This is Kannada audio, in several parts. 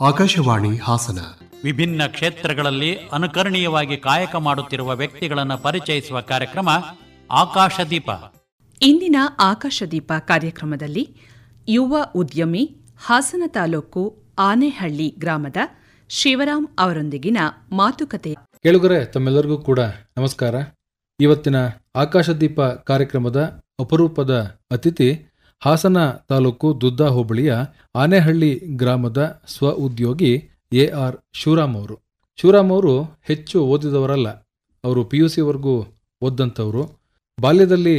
ಆಕಾಶವಾಣಿ ಹಾಸನ. ವಿಭಿನ್ನ ಕ್ಷೇತ್ರಗಳಲ್ಲಿ ಅನುಕರಣೀಯವಾಗಿ ಕಾಯಕ ಮಾಡುತ್ತಿರುವ ವ್ಯಕ್ತಿಗಳನ್ನು ಪರಿಚಯಿಸುವ ಕಾರ್ಯಕ್ರಮ ಆಕಾಶದೀಪ. ಇಂದಿನ ಆಕಾಶದೀಪ ಕಾರ್ಯಕ್ರಮದಲ್ಲಿ ಯುವ ಉದ್ಯಮಿ ಹಾಸನ ತಾಲೂಕು ಆನೆಹಳ್ಳಿ ಗ್ರಾಮದ ಶಿವರಾಮ್ ಅವರೊಂದಿಗಿನ ಮಾತುಕತೆ. ಕೇಳುಗರೆ, ತಮ್ಮೆಲ್ಲರಿಗೂ ಕೂಡ ನಮಸ್ಕಾರ. ಇವತ್ತಿನ ಆಕಾಶದೀಪ ಕಾರ್ಯಕ್ರಮದ ಅಪರೂಪದ ಅತಿಥಿ ಹಾಸನ ತಾಲೂಕು ದುದ್ದಾ ಹೋಬಳಿಯ ಆನೆಹಳ್ಳಿ ಗ್ರಾಮದ ಸ್ವ ಉದ್ಯೋಗಿ AR ಶಿವರಾಮ್ ಅವರು. ಶಿವರಾಮ್ ಅವರು ಹೆಚ್ಚು ಓದಿದವರಲ್ಲ. ಅವರು PUC ಓದಂಥವರು. ಬಾಲ್ಯದಲ್ಲಿ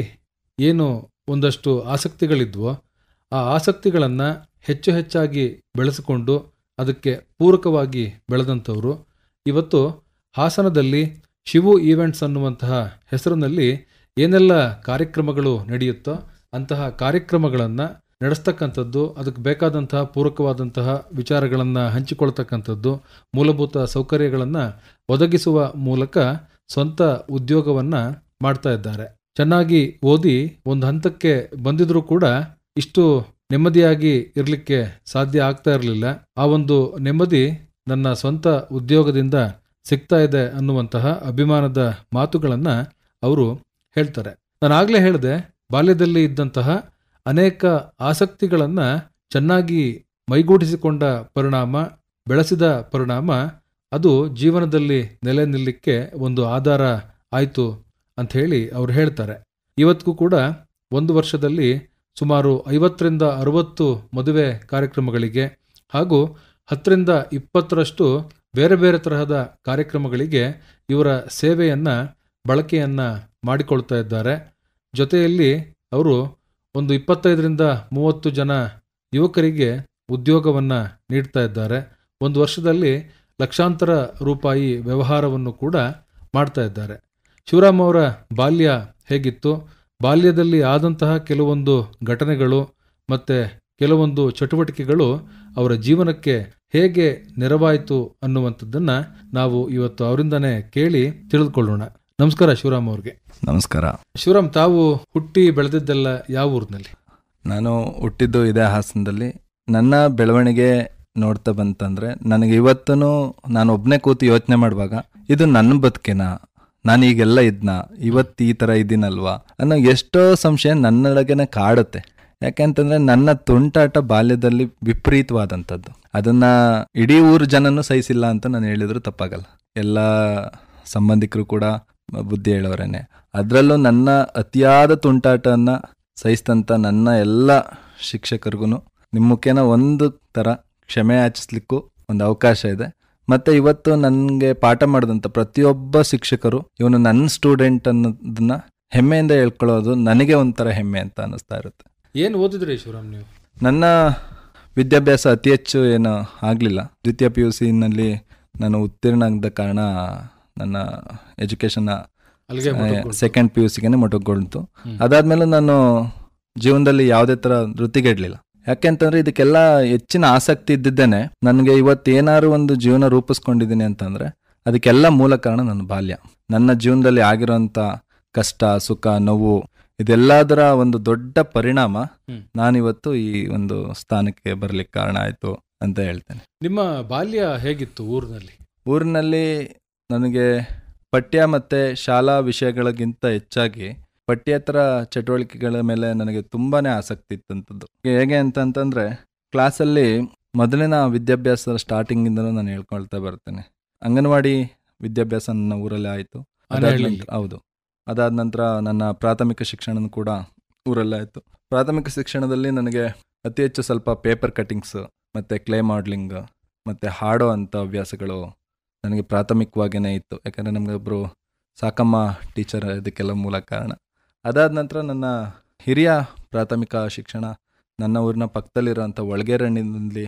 ಏನು ಒಂದಷ್ಟು ಆಸಕ್ತಿಗಳಿದ್ವೋ ಆ ಆಸಕ್ತಿಗಳನ್ನು ಹೆಚ್ಚಾಗಿ ಬೆಳೆಸಿಕೊಂಡು ಅದಕ್ಕೆ ಪೂರಕವಾಗಿ ಬೆಳೆದಂಥವರು. ಇವತ್ತು ಹಾಸನದಲ್ಲಿ ಶಿವು ಈವೆಂಟ್ಸ್ ಅನ್ನುವಂತಹ ಹೆಸರಿನಲ್ಲಿ ಏನೆಲ್ಲ ಕಾರ್ಯಕ್ರಮಗಳು ನಡೆಯುತ್ತೋ ಅಂತಹ ಕಾರ್ಯಕ್ರಮಗಳನ್ನು ನಡೆಸ್ತಕ್ಕಂಥದ್ದು, ಅದಕ್ಕೆ ಬೇಕಾದಂತಹ ಪೂರಕವಾದಂತಹ ವಿಚಾರಗಳನ್ನು ಹಂಚಿಕೊಳ್ತಕ್ಕಂಥದ್ದು, ಮೂಲಭೂತ ಸೌಕರ್ಯಗಳನ್ನು ಒದಗಿಸುವ ಮೂಲಕ ಸ್ವಂತ ಉದ್ಯೋಗವನ್ನು ಮಾಡ್ತಾ ಇದ್ದಾರೆ. ಚೆನ್ನಾಗಿ ಓದಿ ಒಂದು ಹಂತಕ್ಕೆ ಬಂದಿದ್ರೂ ಕೂಡ ಇಷ್ಟು ನೆಮ್ಮದಿಯಾಗಿ ಇರಲಿಕ್ಕೆ ಸಾಧ್ಯ ಆಗ್ತಾ ಇರಲಿಲ್ಲ. ಆ ಒಂದು ನೆಮ್ಮದಿ ನನ್ನ ಸ್ವಂತ ಉದ್ಯೋಗದಿಂದ ಸಿಗ್ತಾ ಇದೆ ಅನ್ನುವಂತಹ ಅಭಿಮಾನದ ಮಾತುಗಳನ್ನು ಅವರು ಹೇಳ್ತಾರೆ. ನಾನು ಆಗಲೇ ಹೇಳಿದೆ, ಬಾಲ್ಯದಲ್ಲಿ ಇದ್ದಂತಹ ಅನೇಕ ಆಸಕ್ತಿಗಳನ್ನು ಚೆನ್ನಾಗಿ ಮೈಗೂಡಿಸಿಕೊಂಡ ಪರಿಣಾಮ, ಬೆಳೆಸಿದ ಪರಿಣಾಮ ಅದು ಜೀವನದಲ್ಲಿ ನೆಲೆ ನಿಲ್ಲಕ್ಕೆ ಒಂದು ಆಧಾರ ಆಯಿತು ಅಂಥೇಳಿ ಅವರು ಹೇಳ್ತಾರೆ. ಇವತ್ತಿಗೂ ಕೂಡ ಒಂದು ವರ್ಷದಲ್ಲಿ ಸುಮಾರು 50ರಿಂದ 60 ಮದುವೆ ಕಾರ್ಯಕ್ರಮಗಳಿಗೆ ಹಾಗೂ 10ರಿಂದ 20ರಷ್ಟು ಬೇರೆ ಬೇರೆ ತರಹದ ಕಾರ್ಯಕ್ರಮಗಳಿಗೆ ಇವರ ಸೇವೆಯನ್ನು ಬಳಕೆಯನ್ನು ಮಾಡಿಕೊಳ್ತಾ ಇದ್ದಾರೆ. ಜೊತೆಯಲ್ಲಿ ಅವರು ಒಂದು 25ರಿಂದ 30 ಜನ ಯುವಕರಿಗೆ ಉದ್ಯೋಗವನ್ನು ನೀಡ್ತಾ ಇದ್ದಾರೆ. ಒಂದು ವರ್ಷದಲ್ಲಿ ಲಕ್ಷಾಂತರ ರೂಪಾಯಿ ವ್ಯವಹಾರವನ್ನು ಕೂಡ ಮಾಡ್ತಾ ಇದ್ದಾರೆ. ಶಿವರಾಮ್ ಅವರ ಬಾಲ್ಯ ಹೇಗಿತ್ತು, ಬಾಲ್ಯದಲ್ಲಿ ಆದಂತಹ ಕೆಲವೊಂದು ಘಟನೆಗಳು ಮತ್ತು ಕೆಲವೊಂದು ಚಟುವಟಿಕೆಗಳು ಅವರ ಜೀವನಕ್ಕೆ ಹೇಗೆ ನೆರವಾಯಿತು ಅನ್ನುವಂಥದ್ದನ್ನು ನಾವು ಇವತ್ತು ಅವರಿಂದನೇ ಕೇಳಿ ತಿಳಿದುಕೊಳ್ಳೋಣ. ನಮಸ್ಕಾರ ಶಿವರಾಮ್ ಅವ್ರಿಗೆ. ನಮಸ್ಕಾರ. ಶಿವರಾಮ್, ತಾವು ಹುಟ್ಟಿ ಬೆಳೆದಿದ್ದೆಲ್ಲ ಯಾವ ಊರಿನಲ್ಲಿ? ನಾನು ಹುಟ್ಟಿದ್ದು ಇದೇ ಹಾಸನದಲ್ಲಿ. ನನ್ನ ಬೆಳವಣಿಗೆ ನೋಡ್ತಾ ಬಂತಂದರೆ ನನಗೆ ಇವತ್ತೂ ನಾನು ಒಬ್ಬನೇ ಕೂತು ಯೋಚನೆ ಮಾಡುವಾಗ ಇದು ನನ್ನ ಬದುಕೇನಾ, ನಾನು ಈಗೆಲ್ಲ ಇದ್ನ, ಇವತ್ತು ಈ ಥರ ಇದ್ದೀನಲ್ವಾ ಅನ್ನೋ ಎಷ್ಟೋ ಸಂಶಯ ನನ್ನೊಳಗೇನೆ ಕಾಡುತ್ತೆ. ಯಾಕೆಂತಂದರೆ ನನ್ನ ತುಂಟಾಟ ಬಾಲ್ಯದಲ್ಲಿ ವಿಪರೀತವಾದಂಥದ್ದು. ಅದನ್ನು ಇಡೀ ಊರು ಜನನೂ ಸಹಿಸಿಲ್ಲ ಅಂತ ನಾನು ಹೇಳಿದ್ರು ತಪ್ಪಾಗಲ್ಲ. ಎಲ್ಲ ಸಂಬಂಧಿಕರು ಕೂಡ ಬುದ್ಧಿ ಹೇಳೋರೇನೆ. ಅದರಲ್ಲೂ ನನ್ನ ಅತಿಯಾದ ತುಂಟಾಟವನ್ನು ಸಹಿಸಿದಂಥ ನನ್ನ ಎಲ್ಲ ಶಿಕ್ಷಕರಿಗೂ ನಿಮ್ಮ ಮುಖೇನ ಒಂದು ಥರ ಕ್ಷಮೆ ಯಾಚಿಸ್ಲಿಕ್ಕೂ ಒಂದು ಅವಕಾಶ ಇದೆ. ಮತ್ತು ಇವತ್ತು ನನಗೆ ಪಾಠ ಮಾಡಿದಂಥ ಪ್ರತಿಯೊಬ್ಬ ಶಿಕ್ಷಕರು ಇವನು ನನ್ನ ಸ್ಟೂಡೆಂಟ್ ಅನ್ನೋದನ್ನ ಹೆಮ್ಮೆಯಿಂದ ಹೇಳ್ಕೊಳ್ಳೋದು ನನಗೆ ಒಂಥರ ಹೆಮ್ಮೆ ಅಂತ ಅನ್ನಿಸ್ತಾ ಇರುತ್ತೆ. ಏನು ಓದಿದ್ರಿ ಶಿವರಾಮ್ ನೀವು? ನನ್ನ ವಿದ್ಯಾಭ್ಯಾಸ ಅತಿ ಹೆಚ್ಚು ಏನು ಆಗಲಿಲ್ಲ. ದ್ವಿತೀಯ PUCನಲ್ಲಿ ನಾನು ಉತ್ತೀರ್ಣ ಆಗಿದ್ದ ಕಾರಣ ನನ್ನ ಎಜುಕೇಷನ್ನ ಸೆಕೆಂಡ್ PUCಗೆ ಮೊಟಕುಗೊಳ್ತು. ಅದಾದಮೇಲೆ ನಾನು ಜೀವನದಲ್ಲಿ ಯಾವುದೇ ಥರ ವೃತ್ತಿಗೆಡಲಿಲ್ಲ. ಯಾಕೆಂತಂದರೆ ಇದಕ್ಕೆಲ್ಲ ಹೆಚ್ಚಿನ ಆಸಕ್ತಿ ಇದ್ದಿದ್ದೇನೆ. ನನಗೆ ಇವತ್ತು ಏನಾದ್ರು ಒಂದು ಜೀವನ ರೂಪಿಸ್ಕೊಂಡಿದ್ದೀನಿ ಅಂತಂದರೆ ಅದಕ್ಕೆಲ್ಲ ಮೂಲ ಕಾರಣ ನನ್ನ ಬಾಲ್ಯ. ನನ್ನ ಜೀವನದಲ್ಲಿ ಆಗಿರೋಂಥ ಕಷ್ಟ, ಸುಖ, ನೋವು ಇದೆಲ್ಲದರ ಒಂದು ದೊಡ್ಡ ಪರಿಣಾಮ ನಾನಿವತ್ತು ಈ ಒಂದು ಸ್ಥಾನಕ್ಕೆ ಬರಲಿಕ್ಕೆ ಕಾರಣ ಆಯಿತು ಅಂತ ಹೇಳ್ತೇನೆ. ನಿಮ್ಮ ಬಾಲ್ಯ ಹೇಗಿತ್ತು ಊರಿನಲ್ಲಿ? ಊರಿನಲ್ಲಿ ನನಗೆ ಪಠ್ಯ ಮತ್ತು ಶಾಲಾ ವಿಷಯಗಳಿಗಿಂತ ಹೆಚ್ಚಾಗಿ ಪಠ್ಯೇತರ ಚಟುವಟಿಕೆಗಳ ಮೇಲೆ ನನಗೆ ತುಂಬಾ ಆಸಕ್ತಿ ಇತ್ತಂಥದ್ದು. ಹೇಗೆ ಅಂತಂತಂದರೆ ಕ್ಲಾಸಲ್ಲಿ ಮೊದಲಿನ ವಿದ್ಯಾಭ್ಯಾಸ ಸ್ಟಾರ್ಟಿಂಗಿಂದಲೂ ನಾನು ಹೇಳ್ಕೊಳ್ತಾ ಬರ್ತೇನೆ. ಅಂಗನವಾಡಿ ವಿದ್ಯಾಭ್ಯಾಸ ನನ್ನ ಊರಲ್ಲೇ ಆಯಿತು. ಹೌದು. ಅದಾದ ನಂತರ ನನ್ನ ಪ್ರಾಥಮಿಕ ಶಿಕ್ಷಣ ಕೂಡ ಊರಲ್ಲೇ ಆಯಿತು. ಪ್ರಾಥಮಿಕ ಶಿಕ್ಷಣದಲ್ಲಿ ನನಗೆ ಅತಿ ಹೆಚ್ಚು ಸ್ವಲ್ಪ ಪೇಪರ್ ಕಟ್ಟಿಂಗ್ಸ್ ಮತ್ತು ಕ್ಲೇ ಮಾಡ್ಲಿಂಗ್ ಮತ್ತು ಹಾಡೋ ಅಂಥ ಹವ್ಯಾಸಗಳು ನನಗೆ ಪ್ರಾಥಮಿಕವಾಗಿಯೇ ಇತ್ತು. ಯಾಕಂದರೆ ನಮಗೊಬ್ಬರು ಸಾಕಮ್ಮ ಟೀಚರ್ ಇದಕ್ಕೆಲ್ಲ ಮೂಲ ಕಾರಣ. ಅದಾದ ನಂತರ ನನ್ನ ಹಿರಿಯ ಪ್ರಾಥಮಿಕ ಶಿಕ್ಷಣ ನನ್ನ ಊರಿನ ಪಕ್ಕದಲ್ಲಿರೋಂಥ ಒಳಗೇರಣ್ಣಿನಲ್ಲಿ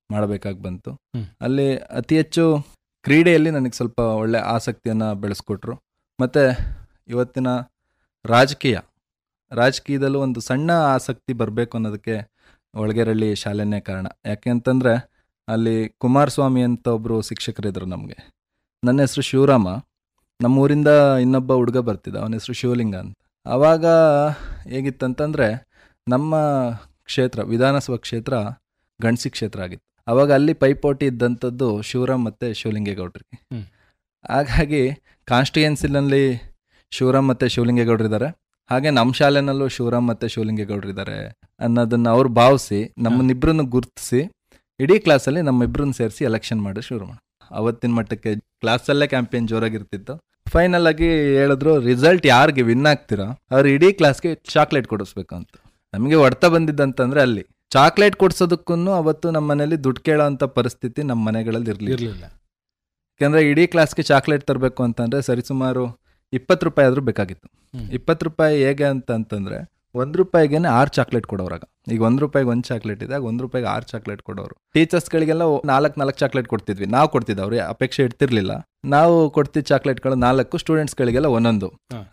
ಮಾಡಬೇಕಾಗಿ ಬಂತು. ಅಲ್ಲಿ ಅತಿ ಹೆಚ್ಚು ಕ್ರೀಡೆಯಲ್ಲಿ ನನಗೆ ಸ್ವಲ್ಪ ಒಳ್ಳೆ ಆಸಕ್ತಿಯನ್ನು ಬೆಳೆಸ್ಕೊಟ್ರು. ಮತ್ತು ಇವತ್ತಿನ ರಾಜಕೀಯದಲ್ಲೂ ಒಂದು ಸಣ್ಣ ಆಸಕ್ತಿ ಬರಬೇಕು ಅನ್ನೋದಕ್ಕೆ ಒಳಗೇರಳ್ಳಿ ಶಾಲೆನೇ ಕಾರಣ. ಯಾಕೆ ಅಂತಂದರೆ ಅಲ್ಲಿ ಕುಮಾರಸ್ವಾಮಿ ಅಂತ ಒಬ್ಬರು ಶಿಕ್ಷಕರಿದ್ದರು ನಮಗೆ. ನನ್ನ ಹೆಸರು ಶಿವರಾಮ. ನಮ್ಮೂರಿಂದ ಇನ್ನೊಬ್ಬ ಹುಡುಗ ಬರ್ತಿದ್ದ, ಅವನ ಹೆಸರು ಶಿವಲಿಂಗ ಅಂತ. ಆವಾಗ ಹೇಗಿತ್ತಂತಂದರೆ ನಮ್ಮ ಕ್ಷೇತ್ರ ವಿಧಾನಸಭಾ ಕ್ಷೇತ್ರ ಗಣಸಿ ಕ್ಷೇತ್ರ ಆಗಿತ್ತು. ಅವಾಗ ಅಲ್ಲಿ ಪೈಪೋಟಿ ಇದ್ದಂಥದ್ದು ಶಿವರಾಮ್ ಮತ್ತು ಶಿವಲಿಂಗೇಗೌಡರಿಗೆ. ಹಾಗಾಗಿ ಕಾನ್ಸ್ಟಿಟ್ಯೂಯೆನ್ಸಿನಲ್ಲಿ ಶಿವರಾಮ್ ಮತ್ತು ಶಿವಲಿಂಗೇಗೌಡರಿದ್ದಾರೆ, ಹಾಗೆ ನಮ್ಮ ಶಾಲೆನಲ್ಲೂ ಶಿವರಾಮ್ ಮತ್ತು ಶಿವಲಿಂಗೇಗೌಡರಿದ್ದಾರೆ ಅನ್ನೋದನ್ನು ಅವ್ರು ಭಾವಿಸಿ ನಮ್ಮನ್ನಿಬ್ಬರನ್ನು ಗುರುತಿಸಿ ಇಡೀ ಕ್ಲಾಸಲ್ಲಿ ನಮ್ಮಿಬ್ಬರನ್ನ ಸೇರಿಸಿ ಎಲೆಕ್ಷನ್ ಮಾಡಿ ಶುರು ಮಾಡಿ. ಅವತ್ತಿನ ಮಟ್ಟಕ್ಕೆ ಕ್ಲಾಸಲ್ಲೇ ಕ್ಯಾಂಪೇನ್ ಜೋರಾಗಿರ್ತಿತ್ತು. ಫೈನಲ್ ಆಗಿ ಹೇಳಿದ್ರು, ರಿಸಲ್ಟ್ ಯಾರಿಗೆ ವಿನ್ ಆಗ್ತೀರಾ ಅವ್ರು ಇಡೀ ಕ್ಲಾಸ್ಗೆ ಚಾಕ್ಲೇಟ್ ಕೊಡಿಸ್ಬೇಕು ಅಂತ. ನಮಗೆ ಹೊಡ್ತ ಬಂದಿದ್ದಂತಂದ್ರೆ ಅಲ್ಲಿ ಚಾಕ್ಲೇಟ್ ಕೊಡ್ಸೋದಕ್ಕೂ ಅವತ್ತು ನಮ್ಮ ಮನೇಲಿ ದುಡ್ಡು ಕೇಳೋ ಅಂಥ ಪರಿಸ್ಥಿತಿ ನಮ್ಮ ಮನೆಗಳಲ್ಲಿ ಇರಲಿಲ್ಲ. ಯಾಕೆಂದರೆ ಇಡೀ ಕ್ಲಾಸ್ಗೆ ಚಾಕ್ಲೇಟ್ ತರಬೇಕು ಅಂತಂದರೆ ಸರಿಸುಮಾರು 20 ರೂಪಾಯಿ ಆದರೂ ಬೇಕಾಗಿತ್ತು. 20 ರೂಪಾಯಿ ಹೇಗೆ ಅಂತಂದರೆ 1 ರೂಪಾಯಿಗೆ 6 ಚಾಕ್ಲೇಟ್ ಕೊಡೋರಾಗ. ಈಗ 1 ರೂಪಾಯಿಗೆ 1 ಚಾಕ್ಲೇಟ್ ಇದೆ, 1 ರೂಪಾಯಿಗೆ 6 ಚಾಕ್ಲೇಟ್ ಕೊಡೋರು. ಟೀಚರ್ಸ್ಗಳಿಗೆಲ್ಲ 4 ಚಾಕ್ಲೇಟ್ ಕೊಡ್ತಿದ್ವಿ, ನಾವು ಕೊಡ್ತಿದ್ವಿ, ಅವ್ರಿಗೆ ಅಪೇಕ್ಷೆ ಇಡ್ತಿರ್ಲಿಲ್ಲ. ನಾವು ಕೊಡ್ತಿದ್ದ ಚಾಕ್ಲೇಟ್ಗಳು 4, ಸ್ಟೂಡೆಂಟ್ಸ್ಗಳಿಗೆಲ್ಲ 1.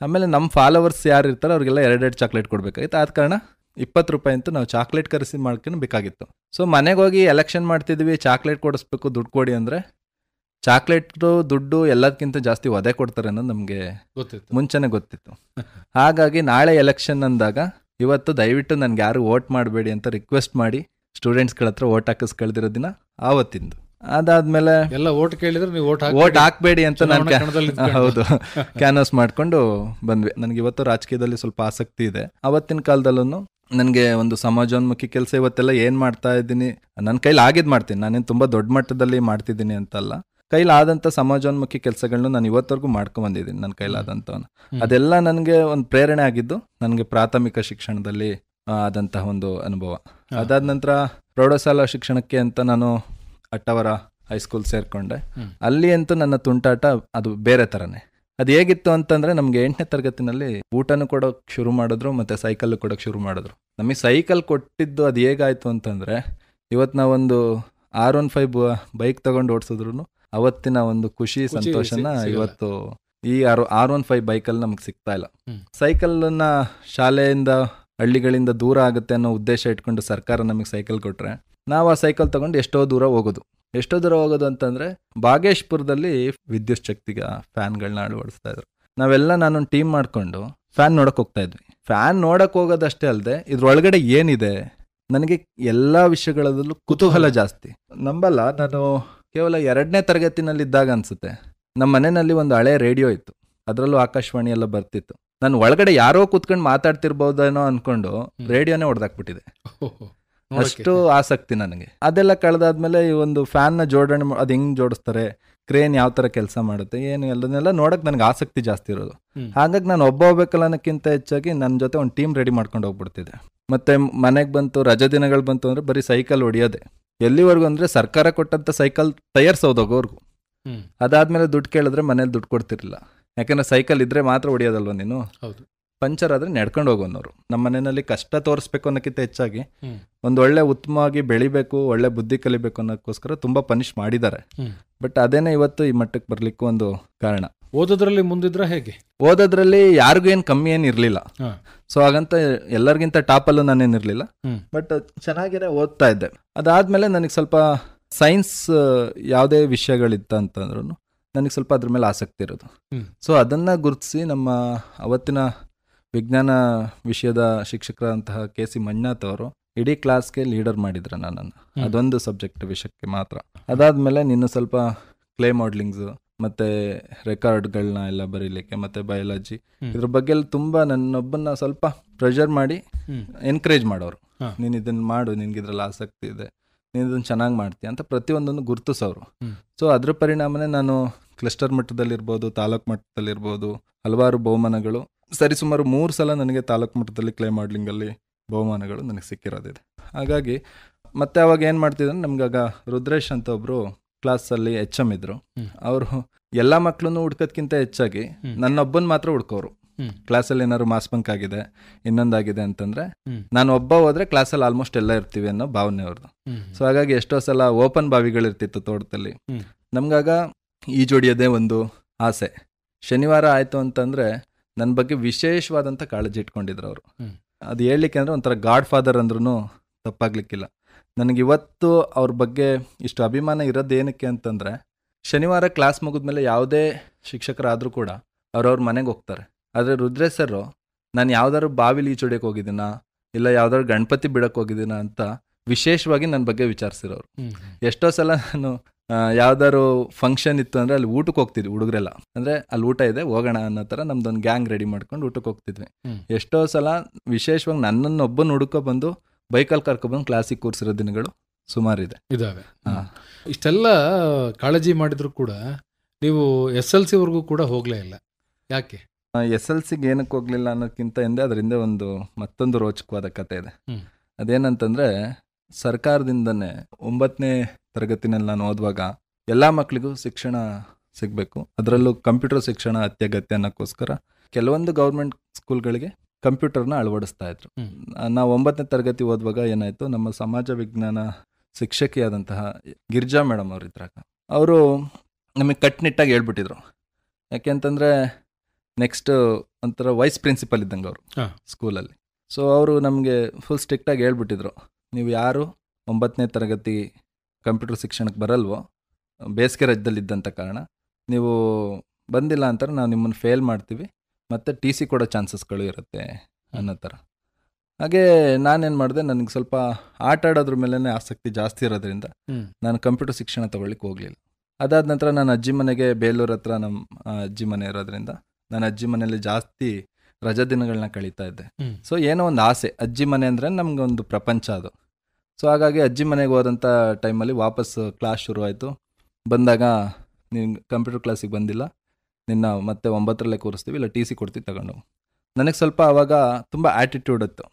ಆಮೇಲೆ ನಮ್ಮ ಫಾಲೋವರ್ಸ್ ಯಾರು ಇರ್ತಾರೆ ಅವ್ರಿಗೆಲ್ಲ 2 ಚಾಕ್ಲೇಟ್ ಕೊಡಬೇಕಾಗಿತ್ತು. ಆದ ಕಾರಣ 20 ರೂಪಾಯಿ ಅಂತೂ ನಾವು ಚಾಕ್ಲೇಟ್ ಕರೆಸಿ ಮಾಡ್ಕೊಂಡು ಬೇಕಾಗಿತ್ತು. ಸೊ ಮನೆಗೆ ಹೋಗಿ ಎಲೆಕ್ಷನ್ ಮಾಡ್ತಿದ್ವಿ, ಚಾಕ್ಲೇಟ್ ಕೊಡಿಸ್ಬೇಕು, ದುಡ್ಡು ಕೊಡಿ ಅಂದರೆ ಚಾಕ್ಲೇಟು ದುಡ್ಡು ಎಲ್ಲದಕ್ಕಿಂತ ಜಾಸ್ತಿ ಒದೆ ಕೊಡ್ತಾರೆ ಅನ್ನೋದು ನಮಗೆ ಮುಂಚೆನೇ ಗೊತ್ತಿತ್ತು. ಹಾಗಾಗಿ ನಾಳೆ ಎಲೆಕ್ಷನ್ ಅಂದಾಗ ಇವತ್ತು ದಯವಿಟ್ಟು ನನಗೆ ಯಾರು ವೋಟ್ ಮಾಡಬೇಡಿ ಅಂತ ರಿಕ್ವೆಸ್ಟ್ ಮಾಡಿ ಸ್ಟೂಡೆಂಟ್ಸ್ಗಳ ಹತ್ರ ವೋಟ್ ಹಾಕಿಸ್ಕೊಳ್ದಿರೋ ದಿನ ಆವತ್ತಿಂದು. ಅದಾದ್ಮೇಲೆ ಎಲ್ಲ ವೋಟ್ ಕೇಳಿದ್ರೆ ನೀವು ವೋಟ್ ಹಾಕ್ಬೇಡಿ ಅಂತ ನಾನು ಹೌದು ಕ್ಯಾನ್ವಾಸ್ ಮಾಡ್ಕೊಂಡು ಬಂದ್ವಿ. ನನಗೆ ಇವತ್ತು ರಾಜಕೀಯದಲ್ಲಿ ಸ್ವಲ್ಪ ಆಸಕ್ತಿ ಇದೆ. ಅವತ್ತಿನ ಕಾಲದಲ್ಲೂ ನನಗೆ ಒಂದು ಸಮಾಜೋನ್ಮುಖಿ ಕೆಲಸ ಇವತ್ತೆಲ್ಲ ಏನು ಮಾಡ್ತಾ ಇದ್ದೀನಿ, ನನ್ನ ಕೈಲಿ ಆಗಿದ್ದು ಮಾಡ್ತೀನಿ, ನಾನೇನು ತುಂಬ ದೊಡ್ಡ ಮಟ್ಟದಲ್ಲಿ ಮಾಡ್ತಿದ್ದೀನಿ ಅಂತಲ್ಲ, ಕೈಲಾದಂಥ ಸಮಾಜೋನ್ಮುಖಿ ಕೆಲಸಗಳನ್ನ ನಾನು ಇವತ್ತವರೆಗೂ ಮಾಡ್ಕೊಂಡ್ಬಂದಿದ್ದೀನಿ ನನ್ನ ಕೈಲಾದಂಥವನ್ನ. ಅದೆಲ್ಲ ನನಗೆ ಒಂದು ಪ್ರೇರಣೆ ಆಗಿದ್ದು ನನಗೆ ಪ್ರಾಥಮಿಕ ಶಿಕ್ಷಣದಲ್ಲಿ ಆದಂತಹ ಒಂದು ಅನುಭವ. ಅದಾದ ನಂತರ ಪ್ರೌಢಶಾಲಾ ಶಿಕ್ಷಣಕ್ಕೆ ಅಂತ ನಾನು ಅಟ್ಟವರ ಹೈಸ್ಕೂಲ್ ಸೇರಿಕೊಂಡೆ. ಅಲ್ಲಿ ಅಂತೂ ನನ್ನ ತುಂಟಾಟ ಅದು ಬೇರೆ ಥರನೇ. ಅದು ಹೇಗಿತ್ತು ಅಂತಂದರೆ ನಮಗೆ 8ನೇ ತರಗತಿನಲ್ಲಿ ಊಟನೂ ಕೊಡೋಕೆ ಶುರು ಮಾಡಿದ್ರು ಮತ್ತು ಸೈಕಲ್ಲು ಕೊಡೋಕೆ ಶುರು ಮಾಡಿದ್ರು. ನಮಗೆ ಸೈಕಲ್ ಕೊಟ್ಟಿದ್ದು ಅದು ಹೇಗಾಯಿತು ಅಂತಂದರೆ, ಇವತ್ತು ನಾವೊಂದು R15 ಬೈಕ್ ತೊಗೊಂಡು ಓಡಿಸಿದ್ರು ಅವತ್ತಿನ ಒಂದು ಖುಷಿ ಸಂತೋಷನ ಇವತ್ತು ಈ R15 ಬೈಕಲ್ಲಿ ನಮಗೆ ಸಿಗ್ತಾ ಇಲ್ಲ. ಸೈಕಲನ್ನು ಶಾಲೆಯಿಂದ ಹಳ್ಳಿಗಳಿಂದ ದೂರ ಆಗುತ್ತೆ ಅನ್ನೋ ಉದ್ದೇಶ ಇಟ್ಕೊಂಡು ಸರ್ಕಾರ ನಮಗೆ ಸೈಕಲ್ ಕೊಟ್ಟರೆ ನಾವು ಆ ಸೈಕಲ್ ತೊಗೊಂಡು ಎಷ್ಟೋ ದೂರ ಹೋಗೋದು ಅಂತಂದರೆ ಬಾಗೇಶ್ಪುರದಲ್ಲಿ ವಿದ್ಯುತ್ ಶಕ್ತಿಗೆ ಫ್ಯಾನ್ಗಳನ್ನ ಅಳವಡಿಸ್ತಾ ಇದ್ರು. ನಾನೊಂದು ಟೀಮ್ ಮಾಡಿಕೊಂಡು ಫ್ಯಾನ್ ನೋಡೋಕೆ ಹೋಗ್ತಾ ಇದ್ವಿ. ಫ್ಯಾನ್ ನೋಡೋಕೆ ಹೋಗೋದಷ್ಟೇ ಅಲ್ಲದೆ ಇದ್ರೊಳಗಡೆ ಏನಿದೆ ನನಗೆ ಎಲ್ಲ ವಿಷಯಗಳಲ್ಲೂ ಕುತೂಹಲ ಜಾಸ್ತಿ. ನಂಬಲ್ಲ, ನಾನು ಕೇವಲ 2ನೇ ತರಗತಿನಲ್ಲಿದ್ದಾಗ ಅನಿಸುತ್ತೆ ನಮ್ಮ ಮನೆಯಲ್ಲಿ ಒಂದು ಹಳೆ ರೇಡಿಯೋ ಇತ್ತು, ಅದರಲ್ಲೂ ಆಕಾಶವಾಣಿ ಎಲ್ಲ ಬರ್ತಿತ್ತು. ನಾನು ಒಳಗಡೆ ಯಾರೋ ಕೂತ್ಕೊಂಡು ಮಾತಾಡ್ತಿರ್ಬೋದೇನೋ ಅಂದ್ಕೊಂಡು ರೇಡಿಯೋನೇ ಹೊಡೆದಾಕ್ಬಿಟ್ಟಿದೆ. ಅಷ್ಟು ಆಸಕ್ತಿ ನನಗೆ. ಅದೆಲ್ಲ ಕಳೆದಾದ್ಮೇಲೆ ಈ ಒಂದು ಫ್ಯಾನ್ನ ಜೋಡಣೆ ಅದು ಹೆಂಗೆ ಜೋಡಿಸ್ತಾರೆ, ಕ್ರೇನ್ ಯಾವ ಥರ ಕೆಲಸ ಮಾಡುತ್ತೆ, ಏನು ಎಲ್ಲದನ್ನೆಲ್ಲ ನೋಡೋಕೆ ನನಗೆ ಆಸಕ್ತಿ ಜಾಸ್ತಿ ಇರೋದು. ಹಾಗಾಗಿ ನಾನು ಒಬ್ಬ ಹೋಗ್ಬೇಕಲ್ಲ ಅನ್ನೋಕ್ಕಿಂತ ಹೆಚ್ಚಾಗಿ ನನ್ನ ಜೊತೆ ಒಂದು ಟೀಮ್ ರೆಡಿ ಮಾಡ್ಕೊಂಡು ಹೋಗ್ಬಿಡ್ತಿದ್ದೆ. ಮತ್ತು ಮನೆಗೆ ಬಂತು, ರಜೆ ದಿನಗಳು ಬಂತು ಅಂದರೆ ಬರೀ ಸೈಕಲ್ ಹೊಡಿಯೋದೆ. ಎಲ್ಲಿವರೆಗೂ ಅಂದರೆ ಸರ್ಕಾರ ಕೊಟ್ಟಂಥ ಸೈಕಲ್ ತಯಾರಿಸೋದೋಗೋರ್ಗು. ಅದಾದಮೇಲೆ ದುಡ್ಡು ಕೇಳಿದ್ರೆ ಮನೇಲಿ ದುಡ್ಡು ಕೊಡ್ತಿರಲಿಲ್ಲ, ಯಾಕಂದರೆ ಸೈಕಲ್ ಇದ್ದರೆ ಮಾತ್ರ ಹೊಡಿಯೋದಲ್ವ ನೀನು. ಪಂಚರ್ ಆದರೆ ನಡ್ಕೊಂಡು ಹೋಗೋನವರು. ನಮ್ಮ ಮನೆಯಲ್ಲಿ ಕಷ್ಟ ತೋರಿಸ್ಬೇಕು ಅನ್ನೋಕ್ಕಿಂತ ಹೆಚ್ಚಾಗಿ ಒಂದು ಒಳ್ಳೆ ಉತ್ತಮವಾಗಿ ಬೆಳಿಬೇಕು, ಒಳ್ಳೆ ಬುದ್ಧಿ ಕಲಿಬೇಕು ಅನ್ನೋಕ್ಕೋಸ್ಕರ ತುಂಬ ಪನಿಷ್ ಮಾಡಿದ್ದಾರೆ. ಬಟ್ ಅದೇನೇ ಇವತ್ತು ಈ ಮಟ್ಟಕ್ಕೆ ಬರಲಿಕ್ಕೂ ಒಂದು ಕಾರಣ. ಓದೋದ್ರಲ್ಲಿ ಮುಂದಿದ್ರೆ ಹೇಗೆ? ಓದೋದ್ರಲ್ಲಿ ಯಾರಿಗೂ ಏನು ಕಮ್ಮಿ ಏನು ಇರಲಿಲ್ಲ. ಸೊ ಹಾಗಂತ ಎಲ್ಲರಿಗಿಂತ ಟಾಪಲ್ಲೂ ನಾನೇನಿರಲಿಲ್ಲ, ಬಟ್ ಚೆನ್ನಾಗಿರೇ ಓದ್ತಾ ಇದ್ದೆ. ಅದಾದಮೇಲೆ ನನಗೆ ಸ್ವಲ್ಪ ಸೈನ್ಸ್ ಯಾವುದೇ ವಿಷಯಗಳಿತ್ತು ಅಂತಂದ್ರೂ ನನಗೆ ಸ್ವಲ್ಪ ಅದ್ರ ಮೇಲೆ ಆಸಕ್ತಿ ಇರೋದು. ಸೊ ಅದನ್ನು ಗುರುತಿಸಿ ನಮ್ಮ ಅವತ್ತಿನ ವಿಜ್ಞಾನ ವಿಷಯದ ಶಿಕ್ಷಕರಂತಹ KC ಮಂಜುನಾಥ್ ಅವರು ಇಡೀ ಕ್ಲಾಸ್ಗೆ ಲೀಡರ್ ಮಾಡಿದ್ರು ನನ್ನನ್ನು, ಅದೊಂದು ಸಬ್ಜೆಕ್ಟ್ ವಿಷಯಕ್ಕೆ ಮಾತ್ರ. ಅದಾದಮೇಲೆ ನಿನ್ನ ಸ್ವಲ್ಪ ಕ್ಲೇ ಮಾಡಲಿಂಗ್ಸು ಮತ್ತು ರೆಕಾರ್ಡ್ಗಳನ್ನ ಎಲ್ಲ ಬರೀಲಿಕ್ಕೆ ಮತ್ತು ಬಯಾಲಜಿ ಇದ್ರ ಬಗ್ಗೆ ಎಲ್ಲ ತುಂಬ ನನ್ನೊಬ್ಬನ್ನ ಸ್ವಲ್ಪ ಪ್ರೆಷರ್ ಮಾಡಿ ಎನ್ಕರೇಜ್ ಮಾಡೋರು. ನೀನು ಇದನ್ನು ಮಾಡು, ನಿನ್ಗೆ ಇದ್ರಲ್ಲಿ ಆಸಕ್ತಿ ಇದೆ, ನೀನು ಇದನ್ನು ಚೆನ್ನಾಗಿ ಮಾಡ್ತೀಯ ಅಂತ ಪ್ರತಿಯೊಂದನ್ನು ಗುರುತಿಸೋರು. ಸೊ ಅದ್ರ ಪರಿಣಾಮನೇ ನಾನು ಕ್ಲಸ್ಟರ್ ಮಟ್ಟದಲ್ಲಿರ್ಬೋದು, ತಾಲೂಕು ಮಟ್ಟದಲ್ಲಿರ್ಬೋದು ಹಲವಾರು ಬಹುಮಾನಗಳು, ಸರಿಸುಮಾರು 3 ಸಲ ನನಗೆ ತಾಲೂಕು ಮಟ್ಟದಲ್ಲಿ ಕ್ಲೇ ಮಾಡ್ಲಿಂಗಲ್ಲಿ ಬಹುಮಾನಗಳು ನನಗೆ ಸಿಕ್ಕಿರೋದಿದೆ. ಹಾಗಾಗಿ ಮತ್ತೆ ಅವಾಗ ಏನು ಮಾಡ್ತಿದ್ರು, ನಮ್ಗಾಗ ರುದ್ರೇಶ್ ಅಂತ ಒಬ್ಬರು ಕ್ಲಾಸಲ್ಲಿ HM ಇದ್ರು. ಅವರು ಎಲ್ಲ ಮಕ್ಕಳನ್ನು ಹುಡ್ಕೋದ್ಕಿಂತ ಹೆಚ್ಚಾಗಿ ನನ್ನೊಬ್ಬನ ಮಾತ್ರ ಹುಡ್ಕೋರು. ಕ್ಲಾಸಲ್ಲಿ ಏನಾದ್ರು ಮಾಸ್ ಬಂಕ್ ಆಗಿದೆ, ಇನ್ನೊಂದಾಗಿದೆ ಅಂತಂದ್ರೆ ನಾನು ಒಬ್ಬ ಹೋದ್ರೆ ಕ್ಲಾಸಲ್ಲಿ ಆಲ್ಮೋಸ್ಟ್ ಎಲ್ಲ ಇರ್ತೀವಿ ಅನ್ನೋ ಭಾವನೆ ಅವ್ರದ್ದು. ಸೊ ಹಾಗಾಗಿ ಎಷ್ಟೋ ಸಲ ಓಪನ್ ಬಾವಿಗಳಿರ್ತಿತ್ತು ತೋಟದಲ್ಲಿ. ನಮ್ಗಾಗ ಈಜೊಡಿಯೋದೇ ಒಂದು ಆಸೆ. ಶನಿವಾರ ಆಯಿತು ಅಂತಂದರೆ ನನ್ನ ಬಗ್ಗೆ ವಿಶೇಷವಾದಂಥ ಕಾಳಜಿ ಇಟ್ಕೊಂಡಿದ್ರು ಅವರು. ಅದು ಹೇಳಲಿಕ್ಕೆ ಅಂದರೆ ಒಂಥರ ಗಾಡ್ ಫಾದರ್ ಅಂದ್ರೂ ತಪ್ಪಾಗ್ಲಿಕ್ಕಿಲ್ಲ. ನನಗಿವತ್ತು ಅವ್ರ ಬಗ್ಗೆ ಇಷ್ಟು ಅಭಿಮಾನ ಇರೋದು ಏನಕ್ಕೆ ಅಂತಂದರೆ, ಶನಿವಾರ ಕ್ಲಾಸ್ ಮುಗಿದ್ಮೇಲೆ ಯಾವುದೇ ಶಿಕ್ಷಕರಾದರೂ ಕೂಡ ಅವ್ರವ್ರ ಮನೆಗೆ ಹೋಗ್ತಾರೆ. ಆದರೆ ರುದ್ರೇಶ್ ಸರ್ ನಾನು ಯಾವ್ದಾದ್ರು ಬಾವಿಲಿ ಈಜೊಡಿಯೋಕೆ ಹೋಗಿದ್ದೀನಾ, ಇಲ್ಲ ಯಾವ್ದಾದ್ರು ಗಣಪತಿ ಬಿಡೋಕೆ ಹೋಗಿದ್ದೀನಾ ಅಂತ ವಿಶೇಷವಾಗಿ ನನ್ನ ಬಗ್ಗೆ ವಿಚಾರಿಸಿರೋರು. ಎಷ್ಟೋ ಸಲ ನಾನು ಯಾವ್ದಾದ್ರು ಫಂಕ್ಷನ್ ಇತ್ತು ಅಂದರೆ ಅಲ್ಲಿ ಊಟಕ್ಕೆ ಹೋಗ್ತಿದ್ವಿ ಹುಡುಗರೆಲ್ಲ, ಅಂದರೆ ಅಲ್ಲಿ ಊಟ ಇದೆ ಹೋಗೋಣ ಅನ್ನೋ ಥರ ನಮ್ದೊಂದು ಗ್ಯಾಂಗ್ ರೆಡಿ ಮಾಡ್ಕೊಂಡು ಊಟಕ್ಕೆ ಹೋಗ್ತಿದ್ವಿ. ಎಷ್ಟೋ ಸಲ ವಿಶೇಷವಾಗಿ ನನ್ನನ್ನು ಒಬ್ಬನ ಹುಡುಕೋ ಬಂದು ಬೈಕಲ್ಲಿ ಕರ್ಕೊಬಂದು ಕ್ಲಾಸಿಗೆ ಕೂರಿಸಿರೋ ದಿನಗಳು ಸುಮಾರಿದೆ, ಇದಾವೆ. ಇಷ್ಟೆಲ್ಲ ಕಾಳಜಿ ಮಾಡಿದ್ರು ಕೂಡ ನೀವು SLC ವರೆಗೂ ಕೂಡ ಹೋಗಲೇ ಇಲ್ಲ, ಯಾಕೆ? SLCಗೆ ಏನಕ್ಕೆ ಹೋಗ್ಲಿಲ್ಲ ಅನ್ನೋದಕ್ಕಿಂತ ಹಿಂದೆ ಅದರಿಂದ ಮತ್ತೊಂದು ರೋಚಕವಾದ ಕತೆ ಇದೆ. ಅದೇನಂತಂದರೆ, ಸರ್ಕಾರದಿಂದನೇ 9ನೇ ತರಗತಿನಲ್ಲಿ ನಾನು ಓದುವಾಗ ಎಲ್ಲ ಮಕ್ಕಳಿಗೂ ಶಿಕ್ಷಣ ಸಿಗಬೇಕು, ಅದರಲ್ಲೂ ಕಂಪ್ಯೂಟರ್ ಶಿಕ್ಷಣ ಅತ್ಯಗತ್ಯ ಅನ್ನೋಕ್ಕೋಸ್ಕರ ಕೆಲವೊಂದು ಗೌರ್ಮೆಂಟ್ ಸ್ಕೂಲ್ಗಳಿಗೆ ಕಂಪ್ಯೂಟರ್ನ ಅಳವಡಿಸ್ತಾ ಇದ್ರು. ನಾವು 9ನೇ ತರಗತಿ ಓದುವಾಗ ಏನಾಯಿತು, ನಮ್ಮ ಸಮಾಜ ವಿಜ್ಞಾನ ಶಿಕ್ಷಕಿಯಾದಂತಹ ಗಿರಿಜಾ ಮೇಡಮ್ ಅವ್ರು ಇದ್ರಾಗ, ಅವರು ನಮಗೆ ಕಟ್ಟುನಿಟ್ಟಾಗಿ ಹೇಳ್ಬಿಟ್ಟಿದ್ರು. ಯಾಕೆಂತಂದರೆ ನೆಕ್ಸ್ಟ್ ಒಂಥರ ವೈಸ್ ಪ್ರಿನ್ಸಿಪಲ್ ಇದ್ದಂಗೆ ಅವರು ಸ್ಕೂಲಲ್ಲಿ. ಸೊ ಅವರು ನಮಗೆ ಫುಲ್ ಸ್ಟ್ರಿಕ್ಟಾಗಿ ಹೇಳ್ಬಿಟ್ಟಿದ್ರು, ನೀವು ಯಾರು 9ನೇ ತರಗತಿ ಕಂಪ್ಯೂಟರ್ ಶಿಕ್ಷಣಕ್ಕೆ ಬರಲ್ವೋ, ಬೇಸಿಗೆ ರಜದಲ್ಲಿದ್ದಂಥ ಕಾರಣ ನೀವು ಬಂದಿಲ್ಲ ಅಂತಾರೆ ನಾವು ನಿಮ್ಮನ್ನು ಫೇಲ್ ಮಾಡ್ತೀವಿ, ಮತ್ತು TC ಕೊಡೋ ಚಾನ್ಸಸ್ಗಳು ಇರುತ್ತೆ ಅನ್ನೋ ಥರ. ಹಾಗೆ ನಾನೇನು ಮಾಡಿದೆ, ನನಗೆ ಸ್ವಲ್ಪ ಆಟ ಆಡೋದ್ರ ಮೇಲೇ ಆಸಕ್ತಿ ಜಾಸ್ತಿ ಇರೋದ್ರಿಂದ ನಾನು ಕಂಪ್ಯೂಟರ್ ಶಿಕ್ಷಣ ತೊಗೊಳ್ಳಿಕ್ಕೆ ಹೋಗಲಿಲ್ಲ. ಅದಾದ ನಂತರ ನಾನು ಅಜ್ಜಿ ಮನೆಗೆ ಬೇಲೂರು ಹತ್ರ ನಮ್ಮ ಅಜ್ಜಿ ಮನೆ ಇರೋದ್ರಿಂದ ನಾನು ಅಜ್ಜಿ ಮನೆಯಲ್ಲಿ ಜಾಸ್ತಿ ರಜಾ ದಿನಗಳನ್ನ ಕಳೀತಾ ಇದ್ದೆ. ಸೊ ಏನೋ ಒಂದು ಆಸೆ, ಅಜ್ಜಿ ಮನೆ ಅಂದರೆ ನಮಗೊಂದು ಪ್ರಪಂಚ ಅದು. ಸೊ ಹಾಗಾಗಿ ಅಜ್ಜಿ ಮನೆಗೆ ಹೋದಂಥ ಟೈಮಲ್ಲಿ ವಾಪಸ್ ಕ್ಲಾಸ್ ಶುರುವಾಯಿತು. ಬಂದಾಗ ನೀನು ಕಂಪ್ಯೂಟರ್ ಕ್ಲಾಸಿಗೆ ಬಂದಿಲ್ಲ, ನಿನ್ನ ಮತ್ತೆ 9ರಲ್ಲೇ ಕೂರಿಸ್ತೀವಿ, ಇಲ್ಲ TC ಕೊಡ್ತೀವಿ ತಗೊಂಡು. ನನಗೆ ಸ್ವಲ್ಪ ಆವಾಗ ತುಂಬ ಆ್ಯಟಿಟ್ಯೂಡ್ ಇತ್ತು.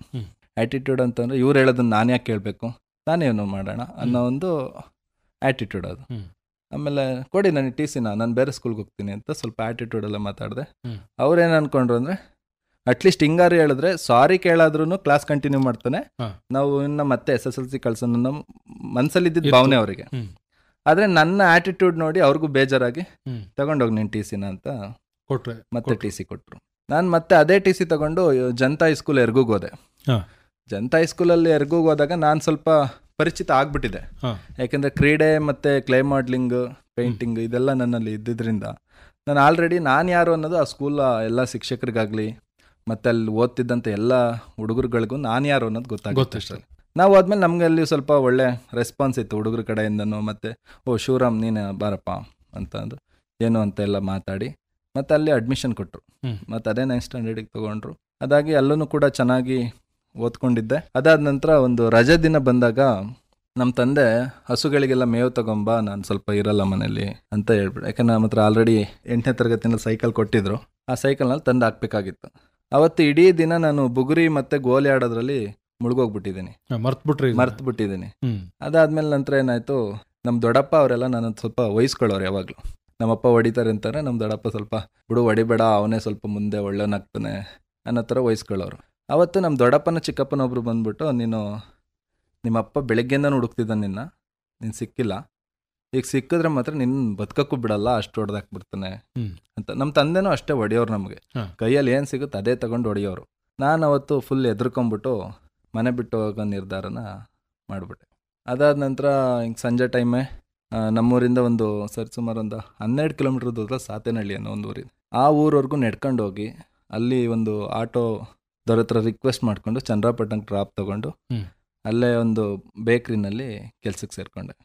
ಆ್ಯಟಿಟ್ಯೂಡ್ ಅಂತಂದರೆ ಇವ್ರು ಹೇಳೋದನ್ನು ನಾನು ಯಾಕೆ ಕೇಳಬೇಕು, ನಾನೇನು ಮಾಡೋಣ ಅನ್ನೋ ಒಂದು ಆ್ಯಟಿಟ್ಯೂಡ್ ಅದು. ಆಮೇಲೆ ಕೊಡಿ ನನಗೆ TC, ನಾನು ಬೇರೆ ಸ್ಕೂಲ್ಗೆ ಹೋಗ್ತೀನಿ ಅಂತ ಸ್ವಲ್ಪ ಆ್ಯಟಿಟ್ಯೂಡೆಲ್ಲ ಮಾತಾಡಿದೆ. ಅವ್ರೇನು ಅಂದ್ಕೊಂಡ್ರು ಅಂದರೆ, ಅಟ್ಲೀಸ್ಟ್ ಹಿಂಗಾರು ಹೇಳಿದ್ರೆ ಸಾರಿ ಕೇಳಾದ್ರೂ ಕ್ಲಾಸ್ ಕಂಟಿನ್ಯೂ ಮಾಡ್ತಾನೆ, ನಾವು ಇನ್ನು ಮತ್ತೆ SSLC ಕಳ್ಸೋಣ ನಮ್ಮ ಮನಸ್ಸಲ್ಲಿದ್ದ ಭಾವನೆ ಅವರಿಗೆ. ಆದರೆ ನನ್ನ ಆ್ಯಟಿಟ್ಯೂಡ್ ನೋಡಿ ಅವ್ರಿಗೂ ಬೇಜಾರಾಗಿ ತಗೊಂಡೋಗಿ ನೀನು TCನ ಅಂತ ಕೊಟ್ಟರೆ ಮತ್ತೆ TC ಕೊಟ್ಟರು. ನಾನು ಮತ್ತೆ ಅದೇ TC ತಗೊಂಡು ಜನತಾ ಹೈಸ್ಕೂಲ್ ಎರ್ಗೂಗೆ ಹೋದೆ. ಜನತಾ ಹೈಸ್ಕೂಲಲ್ಲಿ ಎರ್ಗೂಗೆ ಹೋದಾಗ ನಾನು ಸ್ವಲ್ಪ ಪರಿಚಿತ ಆಗ್ಬಿಟ್ಟಿದೆ. ಯಾಕೆಂದರೆ ಕ್ರೀಡೆ ಮತ್ತು ಕ್ಲೇ ಮಾಡ್ಲಿಂಗ್, ಪೇಂಟಿಂಗ್ ಇದೆಲ್ಲ ನನ್ನಲ್ಲಿ ಇದ್ದಿದ್ದರಿಂದ ನಾನು ಆಲ್ರೆಡಿ ನಾನು ಯಾರು ಅನ್ನೋದು ಆ ಸ್ಕೂಲ ಎಲ್ಲ ಶಿಕ್ಷಕರಿಗಾಗಲಿ ಮತ್ತು ಅಲ್ಲಿ ಓದ್ತಿದ್ದಂಥ ಎಲ್ಲ ಹುಡುಗರುಗಳಿಗೂ ನಾನು ಯಾರು ಅನ್ನೋದು ಗೊತ್ತಾಗುತ್ತೆ. ನಾವು ಆದ್ಮೇಲೆ ನಮಗೆ ಅಲ್ಲಿ ಸ್ವಲ್ಪ ಒಳ್ಳೆ ರೆಸ್ಪಾನ್ಸ್ ಇತ್ತು ಹುಡುಗರ ಕಡೆಯಿಂದನೂ. ಮತ್ತು ಓ ಶಿವರಾಮ್ ನೀನು ಬಾರಪ್ಪ ಅಂತಂದು ಏನು ಅಂತ ಎಲ್ಲ ಮಾತಾಡಿ ಮತ್ತು ಅಲ್ಲಿ ಅಡ್ಮಿಷನ್ ಕೊಟ್ಟರು. ಮತ್ತು ಅದೇ 9th ಸ್ಟ್ಯಾಂಡರ್ಡಿಗೆ ತೊಗೊಂಡ್ರು. ಅದಾಗಿ ಅಲ್ಲೂ ಕೂಡ ಚೆನ್ನಾಗಿ ಓದ್ಕೊಂಡಿದ್ದೆ. ಅದಾದ ನಂತರ ಒಂದು ರಜೆ ದಿನ ಬಂದಾಗ ನಮ್ಮ ತಂದೆ ಹಸುಗಳಿಗೆಲ್ಲ ಮೇವು ತಗೊಂಬ, ನಾನು ಸ್ವಲ್ಪ ಇರಲ್ಲ ಮನೇಲಿ ಅಂತ ಹೇಳ್ಬಿಟ್ಟು. ಯಾಕಂದ್ರೆ ನಮ್ಮ ಹತ್ರ ಆಲ್ರೆಡಿ 8ನೇ ತರಗತಿನಲ್ಲಿ ಸೈಕಲ್ ಕೊಟ್ಟಿದ್ರು, ಆ ಸೈಕಲ್ನಲ್ಲಿ ತಂದು ಹಾಕ್ಬೇಕಾಗಿತ್ತು. ಅವತ್ತು ಇಡೀ ದಿನ ನಾನು ಬುಗುರಿ ಮತ್ತು ಗೋಲಿ ಆಡೋದ್ರಲ್ಲಿ ಮುಳುಗೋಗ್ಬಿಟ್ಟಿದ್ದೀನಿ, ಮರ್ತು ಬಿಟ್ಟಿದ್ದೀನಿ. ಅದಾದ್ಮೇಲೆ ನಂತರ ಏನಾಯಿತು, ನಮ್ಮ ದೊಡ್ಡಪ್ಪ ಅವರೆಲ್ಲ ನಾನು ಸ್ವಲ್ಪ ವಹಿಸ್ಕೊಳ್ಳೋರು. ಯಾವಾಗಲೂ ನಮ್ಮಪ್ಪ ಹೊಡಿತಾರೆ ಅಂತಾರೆ, ನಮ್ಮ ದೊಡ್ಡಪ್ಪ ಸ್ವಲ್ಪ ಬಿಡು ಹೊಡಿಬೇಡ, ಅವನೇ ಸ್ವಲ್ಪ ಮುಂದೆ ಒಳ್ಳೆವನಾಗ್ತಾನೆ ಅನ್ನೋ ಥರ ವಹಿಸ್ಕೊಳ್ಳೋರು. ಅವತ್ತು ನಮ್ಮ ದೊಡ್ಡಪ್ಪನ ಚಿಕ್ಕಪ್ಪನೊಬ್ರು ಬಂದ್ಬಿಟ್ಟು, ನಿಮ್ಮಪ್ಪ ಬೆಳಗ್ಗೆಯಿಂದ ಹುಡುಕ್ತಿದ್ದ ನೀನು ಸಿಕ್ಕಿಲ್ಲ, ಈಗ ಸಿಕ್ಕಿದ್ರೆ ಮಾತ್ರ ನಿನ್ನ ಬದುಕಕ್ಕೂ ಬಿಡಲ್ಲ, ಅಷ್ಟು ಹೊಡೆದಾಕ್ಬಿಡ್ತಾನೆ ಅಂತ. ನಮ್ಮ ತಂದೆನೂ ಅಷ್ಟೇ ಹೊಡೆಯೋರು, ನಮಗೆ ಕೈಯಲ್ಲಿ ಏನು ಸಿಗುತ್ತೆ ಅದೇ ತಗೊಂಡು ಹೊಡೆಯೋರು. ನಾನು ಅವತ್ತು ಫುಲ್ ಎದ್ರಕೊಂಬಿಟ್ಟು ಮನೆ ಬಿಟ್ಟು ಹೋಗೋ ನಿರ್ಧಾರನ ಮಾಡಿಬಿಟ್ಟೆ. ಅದಾದ ನಂತರ ಹಿಂಗೆ ಸಂಜೆ ಟೈಮೇ ನಮ್ಮೂರಿಂದ ಒಂದು ಸುಮಾರು ಒಂದು 12 ಕಿಲೋಮೀಟ್ರ್ ದೂರ ಸಾತೇನಹಳ್ಳಿ ಅನ್ನೋ ಒಂದು ಊರಿದೆ. ಆ ಊರವರೆಗೂ ನಡ್ಕೊಂಡು ಹೋಗಿ ಅಲ್ಲಿ ಒಂದು ಆಟೋದವ್ರ ಹತ್ರ ರಿಕ್ವೆಸ್ಟ್ ಮಾಡಿಕೊಂಡು ಚಂದ್ರಪಟ್ಟಣಕ್ಕೆ ಡ್ರಾಪ್ ತೊಗೊಂಡು ಅಲ್ಲೇ ಒಂದು ಬೇಕ್ರಿನಲ್ಲಿ ಕೆಲ್ಸಕ್ಕೆ ಸೇರಿಕೊಂಡೆ.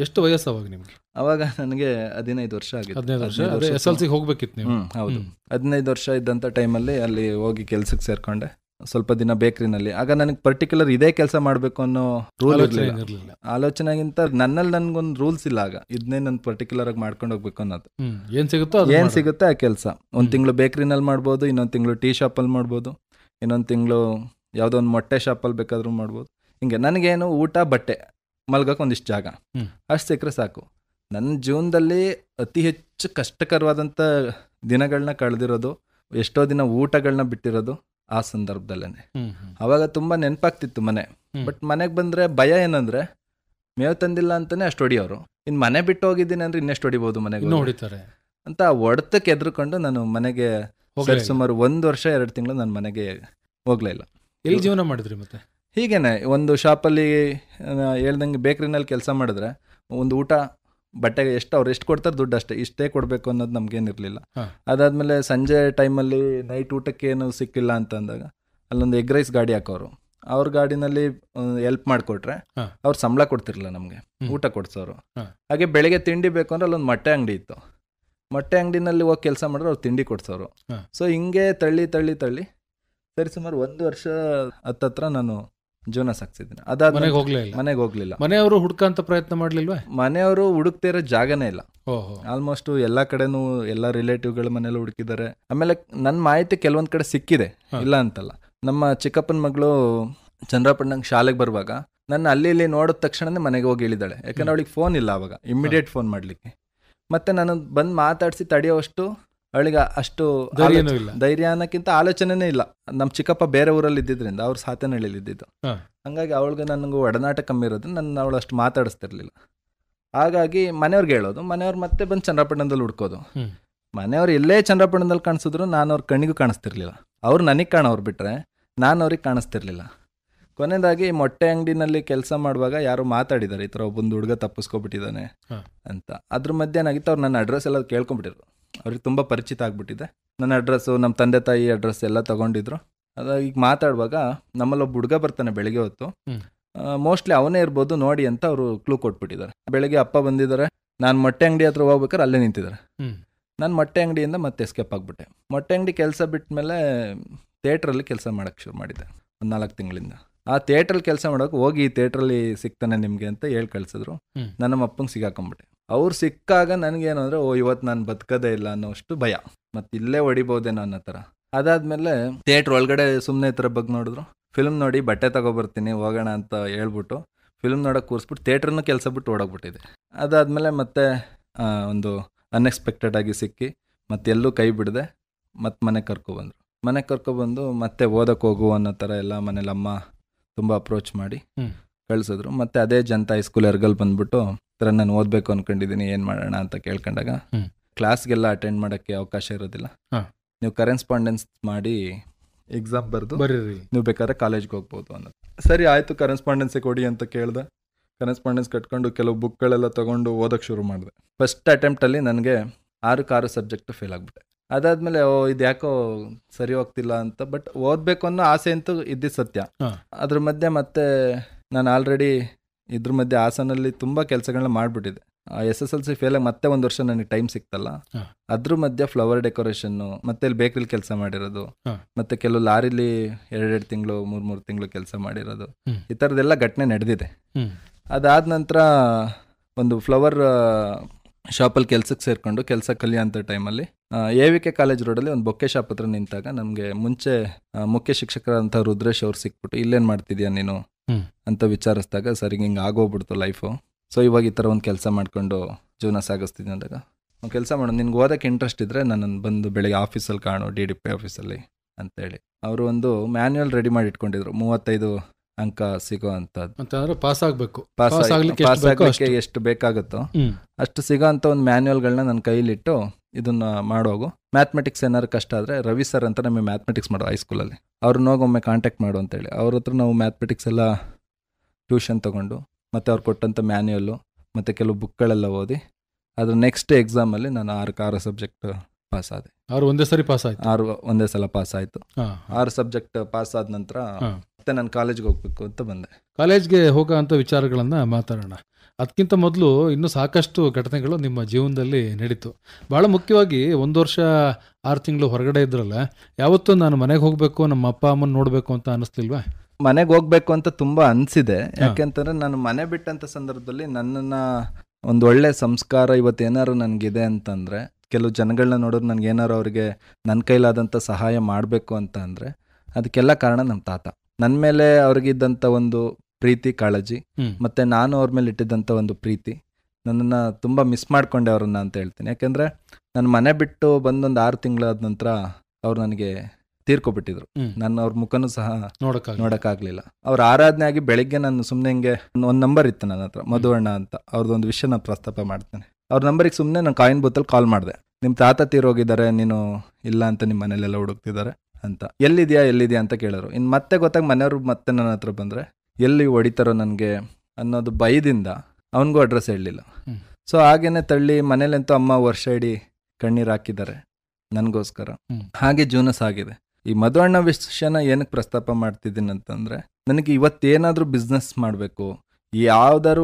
ಎಷ್ಟು ವಯಸ್ಸು ಅವಾಗ ನಿಮಗೆ? ಅವಾಗ ನನಗೆ 15 ವರ್ಷ ಆಗಿತ್ತು. 15 ವರ್ಷ SLCಗೆ ಹೋಗ್ಬೇಕಿತ್ತು ನೀವು? ಹೌದು, 15 ವರ್ಷ ಇದ್ದಂಥ ಟೈಮಲ್ಲಿ ಅಲ್ಲಿ ಹೋಗಿ ಕೆಲ್ಸಕ್ಕೆ ಸೇರಿಕೊಂಡೆ. ಸ್ವಲ್ಪ ದಿನ ಬೇಕ್ರಿನಲ್ಲಿ. ಆಗ ನನಗೆ ಪರ್ಟಿಕ್ಯುಲರ್ ಇದೇ ಕೆಲಸ ಮಾಡಬೇಕು ಅನ್ನೋ ರೂಲ್ ಇರಲಿಲ್ಲ. ಆಲೋಚನೆಗಿಂತ ನನ್ನಲ್ಲಿ ನನಗೊಂದು ರೂಲ್ಸ್ ಇಲ್ಲ. ಆಗ ಇದನ್ನೇ ನಾನು ಪರ್ಟಿಕ್ಯುಲರ್ ಆಗಿ ಮಾಡ್ಕೊಂಡು ಹೋಗ್ಬೇಕು ಅನ್ನೋದು. ಏನು ಸಿಗುತ್ತೆ ಆ ಕೆಲಸ. ಒಂದು ತಿಂಗಳು ಬೇಕ್ರಿನಲ್ಲಿ ಮಾಡ್ಬೋದು, ಇನ್ನೊಂದು ತಿಂಗಳು ಟೀ ಶಾಪಲ್ಲಿ ಮಾಡ್ಬೋದು, ಇನ್ನೊಂದು ತಿಂಗಳು ಯಾವುದೋ ಒಂದು ಮೊಟ್ಟೆ ಶಾಪಲ್ಲಿ ಬೇಕಾದ್ರೂ ಮಾಡ್ಬೋದು. ಹಿಂಗೆ ನನಗೇನು ಊಟ ಬಟ್ಟೆ ಮಲ್ಗಕ್ಕೆ ಒಂದಿಷ್ಟು ಜಾಗ ಅಷ್ಟು ಸಿಕ್ಕರೆ ಸಾಕು. ನನ್ನ ಜೀವನದಲ್ಲಿ ಅತಿ ಹೆಚ್ಚು ಕಷ್ಟಕರವಾದಂಥ ದಿನಗಳನ್ನ ಕಳೆದಿರೋದು, ಎಷ್ಟೋ ದಿನ ಊಟಗಳನ್ನ ಬಿಟ್ಟಿರೋದು ಆ ಸಂದರ್ಭದಲ್ಲೇ. ಅವಾಗ ತುಂಬ ನೆನಪಾಗ್ತಿತ್ತು ಮನೆ. ಬಟ್ ಮನೆಗೆ ಬಂದರೆ ಭಯ ಏನಂದರೆ, ಮೇವು ತಂದಿಲ್ಲ ಅಂತಾನೆ ಅಷ್ಟು ಹೊಡಿಯೋರು, ಇನ್ನು ಮನೆ ಬಿಟ್ಟು ಹೋಗಿದ್ದೀನಿ ಅಂದರೆ ಇನ್ನೆಷ್ಟು ಹೊಡಿಬೋದು, ಮನೆಗೆ ಹೊಡಿತಾರೆ ಅಂತ ಹೊಡೆತಕ್ಕೆ ಎದ್ರುಕೊಂಡು ನಾನು ಮನೆಗೆ ಸುಮಾರು 1 ವರ್ಷ 2 ತಿಂಗಳು ನಾನು ಮನೆಗೆ ಹೋಗಲೇ ಇಲ್ಲ. ಎಲ್ಲಿ ಜೀವನ ಮಾಡಿದ್ರಿ ಮತ್ತೆ? ಹೀಗೇನೆ ಒಂದು ಶಾಪಲ್ಲಿ ಹೇಳ್ದಂಗೆ ಬೇಕ್ರಿನಲ್ಲಿ ಕೆಲಸ ಮಾಡಿದ್ರೆ ಒಂದು ಊಟ ಬಟ್ಟೆಗೆ ಅವ್ರು ಎಷ್ಟು ಕೊಡ್ತಾರೆ ದುಡ್ಡು ಇಷ್ಟೇ ಕೊಡಬೇಕು ಅನ್ನೋದು ನಮಗೇನಿರಲಿಲ್ಲ. ಅದಾದಮೇಲೆ ಸಂಜೆ ಟೈಮಲ್ಲಿ ನೈಟ್ ಊಟಕ್ಕೆ ಏನು ಸಿಕ್ಕಿಲ್ಲ ಅಂತ ಅಂದಾಗ ಅಲ್ಲೊಂದು ಎಗ್ ರೈಸ್ ಗಾಡಿ ಹಾಕೋರು, ಅವ್ರ ಗಾಡಿನಲ್ಲಿ ಹೆಲ್ಪ್ ಮಾಡಿಕೊಟ್ರೆ ಹಾ. ಅವ್ರು ಸಂಬಳ ಕೊಡ್ತಿರ್ಲಿಲ್ಲ ನಮಗೆ, ಊಟ ಕೊಡ್ಸೋರು. ಹಾ. ಹಾಗೆ ಬೆಳಿಗ್ಗೆ ತಿಂಡಿ ಬೇಕು ಅಂದ್ರೆ ಅಲ್ಲೊಂದು ಮೊಟ್ಟೆ ಅಂಗಡಿ ಇತ್ತು, ಮೊಟ್ಟೆ ಅಂಗಡಿನಲ್ಲಿ ಹೋಗಿ ಕೆಲಸ ಮಾಡಿದ್ರೆ ಅವ್ರು ತಿಂಡಿ ಕೊಡ್ಸೋರು. ಹಾ. ಸೊ ಹಿಂಗೆ ತಳ್ಳಿ ಸರಿ ಸುಮಾರು 1 ವರ್ಷ ಹತ್ತತ್ರ ನಾನು ಜೀವನ ಸಾಗಿಸಿದ್ದೀನಿ. ಅದಾದ ಮನೆಗೆ ಹೋಗ್ಲೇ ಇಲ್ಲ. ಮನೆಗೆ ಹೋಗ್ಲಿಲ್ಲ. ಮನೆಯವರು ಹುಡ್ಕಂತ ಪ್ರಯತ್ನ ಮಾಡ್ಲಿಲ್ವಾ? ಮನೆಯವರು ಹುಡುಕ್ತಿರೋ ಜಾಗನೇ ಇಲ್ಲ. ಓಹೋ. ಆಲ್ಮೋಸ್ಟ್ ಎಲ್ಲಾ ಕಡೆನೂ ಎಲ್ಲ ರಿಲೇಟಿವ್ಗಳ ಮನೇಲಿ ಹುಡುಕಿದ್ದಾರೆ. ಆಮೇಲೆ ನನ್ನ ಮಾಹಿತಿ ಕೆಲವೊಂದ್ ಕಡೆ ಸಿಕ್ಕಿದೆ, ಇಲ್ಲ ಅಂತಲ್ಲ. ನಮ್ಮ ಚಿಕ್ಕಪ್ಪನ ಮಗಳು ಚಂದ್ರಪಟ್ಟಣಂಗೆ ಶಾಲೆಗೆ ಬರುವಾಗ ನನ್ನ ಅಲ್ಲಿ ಇಲ್ಲಿ ನೋಡಿದ ತಕ್ಷಣನೇ ಮನೆಗೆ ಹೋಗಿ ಇಳಿದಾಳೆ. ಯಾಕಂದ್ರೆ ಅವಳಿಗೆ ಫೋನ್ ಇಲ್ಲ ಅವಾಗ, ಇಮಿಡಿಯೇಟ್ ಫೋನ್ ಮಾಡ್ಲಿಕ್ಕೆ. ಮತ್ತೆ ನಾನು ಬಂದು ಮಾತಾಡಿಸಿ ತಡೆಯೋಷ್ಟು ಅವಳಿಗೆ ಅಷ್ಟು ಧೈರ್ಯ ಅನ್ನೋಕ್ಕಿಂತ ಆಲೋಚನೆನೇ ಇಲ್ಲ. ನಮ್ಮ ಚಿಕ್ಕಪ್ಪ ಬೇರೆ ಊರಲ್ಲಿ ಇದ್ದಿದ್ರಿಂದ ಅವ್ರು ಸಾತನಹಳ್ಳಿಲಿ ಇದ್ದಿದ್ದು. ಹಂಗಾಗಿ ಅವಳಿಗೆ ನನಗೂ ಒಡನಾಟ ಕಮ್ಮಿ ಇರೋದು, ನನ್ನ ಅವಳು ಅಷ್ಟು ಮಾತಾಡಿಸ್ತಿರ್ಲಿಲ್ಲ. ಹಾಗಾಗಿ ಮನೆಯವ್ರಿಗೆ ಹೇಳೋದು, ಮನೆಯವ್ರು ಮತ್ತೆ ಬಂದು ಚಂದ್ರಪಟ್ಟಣದಲ್ಲಿ ಹುಡ್ಕೋದು. ಮನೆಯವ್ರು ಎಲ್ಲೇ ಚಂದ್ರಪಟ್ಟಣದಲ್ಲಿ ಕಾಣಿಸಿದ್ರು ನಾನು ಅವ್ರ ಕಣ್ಣಿಗೂ ಕಾಣಿಸ್ತಿರ್ಲಿಲ್ಲ. ಅವ್ರು ನನಗೆ ಕಾಣೋರು ಬಿಟ್ರೆ ನಾನು ಅವ್ರಿಗೆ ಕಾಣಿಸ್ತಿರ್ಲಿಲ್ಲ. ಕೊನೆಯದಾಗಿ ಮೊಟ್ಟೆ ಅಂಗಡಿನಲ್ಲಿ ಕೆಲಸ ಮಾಡುವಾಗ ಯಾರೋ ಮಾತಾಡಿದ್ದಾರೆ, ಈ ಥರ ಒಬ್ಬೊಂದು ಹುಡುಗ ತಪ್ಪಿಸ್ಕೊಬಿಟ್ಟಿದ್ದಾನೆ ಅಂತ. ಅದ್ರ ಮಧ್ಯೆ ಏನಾಗಿತ್ತು, ಅವ್ರು ನನ್ನ ಅಡ್ರೆಸ್ ಎಲ್ಲ ಕೇಳ್ಕೊಂಬಿಟ್ಟಿದ್ರು. ಅವ್ರಿಗೆ ತುಂಬ ಪರಿಚಿತ ಆಗ್ಬಿಟ್ಟಿದೆ. ನನ್ನ ಅಡ್ರೆಸ್ಸು, ನಮ್ಮ ತಂದೆ ತಾಯಿ ಅಡ್ರೆಸ್ ಎಲ್ಲ ತೊಗೊಂಡಿದ್ರು. ಅದಾಗ ಈಗ ಮಾತಾಡುವಾಗ ನಮ್ಮಲ್ಲೊಬ್ಬ ಹುಡುಗ ಬರ್ತಾನೆ ಬೆಳಿಗ್ಗೆ ಹೊತ್ತು, ಮೋಸ್ಟ್ಲಿ ಅವನೇ ಇರ್ಬೋದು ನೋಡಿ ಅಂತ ಅವರು ಕ್ಲೂ ಕೊಟ್ಬಿಟ್ಟಿದ್ದಾರೆ. ಬೆಳಗ್ಗೆ ಅಪ್ಪ ಬಂದಿದ್ದಾರೆ, ನಾನು ಮೊಟ್ಟೆ ಅಂಗಡಿ ಹತ್ರ ಹೋಗ್ಬೇಕಾದ್ರೆ ಅಲ್ಲೇ ನಿಂತಿದ್ದಾರೆ. ನಾನು ಮೊಟ್ಟೆ ಅಂಗಡಿಯಿಂದ ಮತ್ತೆ ಎಸ್ಕೇಪ್ ಆಗಿಬಿಟ್ಟೆ. ಮೊಟ್ಟೆ ಅಂಗಡಿ ಕೆಲಸ ಬಿಟ್ಟ ಮೇಲೆ ಥಿಯೇಟ್ರಲ್ಲಿ ಕೆಲಸ ಮಾಡೋಕ್ಕೆ ಶುರು ಮಾಡಿದ್ದೆ ಒಂದು 4 ತಿಂಗಳಿಂದ. ಆ ಥಿಯೇಟ್ರಲ್ಲಿ ಕೆಲಸ ಮಾಡೋಕೆ ಹೋಗಿ, ಈ ಥಿಯೇಟ್ರಲ್ಲಿ ಸಿಗ್ತಾನೆ ನಿಮಗೆ ಅಂತ ಹೇಳಿ ಕಳಿಸಿದ್ರು. ನನ್ನ ಅಪ್ಪಂಗೆ ಸಿಗಾಕೊಂಬಿಟ್ಟೆ. ಅವ್ರು ಸಿಕ್ಕಾಗ ನನಗೇನು ಅಂದರೆ, ಇವತ್ತು ನಾನು ಬದುಕೋದೇ ಇಲ್ಲ ಅನ್ನೋಷ್ಟು ಭಯ, ಮತ್ತು ಇಲ್ಲೇ ಹೊಡಿಬೋದೇನೋ ಅನ್ನೋ ಥರ. ಅದಾದಮೇಲೆ ಥಿಯೇಟ್ರ್ ಒಳಗಡೆ ಸುಮ್ಮನೆ ಈ ಥರ ಬಗ್ಗೆ ನೋಡಿದ್ರು. ಫಿಲ್ಮ್ ನೋಡಿ ಬಟ್ಟೆ ತಗೊಬರ್ತೀನಿ ಹೋಗೋಣ ಅಂತ ಹೇಳ್ಬಿಟ್ಟು ಫಿಲ್ಮ್ ನೋಡೋಕೆ ಕೂರಿಸ್ಬಿಟ್ಟು ಥಿಯೇಟ್ರನ್ನು ಕೆಲಸ ಬಿಟ್ಟು ಓಡೋಗ್ಬಿಟ್ಟಿದೆ. ಅದಾದಮೇಲೆ ಮತ್ತೆ ಒಂದು ಅನ್ಎಕ್ಸ್ಪೆಕ್ಟೆಡ್ ಆಗಿ ಸಿಕ್ಕಿ ಮತ್ತೆ ಎಲ್ಲೂ ಕೈ ಬಿಡದೆ ಮತ್ತೆ ಮನೆಗೆ ಕರ್ಕೊಬಂದು ಮತ್ತೆ ಓದಕ್ಕೆ ಹೋಗು ಅನ್ನೋ ಥರ ಎಲ್ಲ ಮನೇಲಿ ಅಮ್ಮ ತುಂಬ ಅಪ್ರೋಚ್ ಮಾಡಿ ಕಳಿಸಿದ್ರು. ಮತ್ತೆ ಅದೇ ಜನತಾ ಹೈಸ್ಕೂಲ್ ಎರ್ಗಲ್ ಬಂದ್ಬಿಟ್ಟು ಥರ ನಾನು ಓದಬೇಕು ಅಂದ್ಕೊಂಡಿದ್ದೀನಿ, ಏನು ಮಾಡೋಣ ಅಂತ ಕೇಳ್ಕೊಂಡಾಗ ಕ್ಲಾಸ್ಗೆಲ್ಲ ಅಟೆಂಡ್ ಮಾಡೋಕ್ಕೆ ಅವಕಾಶ ಇರೋದಿಲ್ಲ, ನೀವು ಕರೆಸ್ಪಾಂಡೆನ್ಸ್ ಮಾಡಿ ಎಕ್ಸಾಮ್ ಬರೆದು ನೀವು ಬೇಕಾದ್ರೆ ಕಾಲೇಜ್ಗೆ ಹೋಗ್ಬೋದು ಅನ್ನೋದು. ಸರಿ ಆಯಿತು, ಕರೆಸ್ಪಾಂಡೆನ್ಸೇ ಕೊಡಿ ಅಂತ ಕೇಳಿದೆ. ಕರೆಸ್ಪಾಂಡೆನ್ಸ್ ಕಟ್ಕೊಂಡು ಕೆಲವು ಬುಕ್ಗಳೆಲ್ಲ ತೊಗೊಂಡು ಓದೋಕ್ಕೆ ಶುರು ಮಾಡಿದೆ. ಫಸ್ಟ್ ಅಟೆಂಪ್ಟಲ್ಲಿ ನನಗೆ 6 ಸಬ್ಜೆಕ್ಟು ಫೇಲ್ ಆಗಿಬಿಟ್ಟೆ. ಅದಾದಮೇಲೆ ಇದು ಯಾಕೋ ಸರಿ ಹೋಗ್ತಿಲ್ಲ ಅಂತ, ಬಟ್ ಓದಬೇಕು ಅನ್ನೋ ಆಸೆ ಅಂತೂ ಇದ್ದಿದ್ದು ಸತ್ಯ. ಅದ್ರ ಮಧ್ಯೆ ಮತ್ತೆ ನಾನು ಆಲ್ರೆಡಿ ಇದ್ರ ಮಧ್ಯೆ ಹಾಸನಲ್ಲಿ ತುಂಬ ಕೆಲಸಗಳನ್ನ ಮಾಡಿಬಿಟ್ಟಿದೆ. SSLC ಫೇಲಾಗಿ ಮತ್ತೆ 1 ವರ್ಷ ನನಗೆ ಟೈಮ್ ಸಿಕ್ತಲ್ಲ, ಅದ್ರ ಮಧ್ಯೆ ಫ್ಲವರ್ ಡೆಕೋರೇಷನ್ನು, ಮತ್ತೆ ಇಲ್ಲಿ ಬೇಕ್ರಿಲಿ ಕೆಲಸ ಮಾಡಿರೋದು, ಮತ್ತೆ ಕೆಲವು ಲಾರಿಲಿ 2 ತಿಂಗಳು 3 ತಿಂಗಳು ಕೆಲಸ ಮಾಡಿರೋದು, ಈ ಥರದ್ದೆಲ್ಲ ಘಟನೆ ನಡೆದಿದೆ. ಅದಾದ ನಂತರ ಒಂದು ಫ್ಲವರ್ ಶಾಪಲ್ಲಿ ಕೆಲಸಕ್ಕೆ ಸೇರಿಕೊಂಡು ಕೆಲಸ ಕಲಿಯೋಂಥ ಟೈಮಲ್ಲಿ AVK ಕಾಲೇಜ್ ರೋಡಲ್ಲಿ ಒಂದು ಬೊಕ್ಕೆ ಶಾಪ್ ಹತ್ರ ನಿಂತಾಗ ನಮಗೆ ಮುಂಚೆ ಮುಖ್ಯ ಶಿಕ್ಷಕರಂಥ ರುದ್ರೇಶ್ ಅವ್ರು ಸಿಕ್ಬಿಟ್ಟು, ಇಲ್ಲೇನು ಮಾಡ್ತಿದ್ಯಾ ನೀನು ಅಂತ ವಿಚಾರಿಸಿದಾಗ, ಸರಿ ಹಿಂಗೆ ಆಗೋಗ್ಬಿಡ್ತು ಲೈಫು, ಸೊ ಇವಾಗ ಈ ಥರ ಒಂದು ಕೆಲಸ ಮಾಡ್ಕೊಂಡು ಜೀವನ ಸಾಗಿಸ್ತಿದ್ದೀನಿ ಅಂದಾಗ, ಒಂದು ಕೆಲಸ ಮಾಡೋಣ, ನಿನ್ಗೆ ಓದೋಕ್ಕೆ ಇಂಟ್ರೆಸ್ಟ್ ಇದ್ದರೆ ನನ್ನನ್ನು ಬಂದು ಬೆಳಗ್ಗೆ ಆಫೀಸಲ್ಲಿ ಕಾಣು, DDP ಆಫೀಸಲ್ಲಿ ಅಂತೇಳಿ ಅವರು ಒಂದು ಮ್ಯಾನ್ಯುವಲ್ ರೆಡಿ ಮಾಡಿ ಇಟ್ಕೊಂಡಿದ್ರು. 35 ಅಂಕ ಸಿಗೋ ಅಂತಂದ್ರೆ ಪಾಸ್ ಆಗಲಿಕ್ಕೆ ಎಷ್ಟು ಬೇಕಾಗುತ್ತೋ ಅಷ್ಟು ಸಿಗೋ ಅಂತ ಒಂದು ಮ್ಯಾನ್ಯುವಲ್ಗಳನ್ನ ನನ್ನ ಕೈಲಿಟ್ಟು ಇದನ್ನ ಮಾಡೋಗು, ಮ್ಯಾಥಮೆಟಿಕ್ಸ್ ಏನಾದ್ರು ಕಷ್ಟ ಆದರೆ ರವಿ ಸರ್ ಅಂತ ನಮಗೆ ಮ್ಯಾಥಮೆಟಿಕ್ಸ್ ಮಾಡೋ ಹೈಸ್ಕೂಲಲ್ಲಿ, ಅವ್ರನ್ನ ಹೋಗೊಮ್ಮೆ ಕಾಂಟ್ಯಾಕ್ಟ್ ಮಾಡು ಅಂತೇಳಿ ಅವ್ರ ಹತ್ರ ನಾವು ಮ್ಯಾಥಮೆಟಿಕ್ಸ್ ಎಲ್ಲ ಟ್ಯೂಷನ್ ತೊಗೊಂಡು ಮತ್ತು ಅವ್ರು ಕೊಟ್ಟಂಥ ಮ್ಯಾನ್ಯುವಲ್ಲು ಮತ್ತು ಕೆಲವು ಬುಕ್ಗಳೆಲ್ಲ ಓದಿ ಅದ್ರ ನೆಕ್ಸ್ಟ್ ಎಕ್ಸಾಮಲ್ಲಿ ನಾನು 6 ಸಬ್ಜೆಕ್ಟ್ ಪಾಸ್ ಆದೆ. 6 ಒಂದೇ ಸರಿ ಪಾಸ್ ಆಯ್ತು? 6 ಒಂದೇ ಸಲ ಪಾಸ್ ಆಯಿತು. 6 ಸಬ್ಜೆಕ್ಟ್ ಪಾಸ್ ಆದ ನಂತರ ಮತ್ತೆ ನಾನು ಕಾಲೇಜ್ಗೆ ಹೋಗ್ಬೇಕು ಅಂತ ಬಂದೆ. ಕಾಲೇಜ್ಗೆ ಹೋಗೋ ಅಂಥ ವಿಚಾರಗಳನ್ನು ಮಾತಾಡೋಣ. ಅದಕ್ಕಿಂತ ಮೊದಲು ಇನ್ನೂ ಸಾಕಷ್ಟು ಘಟನೆಗಳು ನಿಮ್ಮ ಜೀವನದಲ್ಲಿ ನಡೀತು. ಭಾಳ ಮುಖ್ಯವಾಗಿ 1 ವರ್ಷ 6 ತಿಂಗಳು ಹೊರಗಡೆ ಇದ್ರಲ್ಲ, ಯಾವತ್ತೂ ನಾನು ಮನೆಗೆ ಹೋಗಬೇಕು, ನಮ್ಮ ಅಪ್ಪ ಅಮ್ಮನ ನೋಡಬೇಕು ಅಂತ ಅನ್ನಿಸ್ತಿಲ್ವಾ? ಮನೆಗೆ ಹೋಗ್ಬೇಕು ಅಂತ ತುಂಬ ಅನಿಸಿದೆ. ಯಾಕೆಂತಂದರೆ ನಾನು ಮನೆ ಬಿಟ್ಟಂಥ ಸಂದರ್ಭದಲ್ಲಿ ನನ್ನನ್ನು ಒಂದು ಒಳ್ಳೆ ಸಂಸ್ಕಾರ ಇವತ್ತೇನಾದ್ರು ನನಗಿದೆ ಅಂತಂದರೆ, ಕೆಲವು ಜನಗಳನ್ನ ನೋಡಿದ್ರೆ ನನಗೆ ಏನಾರು ಅವ್ರಿಗೆ ನನ್ನ ಕೈಲಾದಂಥ ಸಹಾಯ ಮಾಡಬೇಕು ಅಂತ ಅಂದರೆ ಅದಕ್ಕೆಲ್ಲ ಕಾರಣ ನಮ್ಮ ತಾತ. ನನ್ನ ಮೇಲೆ ಅವ್ರಿಗಿದ್ದಂಥ ಒಂದು ಪ್ರೀತಿ ಕಾಳಜಿ ಮತ್ತು ನಾನು ಅವ್ರ ಮೇಲೆ ಇಟ್ಟಿದ್ದಂಥ ಒಂದು ಪ್ರೀತಿ, ನನ್ನನ್ನು ತುಂಬ ಮಿಸ್ ಮಾಡಿಕೊಂಡೆ ಅವ್ರನ್ನ ಅಂತ ಹೇಳ್ತೀನಿ. ಯಾಕೆಂದರೆ ನನ್ನ ಮನೆ ಬಿಟ್ಟು ಬಂದೊಂದು 6 ತಿಂಗಳಾದ ನಂತರ ಅವ್ರು ನನಗೆ ತೀರ್ಕೊಬಿಟ್ಟಿದ್ರು. ನಾನು ಅವ್ರ ಮುಖನೂ ಸಹ ನೋಡೋಕ್ಕಾಗಲಿಲ್ಲ. ಅವ್ರ ಆರಾಧನೆ ಆಗಿ ಬೆಳಿಗ್ಗೆ ನಾನು ಸುಮ್ಮನೆ ಹಿಂಗೆ ಒಂದು ನಂಬರ್ ಇತ್ತು ನನ್ನ ಹತ್ರ, ಮಧುವಣ್ಣ ಅಂತ, ಅವ್ರದ್ದೊಂದು ವಿಷಯ ನಾನು ಪ್ರಸ್ತಾಪ ಮಾಡ್ತೇನೆ. ಅವ್ರ ನಂಬರಿಗೆ ಸುಮ್ಮನೆ ನಾನು ಕಾಯಿನ್ ಬೂತಲ್ಲಿ ಕಾಲ್ ಮಾಡಿದೆ, ನಿಮ್ಮ ತಾತ ತೀರೋಗಿದ್ದಾರೆ, ನೀನು ಇಲ್ಲ ಅಂತ ನಿಮ್ಮ ಮನೇಲೆಲ್ಲ ಹುಡುಕ್ತಿದ್ದಾರೆ ಅಂತ, ಎಲ್ಲಿದೆಯಾ ಅಂತ ಕೇಳೋರು. ಇನ್ನು ಮತ್ತೆ ಗೊತ್ತಾಗ ಮನೆಯವರು ಮತ್ತೆ ನನ್ನ ಹತ್ರ ಬಂದರೆ ಎಲ್ಲಿ ಹೊಡಿತಾರೋ ನನಗೆ ಅನ್ನೋದು ಭಯದಿಂದ ಅವನಿಗೂ ಅಡ್ರೆಸ್ ಹೇಳಲಿಲ್ಲ. ಸೊ ಹಾಗೇನೆ ತಳ್ಳಿ ಮನೇಲಂತೂ ಅಮ್ಮ ವರ್ಷ ಇಡೀ ಕಣ್ಣೀರು ಹಾಕಿದ್ದಾರೆ ನನಗೋಸ್ಕರ. ಹಾಗೆ ಜೀವನ ಸಾಗಿದೆ. ಈ ಮಧುವಣ್ಣ ವಿಷಯನ ಏನಕ್ಕೆ ಪ್ರಸ್ತಾಪ ಮಾಡ್ತಿದ್ದೀನಿ ಅಂತಂದರೆ, ನನಗೆ ಇವತ್ತೇನಾದರೂ ಬಿಸ್ನೆಸ್ ಮಾಡಬೇಕು, ಯಾವ್ದಾದ್ರು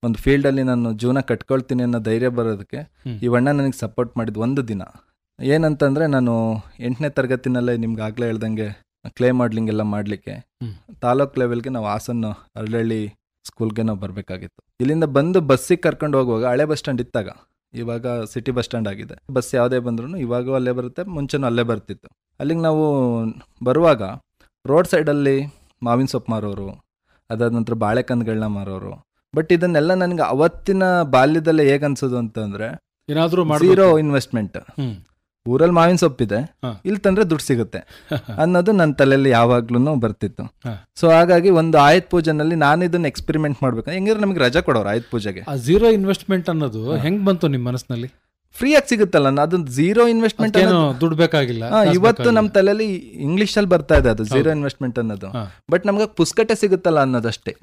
ಒಂದು ಫೀಲ್ಡಲ್ಲಿ ನಾನು ಜೀವನ ಕಟ್ಕೊಳ್ತೀನಿ ಅನ್ನೋ ಧೈರ್ಯ ಬರೋದಕ್ಕೆ ಈ ಅಣ್ಣ ನನಗೆ ಸಪೋರ್ಟ್ ಮಾಡಿದ್ದು ಒಂದು ದಿನ. ಏನಂತಂದರೆ, ನಾನು 8ನೇ ತರಗತಿನಲ್ಲೇ ನಿಮ್ಗೆ ಆಗಲೇ ಹೇಳ್ದಂಗೆ ಕ್ಲೇ ಮಾಡ್ಲಿಂಗ್ ಎಲ್ಲ ಮಾಡಲಿಕ್ಕೆ ತಾಲೂಕ್ ಲೆವೆಲ್ಗೆ ನಾವು ಹಾಸನ ಅರಳಳ್ಳಿ ಸ್ಕೂಲ್ಗೆ ನಾವು ಬರಬೇಕಾಗಿತ್ತು. ಇಲ್ಲಿಂದ ಬಂದು ಬಸ್ಸಿಗೆ ಕರ್ಕೊಂಡು ಹೋಗುವಾಗ ಹಳೆ ಬಸ್ ಸ್ಟ್ಯಾಂಡ್ ಇತ್ತಾಗ, ಇವಾಗ ಸಿಟಿ ಬಸ್ ಸ್ಟ್ಯಾಂಡ್ ಆಗಿದೆ. ಬಸ್ ಯಾವುದೇ ಬಂದ್ರೂ ಇವಾಗೂ ಅಲ್ಲೇ ಬರುತ್ತೆ, ಮುಂಚೆನೂ ಅಲ್ಲೇ ಬರ್ತಿತ್ತು. ಅಲ್ಲಿಗೆ ನಾವು ಬರುವಾಗ ರೋಡ್ ಸೈಡಲ್ಲಿ ಮಾವಿನ ಸೊಪ್ಪು ಮಾರೋರು, ಅದಾದ ನಂತರ ಬಾಳೆಕಂದುಗಳನ್ನ ಮಾರೋರು. ಬಟ್ ಇದನ್ನೆಲ್ಲ ನನಗೆ ಅವತ್ತಿನ ಬಾಲ್ಯದಲ್ಲೇ ಹೇಗೆ ಅನ್ಸೋದು ಅಂತಂದರೆ, ಏನಾದರೂ ಝೀರೋ ಇನ್ವೆಸ್ಟ್ಮೆಂಟ್. ಊರಲ್ಲಿ ಮಾವಿನ ಸೊಪ್ಪಿದೆ, ಇಲ್ಲಿ ತಂದ್ರೆ ದುಡ್ಡು ಸಿಗುತ್ತೆ ಅನ್ನೋದು ನನ್ನ ತಲೆಯಲ್ಲಿ ಯಾವಾಗ್ಲೂ ಬರ್ತಿತ್ತು. ಸೊ ಹಾಗಾಗಿ ಒಂದು ಆಯುಧ ಪೂಜೆನಲ್ಲಿ ನಾನು ಇದನ್ನ ಎಕ್ಸ್ಪೆರಿಮೆಂಟ್ ಮಾಡ್ಬೇಕು. ಹೆಂಗಿದ್ರೆ ನಮಗೆ ರಜಾ ಕೊಡೋರು ಆಯುಧ ಪೂಜೆಗೆ. ಝೀರೋ ಇನ್ವೆಸ್ಟ್ಮೆಂಟ್ ಅನ್ನೋದು ಹೆಂಗ್ ಬಂತು ನಿಮ್ಮ ಮನಸ್ಸಿನಲ್ಲಿ? ಫ್ರೀಯಾಗಿ ಸಿಗುತ್ತಲ್ಲ, ಅದು ಝೀರೋ ಇನ್ವೆಸ್ಟ್ಮೆಂಟ್, ದುಡ್ಡು ಬೇಕಾಗಿಲ್ಲ. ಇವತ್ತು ನಮ್ಮ ತಲೆಯಲ್ಲಿ ಇಂಗ್ಲಿಷ್ ಅಲ್ಲಿ ಬರ್ತಾ ಇದೆ ಅದು ಝೀರೋ ಇನ್ವೆಸ್ಟ್ಮೆಂಟ್ ಅನ್ನೋದು. ಬಟ್ ನಮ್ಗೆ ಪುಸ್ತಕಟೆ ಸಿಗುತ್ತಲ್ಲ ಅನ್ನೋದಷ್ಟೇ.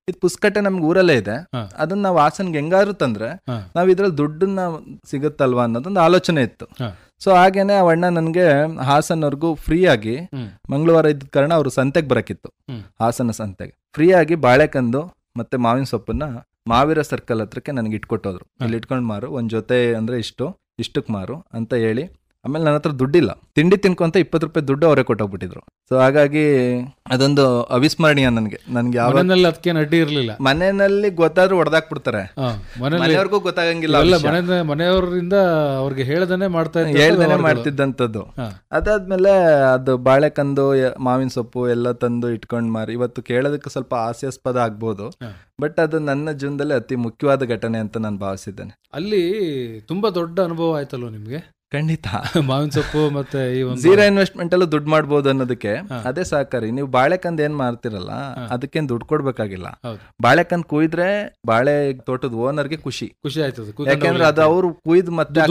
ಇದು ಪುಸ್ತಕಟೆ ನಮ್ಗೆ ಊರಲ್ಲೇ ಇದೆ, ಅದನ್ನ ನಾವು ಹಾಸನ್ಗೆ ಹೆಂಗಾದ್ರು ತಂದ್ರೆ ನಾವ್ ಇದ್ರಲ್ಲಿ ದುಡ್ಡನ್ನ ಸಿಗುತ್ತಲ್ವಾ ಅನ್ನೋದೊಂದು ಆಲೋಚನೆ ಇತ್ತು. ಸೊ ಹಾಗೇನೆ ಆ ಅಣ್ಣ ನನಗೆ ಹಾಸನ್ವರೆಗೂ ಫ್ರೀ ಆಗಿ, ಮಂಗಳವಾರ ಇದ್ದ ಕಾರಣ ಅವರು ಸಂತೆಗೆ ಬರಕಿತ್ತು, ಹಾಸನ ಸಂತೆಗೆ ಫ್ರೀ ಆಗಿ ಬಾಳೆಕಂದು ಮತ್ತೆ ಮಾವಿನ ಸೊಪ್ಪನ್ನ ಮಾವೀರ ಸರ್ಕಲ್ ಹತ್ರಕ್ಕೆ ನನಗೆ ಇಟ್ಕೊಟ್ಟೋದ್ರು. ಇಲ್ಲಿ ಇಟ್ಕೊಂಡು ಮಾರು, ಒಂದ್ ಜೊತೆ ಅಂದ್ರೆ ಇಷ್ಟಕ್ಕೆ ಮಾರು ಅಂತ ಹೇಳಿ. ಆಮೇಲೆ ನನ್ನ ಹತ್ರ ದುಡ್ಡಿಲ್ಲ, ತಿಂಡಿ ತಿನ್ಕೊಂತ 20 ರೂಪಾಯಿ ದುಡ್ಡು ಅವರೇ ಕೊಟ್ಟೋಗ್ಬಿಟ್ಟಿದ್ರು. ಸೊ ಹಾಗಾಗಿ ಅದೊಂದು ಅವಿಸ್ಮರಣೀಯ ನನಗೆ. ಯಾವ ಅದಕ್ಕೇನು ಅಡ್ಡಿ ಇರಲಿಲ್ಲ. ಮನೆಯಲ್ಲಿ ಗೊತ್ತಾದ್ರೂ ಹೊಡೆದಾಕ್ಬಿಡ್ತಾರೆ, ಮನೆಯವ್ರಿಗೂ ಗೊತ್ತಾಗಂಗಿಲ್ಲ, ಮನೆಯವರಿಂದ ಅವ್ರಿಗೆ ಹೇಳ್ದೇನೆ ಮಾಡ್ತಿದ್ದಂಥದ್ದು. ಅದಾದ್ಮೇಲೆ ಅದು ಬಾಳೆಕಂದು ಮಾವಿನ ಸೊಪ್ಪು ಎಲ್ಲ ತಂದು ಇಟ್ಕೊಂಡ್ ಮಾರಿ ಇವತ್ತು ಕೇಳೋದಕ್ಕೆ ಸ್ವಲ್ಪ ಹಾಸ್ಯಾಸ್ಪದ ಆಗ್ಬೋದು, ಬಟ್ ಅದು ನನ್ನ ಜೀವನದಲ್ಲಿ ಅತಿ ಮುಖ್ಯವಾದ ಘಟನೆ ಅಂತ ನಾನು ಭಾವಿಸಿದ್ದೇನೆ. ಅಲ್ಲಿ ತುಂಬಾ ದೊಡ್ಡ ಅನುಭವ ಆಯ್ತಲ್ವ ನಿಮ್ಗೆ? ಖಂಡಿತ. ಮಾವಿನ ಸೊಪ್ಪು ಮತ್ತೆ ಝೀರೋ ಇನ್ವೆಸ್ಟ್ಮೆಂಟ್ ಅಲ್ಲೂ ದುಡ್ಡು ಮಾಡ್ಬೋದು ಅನ್ನೋದಕ್ಕೆ ಅದೇ ಸಹಕಾರಿ. ನೀವು ಬಾಳೆಕಂದ್ ಏನ್ ಮಾಡ್ತಿರಲ್ಲ ಅದಕ್ಕೇನ್ ದುಡ್ಡು ಕೊಡ್ಬೇಕಾಗಿಲ್ಲ. ಬಾಳೆಕಂದ್ ಕುಯ್ದ್ರೆ ಬಾಳೆ ತೋಟದ ಓನರ್ಗೆ ಖುಷಿ ಆಯ್ತದೆ, ಯಾಕಂದ್ರೆ ಅದು ಅವ್ರು ಕುಯ್ದು ಮತ್ತೆ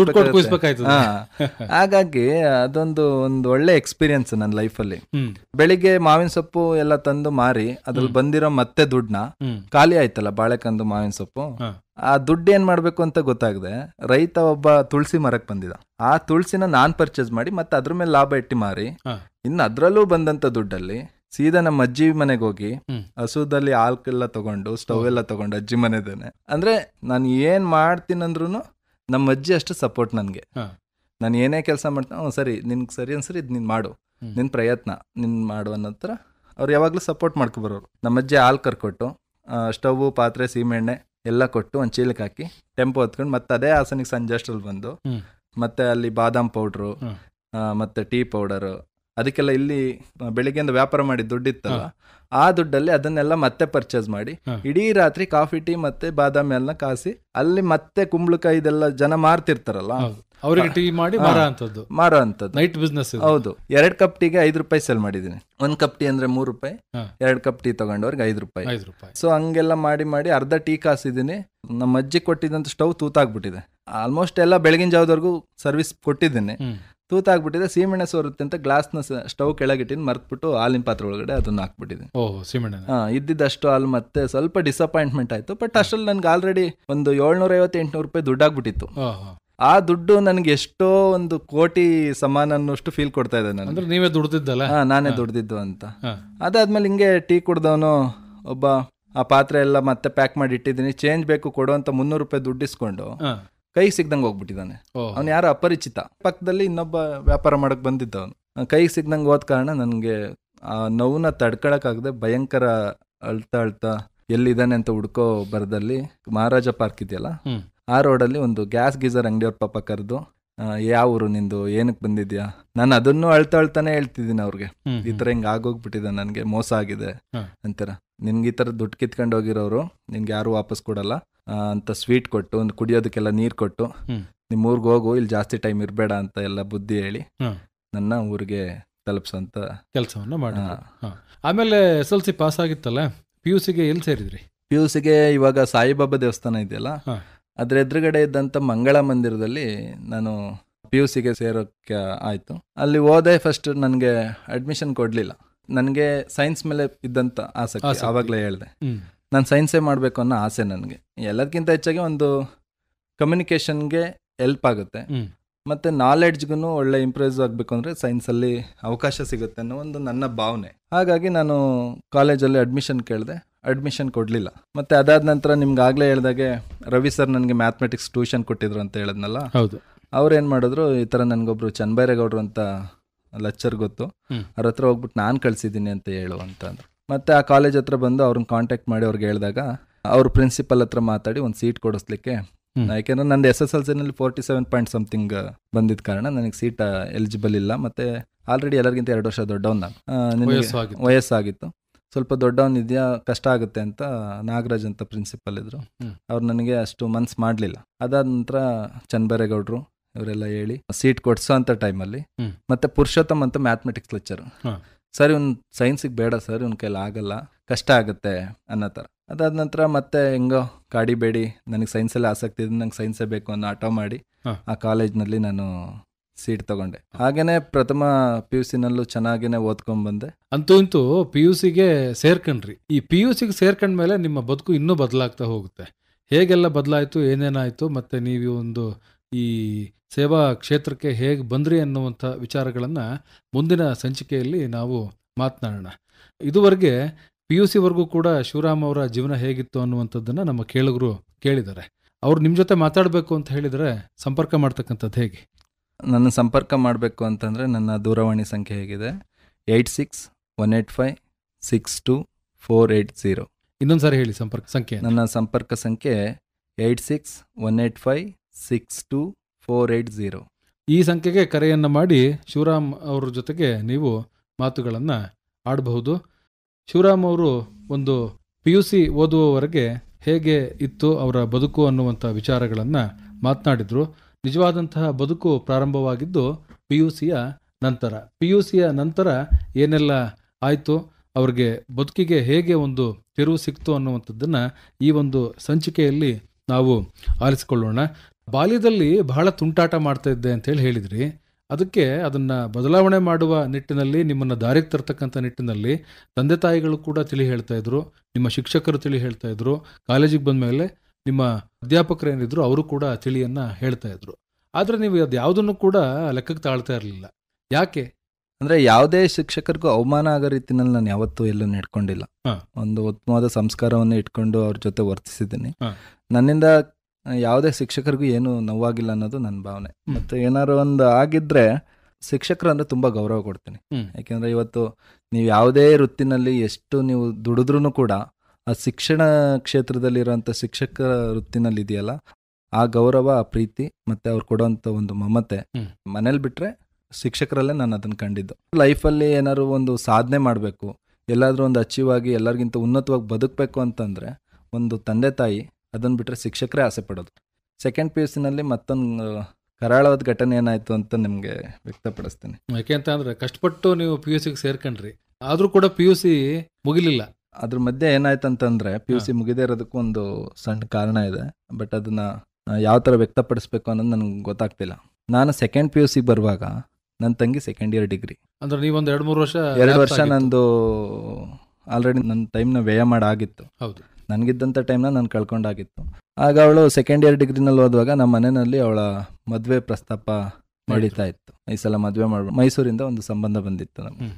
ಹಾಗಾಗಿ ಅದೊಂದು ಒಳ್ಳೆ ಎಕ್ಸ್ಪೀರಿಯನ್ಸ್ ನನ್ನ ಲೈಫಲ್ಲಿ. ಬೆಳಿಗ್ಗೆ ಮಾವಿನ ಸೊಪ್ಪು ಎಲ್ಲ ತಂದು ಮಾರಿ ಅದ್ರಲ್ಲಿ ಬಂದಿರೋ ಮತ್ತೆ ದುಡ್ಡನ್ನ ಖಾಲಿ ಆಯ್ತಲ್ಲ ಬಾಳೆಕಂದು ಮಾವಿನ ಸೊಪ್ಪು, ಆ ದುಡ್ಡು ಏನ್ ಮಾಡ್ಬೇಕು ಅಂತ ಗೊತ್ತಾಗದೆ ರೈತ ಒಬ್ಬ ತುಳಸಿ ಮರಕ್ ಬಂದಿದ. ಆ ತುಳಸಿನ ನಾನ್ ಪರ್ಚೇಸ್ ಮಾಡಿ ಮತ್ತೆ ಅದ್ರ ಮೇಲೆ ಲಾಭ ಇಟ್ಟಿ ಮಾರಿ, ಇನ್ನು ಅದ್ರಲ್ಲೂ ಬಂದಂತ ದುಡ್ಡಲ್ಲಿ ಸೀದಾ ನಮ್ಮ ಅಜ್ಜಿ ಮನೆಗೆ ಹೋಗಿ ಹಸುದಲ್ಲಿ ಹಾಲ್ಕೆಲ್ಲ ತಗೊಂಡು ಸ್ಟವ್ ಎಲ್ಲ ತಗೊಂಡು ಅಜ್ಜಿ ಮನೆದೇನೆ. ಅಂದ್ರೆ ನಾನು ಏನ್ ಮಾಡ್ತೀನಂದ್ರು ನಮ್ಮ ಅಜ್ಜಿ ಅಷ್ಟು ಸಪೋರ್ಟ್ ನನ್ಗೆ. ನಾನು ಏನೇ ಕೆಲಸ ಮಾಡ್ತೀನಿ, ಸರಿ ನಿನ್ಗೆ ಸರಿ ಅನ್ಸರಿ ಇದು ನೀನ್ ಮಾಡು, ನಿನ್ ಪ್ರಯತ್ನ ನಿನ್ ಮಾಡು ಅನ್ನೋ ಥರ ಅವ್ರು ಯಾವಾಗ್ಲೂ ಸಪೋರ್ಟ್ ಮಾಡ್ಕೊಬರೋರು. ನಮ್ಮ ಅಜ್ಜಿ ಹಾಲು ಕರ್ಕೊಟ್ಟು ಸ್ಟವ್ ಪಾತ್ರೆ ಸೀಮೆಣ್ಣೆ ಎಲ್ಲ ಕೊಟ್ಟು ಒಂದು ಚೀಲಕ್ಕೆ ಹಾಕಿ ಟೆಂಪೋ ಹೊತ್ಕೊಂಡು ಮತ್ತೆ ಅದೇ ಹಾಸನಿಗೆ ಸಂಜೆ ಅಷ್ಟ್ರಲ್ಲಿ ಬಂದು ಮತ್ತೆ ಅಲ್ಲಿ ಬಾದಾಮ್ ಪೌಡ್ರು ಮತ್ತೆ ಟೀ ಪೌಡರು ಅದಕ್ಕೆಲ್ಲ ಇಲ್ಲಿ ಬೆಳಿಗ್ಗೆಯಿಂದ ವ್ಯಾಪಾರ ಮಾಡಿ ದುಡ್ಡಿತ್ತಲ್ಲ, ಆ ದುಡ್ಡಲ್ಲಿ ಅದನ್ನೆಲ್ಲ ಮತ್ತೆ ಪರ್ಚೇಸ್ ಮಾಡಿ ಇಡೀ ರಾತ್ರಿ ಕಾಫಿ ಟೀ ಮತ್ತೆ ಬಾದಾಮಿ ಎಲ್ಲ ಕಾಸಿ ಅಲ್ಲಿ ಮತ್ತೆ ಕುಂಬಳಕಾಯಿ ಇದೆಲ್ಲ ಜನ ಮಾರ್ತಿರ್ತಾರಲ್ಲ ಅವರಿಗೆ ಟೀ ಮಾಡಿ ಮಾರೋ ಅಂತದ್ದು ನೈಟ್ ಬಿಸ್ನೆಸ್. ಹೌದು, 2 ಕಪ್ ಟೀಗೆ 5 ರೂಪಾಯಿ ಸೇಲ್ ಮಾಡಿದೀನಿ. 1 ಕಪ್ ಟೀ ಅಂದ್ರೆ 3 ರೂಪಾಯಿ, 2 ಕಪ್ ಟೀ ತಗೊಂಡವ್ರಿಗೆ 5 ರೂಪಾಯಿ. ಸೊ ಹಂಗೆಲ್ಲ ಮಾಡಿ ಅರ್ಧ ಟೀ ಕಾಸಿದೀನಿ. ನಮ್ಮ ಅಜ್ಜಿ ಕೊಟ್ಟಿದ್ದಂತ ಸ್ಟವ್ ತೂತಾಗ್ಬಿಟ್ಟಿದೆ. ಆಲ್ಮೋಸ್ಟ್ ಎಲ್ಲ ಬೆಳಗಿನ ಜಾವದವರೆಗೂ ಸರ್ವಿಸ್ ಕೊಟ್ಟಿದ್ದೀನಿ, ತೂತಾಗ್ಬಿಟ್ಟಿದೆ. ಸೀಮೆಣ್ಣೆ ಸೋರುತ್ತೆ ಅಂತ ಗ್ಲಾಸ್ನ ಸ್ಟವ್ ಕೆಳಗಿಟ್ಟಿನಿ, ಮರ್ತ್ಬಿಟ್ಟು ಹಾಲಿನ ಪಾತ್ರೆ ಒಳಗಡೆ ಅದನ್ನ ಹಾಕ್ಬಿಟ್ಟಿದ್ದೀನಿ. ಇದ್ದಿದ್ದಷ್ಟು ಹಾಲು ಮತ್ತೆ ಸ್ವಲ್ಪ ಡಿಸಪಾಯಿಂಟ್ಮೆಂಟ್ ಆಯ್ತು. ಬಟ್ ಅಷ್ಟ್ರಲ್ಲಿ ನನ್ಗೆ ಆಲ್ರೆಡಿ ಒಂದು 750-800 ರೂಪಾಯಿ ದುಡ್ಡಾಗ್ಬಿಟ್ಟಿತ್ತು. ಆ ದುಡ್ಡು ನನಗೆ ಎಷ್ಟೋ ಒಂದು ಕೋಟಿ ಸಮಾನ ಅನ್ನೋಷ್ಟು ಫೀಲ್ ಕೊಡ್ತಾ ಇದೆ. ನಾನು ನೀವೇ ದುಡ್ದಿದ್ದಲ್ಲ, ನಾನೇ ದುಡ್ದಿದ್ದು ಅಂತ. ಅದಾದ್ಮೇಲೆ ಹಿಂಗೆ ಟೀ ಕುಡ್ದವನು ಒಬ್ಬ ಆ ಪಾತ್ರೆ ಎಲ್ಲ ಮತ್ತೆ ಪ್ಯಾಕ್ ಮಾಡಿ ಇಟ್ಟಿದ್ದೀನಿ, ಚೇಂಜ್ ಬೇಕು ಕೊಡು ಅಂತ 300 ರೂಪಾಯಿ ದುಡ್ಡಿಸ್ಕೊಂಡು ಕೈಗೆ ಸಿಗ್ದಂಗೆ ಹೋಗ್ಬಿಟ್ಟಿದ್ದಾನೆ. ಅವ್ನು ಯಾರೋ ಅಪರಿಚಿತ, ಪಕ್ಕದಲ್ಲಿ ಇನ್ನೊಬ್ಬ ವ್ಯಾಪಾರ ಮಾಡಕ್ ಬಂದಿದ್ದವನು. ಕೈಗೆ ಸಿಗ್ದಂಗೆ ಹೋದ ಕಾರಣ ನನಗೆ ಆ ನೋವನ್ನ ತಡ್ಕೊಳಕ್ಕಾಗದೆ ಭಯಂಕರ ಅಳ್ತಾ ಎಲ್ಲಿದ್ದಾನೆ ಅಂತ ಹುಡ್ಕೋ ಬರದಲ್ಲಿ ಮಹಾರಾಜ ಪಾರ್ಕ್ ಇದೆಯಲ್ಲ, ಆ ರೋಡಲ್ಲಿ ಒಂದು ಗ್ಯಾಸ್ ಗೀಸರ್ ಅಂಗಡಿಯವ್ರ ಪಾಪ ಕರೆದು, ಯಾವ ಊರು ನಿಂದು, ಏನಕ್ಕೆ ಬಂದಿದ್ಯಾ? ನಾನು ಅದನ್ನು ಅಳ್ತಾನೆ ಹೇಳ್ತಿದ್ದೀನಿ ಅವ್ರಿಗೆ, ಈ ಥರ ಹಿಂಗೆ ಆಗೋಗ್ಬಿಟ್ಟಿದೆ, ನನಗೆ ಮೋಸ ಆಗಿದೆ ಅಂತಾರ. ನಿನ್ಗೆ ಈ ಥರ ದುಡ್ಡು ಕಿತ್ಕೊಂಡು ಹೋಗಿರೋರು ನಿನ್ಗೆ ಯಾರು ವಾಪಸ್ ಕೊಡಲ್ಲ ಅಂತ ಸ್ವೀಟ್ ಕೊಟ್ಟು, ಒಂದು ಕುಡಿಯೋದಕ್ಕೆಲ್ಲ ನೀರು ಕೊಟ್ಟು, ನಿಮ್ಮ ಊರಿಗೆ ಹೋಗು, ಇಲ್ಲಿ ಜಾಸ್ತಿ ಟೈಮ್ ಇರಬೇಡ ಅಂತ ಎಲ್ಲ ಬುದ್ಧಿ ಹೇಳಿ ನನ್ನ ಊರಿಗೆ ತಲುಪಿಸೋಂಥ ಕೆಲಸವನ್ನ ಮಾಡಿ. ಆಮೇಲೆ SLC ಪಾಸ್ ಆಗಿತ್ತಲ್ಲ, PUCಗೆ ಎಲ್ಲಿ ಸೇರಿದ್ರಿ? PUCಗೆ ಇವಾಗ ಸಾಯಿಬಾಬಾ ದೇವಸ್ಥಾನ ಇದೆಯಲ್ಲ, ಅದ್ರ ಎದುರುಗಡೆ ಇದ್ದಂಥ ಮಂಗಳ ಮಂದಿರದಲ್ಲಿ ನಾನು PUCಗೆ ಸೇರೋಕ್ಕೆ ಆಯಿತು. ಅಲ್ಲಿ ಹೋದೆ. ಫಸ್ಟ್ ನನಗೆ ಅಡ್ಮಿಷನ್ ಕೊಡಲಿಲ್ಲ. ನನಗೆ ಸೈನ್ಸ್ ಮೇಲೆ ಇದ್ದಂಥ ಆಸಕ್ತಿ, ಆವಾಗಲೇ ಹೇಳಿದೆ. ನಾನು ಸೈನ್ಸೇ ಮಾಡಬೇಕು ಅನ್ನೋ ಆಸೆ ನನಗೆ. ಎಲ್ಲದಕ್ಕಿಂತ ಹೆಚ್ಚಾಗಿ ಒಂದು ಕಮ್ಯುನಿಕೇಷನ್ಗೆ ಹೆಲ್ಪ್ ಆಗುತ್ತೆ, ಮತ್ತು ನಾಲೆಡ್ಜ್ಗೂ ಒಳ್ಳೆ ಇಂಪ್ರೂವ್ ಆಗಬೇಕು ಅಂದರೆ ಸೈನ್ಸಲ್ಲಿ ಅವಕಾಶ ಸಿಗುತ್ತೆ ಅನ್ನೋ ಒಂದು ನನ್ನ ಭಾವನೆ. ಹಾಗಾಗಿ ನಾನು ಕಾಲೇಜಲ್ಲಿ ಅಡ್ಮಿಷನ್ ಕೇಳಿದೆ, ಅಡ್ಮಿಷನ್ ಕೊಡಲಿಲ್ಲ. ಮತ್ತು ಅದಾದ ನಂತರ ನಿಮ್ಗೆ ಆಗಲೇ ಹೇಳ್ದಾಗೆ ರವಿ ಸರ್ ನನಗೆ ಮ್ಯಾಥಮೆಟಿಕ್ಸ್ ಟ್ಯೂಷನ್ ಕೊಟ್ಟಿದ್ರು ಅಂತ ಹೇಳಿದ್ನಲ್ಲ, ಹೌದು. ಅವ್ರು ಏನು ಮಾಡಿದ್ರು, ಈ ಥರ ನನಗೊಬ್ರು ಚನ್ನಬೈರೇಗೌಡರು ಅಂತ ಲೆಕ್ಚರ್ ಗೊತ್ತು, ಅವ್ರ ಹತ್ರ ಹೋಗ್ಬಿಟ್ಟು ನಾನು ಕಳಿಸಿದ್ದೀನಿ ಅಂತ ಹೇಳು ಅಂತಂದ್ರು. ಮತ್ತು ಆ ಕಾಲೇಜ್ ಹತ್ರ ಬಂದು ಅವ್ರನ್ನ ಕಾಂಟ್ಯಾಕ್ಟ್ ಮಾಡಿ ಅವ್ರಿಗೆ ಹೇಳಿದಾಗ ಅವ್ರ ಪ್ರಿನ್ಸಿಪಲ್ ಹತ್ರ ಮಾತಾಡಿ ಒಂದು ಸೀಟ್ ಕೊಡಿಸ್ಲಿಕ್ಕೆ, ಯಾಕೆಂದ್ರೆ ನಂದು SSLCನಲ್ಲಿ 47 ಪಾಯಿಂಟ್ ಸಮಥಿಂಗ್ ಬಂದಿದ್ದ ಕಾರಣ ನನಗೆ ಸೀಟ್ ಎಲಿಜಿಬಲ್ ಇಲ್ಲ. ಮತ್ತು ಆಲ್ರೆಡಿ ಎಲ್ಲರಿಗಿಂತ 2 ವರ್ಷ ದೊಡ್ಡವನು ನಾನು, ನಿನಗೆ ವಯಸ್ಸಾಗಿತ್ತು, ಸ್ವಲ್ಪ ದೊಡ್ಡವನಿದೆಯಾ ಕಷ್ಟ ಆಗುತ್ತೆ ಅಂತ ನಾಗರಾಜ್ ಅಂತ ಪ್ರಿನ್ಸಿಪಲ್ ಇದ್ರು, ಅವ್ರು ನನಗೆ ಅಷ್ಟು ಮನ್ಸು ಮಾಡಲಿಲ್ಲ. ಅದಾದ ನಂತರ ಚನ್ನಬೈರೇಗೌಡರು ಇವರೆಲ್ಲ ಹೇಳಿ ಸೀಟ್ ಕೊಡ್ಸೋ ಅಂಥ ಟೈಮಲ್ಲಿ ಮತ್ತೆ ಪುರುಷೋತ್ತಮ್ ಅಂತ ಮ್ಯಾಥಮೆಟಿಕ್ಸ್ ಲೆಕ್ಚರ್, ಸರ್ ಇವ್ನು ಸೈನ್ಸಿಗೆ ಬೇಡ ಸರ್, ಇವ್ನ ಕೈಲಿ ಆಗಲ್ಲ, ಕಷ್ಟ ಆಗುತ್ತೆ ಅನ್ನೋ ಥರ. ಅದಾದ ನಂತರ ಮತ್ತೆ ಹೆಂಗೋ ಕಾಡಿಬೇಡಿ, ನನಗೆ ಸೈನ್ಸಲ್ಲಿ ಆಸಕ್ತಿ ಇದೆ, ನಂಗೆ ಸೈನ್ಸೇ ಬೇಕು ಅನ್ನೋ ಆಟೋ ಮಾಡಿ ಆ ಕಾಲೇಜ್ನಲ್ಲಿ ನಾನು ಸೀಟ್ ತಗೊಂಡೆ. ಹಾಗೇನೆ ಪ್ರಥಮ PUCನಲ್ಲೂ ಚೆನ್ನಾಗೇನೆ ಓದ್ಕೊಂಡ್ಬಂದೆ. ಅಂತೂ ಇಂತೂ PUCಗೆ ಸೇರ್ಕೊಂಡ್ರಿ. ಈ PUCಗೆ ಸೇರ್ಕೊಂಡ್ಮೇಲೆ ನಿಮ್ಮ ಬದುಕು ಇನ್ನೂ ಬದಲಾಗ್ತಾ ಹೋಗುತ್ತೆ. ಹೇಗೆಲ್ಲ ಬದಲಾಯಿತು, ಏನೇನಾಯಿತು, ಮತ್ತು ನೀವು ಒಂದು ಈ ಸೇವಾ ಕ್ಷೇತ್ರಕ್ಕೆ ಹೇಗೆ ಬಂದ್ರಿ ಅನ್ನುವಂಥ ವಿಚಾರಗಳನ್ನು ಮುಂದಿನ ಸಂಚಿಕೆಯಲ್ಲಿ ನಾವು ಮಾತನಾಡೋಣ. ಇದುವರೆಗೆ PUCವರೆಗೂ ಕೂಡ ಶಿವರಾಮ್ ಅವರ ಜೀವನ ಹೇಗಿತ್ತು ಅನ್ನುವಂಥದ್ದನ್ನು ನಮ್ಮ ಕೇಳುಗರು ಕೇಳಿದ್ದಾರೆ. ಅವ್ರು ನಿಮ್ಮ ಜೊತೆ ಮಾತಾಡಬೇಕು ಅಂತ ಹೇಳಿದರೆ ಸಂಪರ್ಕ ಮಾಡ್ತಕ್ಕಂಥದ್ದು ಹೇಗೆ? ನನ್ನ ಸಂಪರ್ಕ ಮಾಡಬೇಕು ಅಂತಂದರೆ ನನ್ನ ದೂರವಾಣಿ ಸಂಖ್ಯೆ ಹೇಗಿದೆ, 8618562480. ಇನ್ನೊಂದು ಸಾರಿ ಹೇಳಿ ಸಂಪರ್ಕ ಸಂಖ್ಯೆ. ನನ್ನ ಸಂಪರ್ಕ ಸಂಖ್ಯೆ 8618562480. ಈ ಸಂಖ್ಯೆಗೆ ಕರೆಯನ್ನು ಮಾಡಿ ಶಿವರಾಮ್ ಅವ್ರ ಜೊತೆಗೆ ನೀವು ಮಾತುಗಳನ್ನು ಆಡಬಹುದು. ಶಿವರಾಮ್ ಅವರು ಒಂದು PUC ಓದುವವರೆಗೆ ಹೇಗೆ ಇತ್ತು ಅವರ ಬದುಕು ಅನ್ನುವಂಥ ವಿಚಾರಗಳನ್ನು ಮಾತನಾಡಿದರು. ನಿಜವಾದಂತಹ ಬದುಕು ಪ್ರಾರಂಭವಾಗಿದ್ದು PUCಯ ನಂತರ. PUCಯ ನಂತರ ಏನೆಲ್ಲ ಆಯಿತು, ಅವ್ರಿಗೆ ಬದುಕಿಗೆ ಹೇಗೆ ಒಂದು ತಿರುವು ಸಿಕ್ತು ಅನ್ನುವಂಥದ್ದನ್ನು ಈ ಒಂದು ಸಂಚಿಕೆಯಲ್ಲಿ ನಾವು ಆಲಿಸಿಕೊಳ್ಳೋಣ. ಬಾಲ್ಯದಲ್ಲಿ ಬಹಳ ತುಂಟಾಟ ಮಾಡ್ತಾ ಇದ್ದೆ ಅಂತೇಳಿ ಹೇಳಿದ್ರಿ. ಅದಕ್ಕೆ ಅದನ್ನು ಬದಲಾವಣೆ ಮಾಡುವ ನಿಟ್ಟಿನಲ್ಲಿ, ನಿಮ್ಮನ್ನು ದಾರಿಗೆ ತರ್ತಕ್ಕಂಥ ನಿಟ್ಟಿನಲ್ಲಿ ತಂದೆ ತಾಯಿಗಳು ಕೂಡ ತಿಳಿ ಹೇಳ್ತಾ ಇದ್ರು, ನಿಮ್ಮ ಶಿಕ್ಷಕರು ತಿಳಿ ಹೇಳ್ತಾ ಇದ್ರು, ಕಾಲೇಜಿಗೆ ಬಂದ ಮೇಲೆ ನಿಮ್ಮ ಅಧ್ಯಾಪಕರು ಏನಿದ್ರು ಅವರು ಕೂಡ ತಿಳಿಯನ್ನು ಹೇಳ್ತಾ ಇದ್ರು. ಆದರೆ ನೀವು ಅದು ಯಾವುದನ್ನು ಕೂಡ ಲೆಕ್ಕಕ್ಕೆ ತಾಳ್ತಾ ಇರಲಿಲ್ಲ. ಯಾಕೆ? ಅಂದರೆ ಯಾವುದೇ ಶಿಕ್ಷಕರಿಗೂ ಅವಮಾನ ಆಗೋ ರೀತಿನಲ್ಲಿ ನಾನು ಯಾವತ್ತೂ ಎಲ್ಲೂ ಇಟ್ಕೊಂಡಿಲ್ಲ. ಒಂದು ಉತ್ತಮವಾದ ಸಂಸ್ಕಾರವನ್ನು ಇಟ್ಕೊಂಡು ಅವ್ರ ಜೊತೆ ವರ್ತಿಸಿದ್ದೀನಿ. ನನ್ನಿಂದ ಯಾವುದೇ ಶಿಕ್ಷಕರಿಗೂ ಏನು ನೋವಾಗಿಲ್ಲ ಅನ್ನೋದು ನನ್ನ ಭಾವನೆ. ಮತ್ತು ಏನಾದ್ರು ಒಂದು ಆಗಿದ್ರೆ ಶಿಕ್ಷಕರು ಅಂದರೆ ತುಂಬ ಗೌರವ ಕೊಡ್ತೀನಿ. ಯಾಕೆಂದರೆ ಇವತ್ತು ನೀವು ಯಾವುದೇ ವೃತ್ತಿನಲ್ಲಿ ಎಷ್ಟು ನೀವು ದುಡಿದ್ರೂ ಕೂಡ ಆ ಶಿಕ್ಷಣ ಕ್ಷೇತ್ರದಲ್ಲಿರೋಂಥ ಶಿಕ್ಷಕರ ವೃತ್ತಿನಲ್ಲಿ ಇದೆಯಲ್ಲ, ಆ ಗೌರವ, ಆ ಪ್ರೀತಿ ಮತ್ತು ಅವ್ರು ಕೊಡೋವಂಥ ಒಂದು ಮಮತೆ ಮನೇಲಿ ಬಿಟ್ಟರೆ ಶಿಕ್ಷಕರಲ್ಲೇ ನಾನು ಅದನ್ನು ಕಂಡಿದ್ದು. ಲೈಫಲ್ಲಿ ಏನಾದ್ರು ಒಂದು ಸಾಧನೆ ಮಾಡಬೇಕು, ಎಲ್ಲಾದರೂ ಒಂದು ಅಚೀವ್ ಆಗಿ ಎಲ್ಲರಿಗಿಂತ ಉನ್ನತವಾಗಿ ಬದುಕಬೇಕು ಅಂತಂದರೆ ಒಂದು ತಂದೆ ತಾಯಿ, ಅದನ್ನು ಬಿಟ್ಟರೆ ಶಿಕ್ಷಕರೇ ಆಸೆ ಪಡೋದು. ಸೆಕೆಂಡ್ PUCನಲ್ಲಿ ಮತ್ತೊಂದು ಕರಾಳವಾದ ಘಟನೆ ಏನಾಯಿತು ಅಂತ ನಿಮಗೆ ವ್ಯಕ್ತಪಡಿಸ್ತೀನಿ. ಯಾಕೆ ಅಂತ ಅಂದರೆ ಕಷ್ಟಪಟ್ಟು ನೀವು PUCಗೆ ಸೇರ್ಕೊಂಡ್ರಿ, ಆದರೂ ಕೂಡ PUC ಮುಗಿಲಿಲ್ಲ. ಅದ್ರ ಮಧ್ಯೆ ಏನಾಯ್ತು ಅಂತಂದರೆ PUC ಮುಗಿದೇ ಇರೋದಕ್ಕೂ ಒಂದು ಸಣ್ಣ ಕಾರಣ ಇದೆ. ಬಟ್ ಅದನ್ನು ಯಾವ ಥರ ವ್ಯಕ್ತಪಡಿಸ್ಬೇಕು ಅನ್ನೋದು ನನಗೆ ಗೊತ್ತಾಗ್ತಿಲ್ಲ. ನಾನು ಸೆಕೆಂಡ್ PUC ಬರುವಾಗ ನನ್ನ ತಂಗಿ ಸೆಕೆಂಡ್ ಇಯರ್ ಡಿಗ್ರಿ. ಅಂದರೆ ನೀವೊಂದು 2 ವರ್ಷ ನಂದು ಆಲ್ರೆಡಿ ನನ್ನ ಟೈಮ್ನ ವ್ಯಯ ಮಾಡಾಗಿತ್ತು. ಹೌದು, ನನಗಿದ್ದಂಥ ಟೈಮ್ನ ನಾನು ಕಳ್ಕೊಂಡಾಗಿತ್ತು. ಆಗ ಅವಳು ಸೆಕೆಂಡ್ ಇಯರ್ ಡಿಗ್ರಿನಲ್ಲಿ ಓದುವಾಗ ನಮ್ಮ ಮನೆಯಲ್ಲಿ ಅವಳ ಮದುವೆ ಪ್ರಸ್ತಾಪ ನಡೀತಾ ಇತ್ತು. ಈ ಸಲ ಮದುವೆ ಮಾಡ್ಬೋದು, ಮೈಸೂರಿಂದ ಒಂದು ಸಂಬಂಧ ಬಂದಿತ್ತು ನಮಗೆ.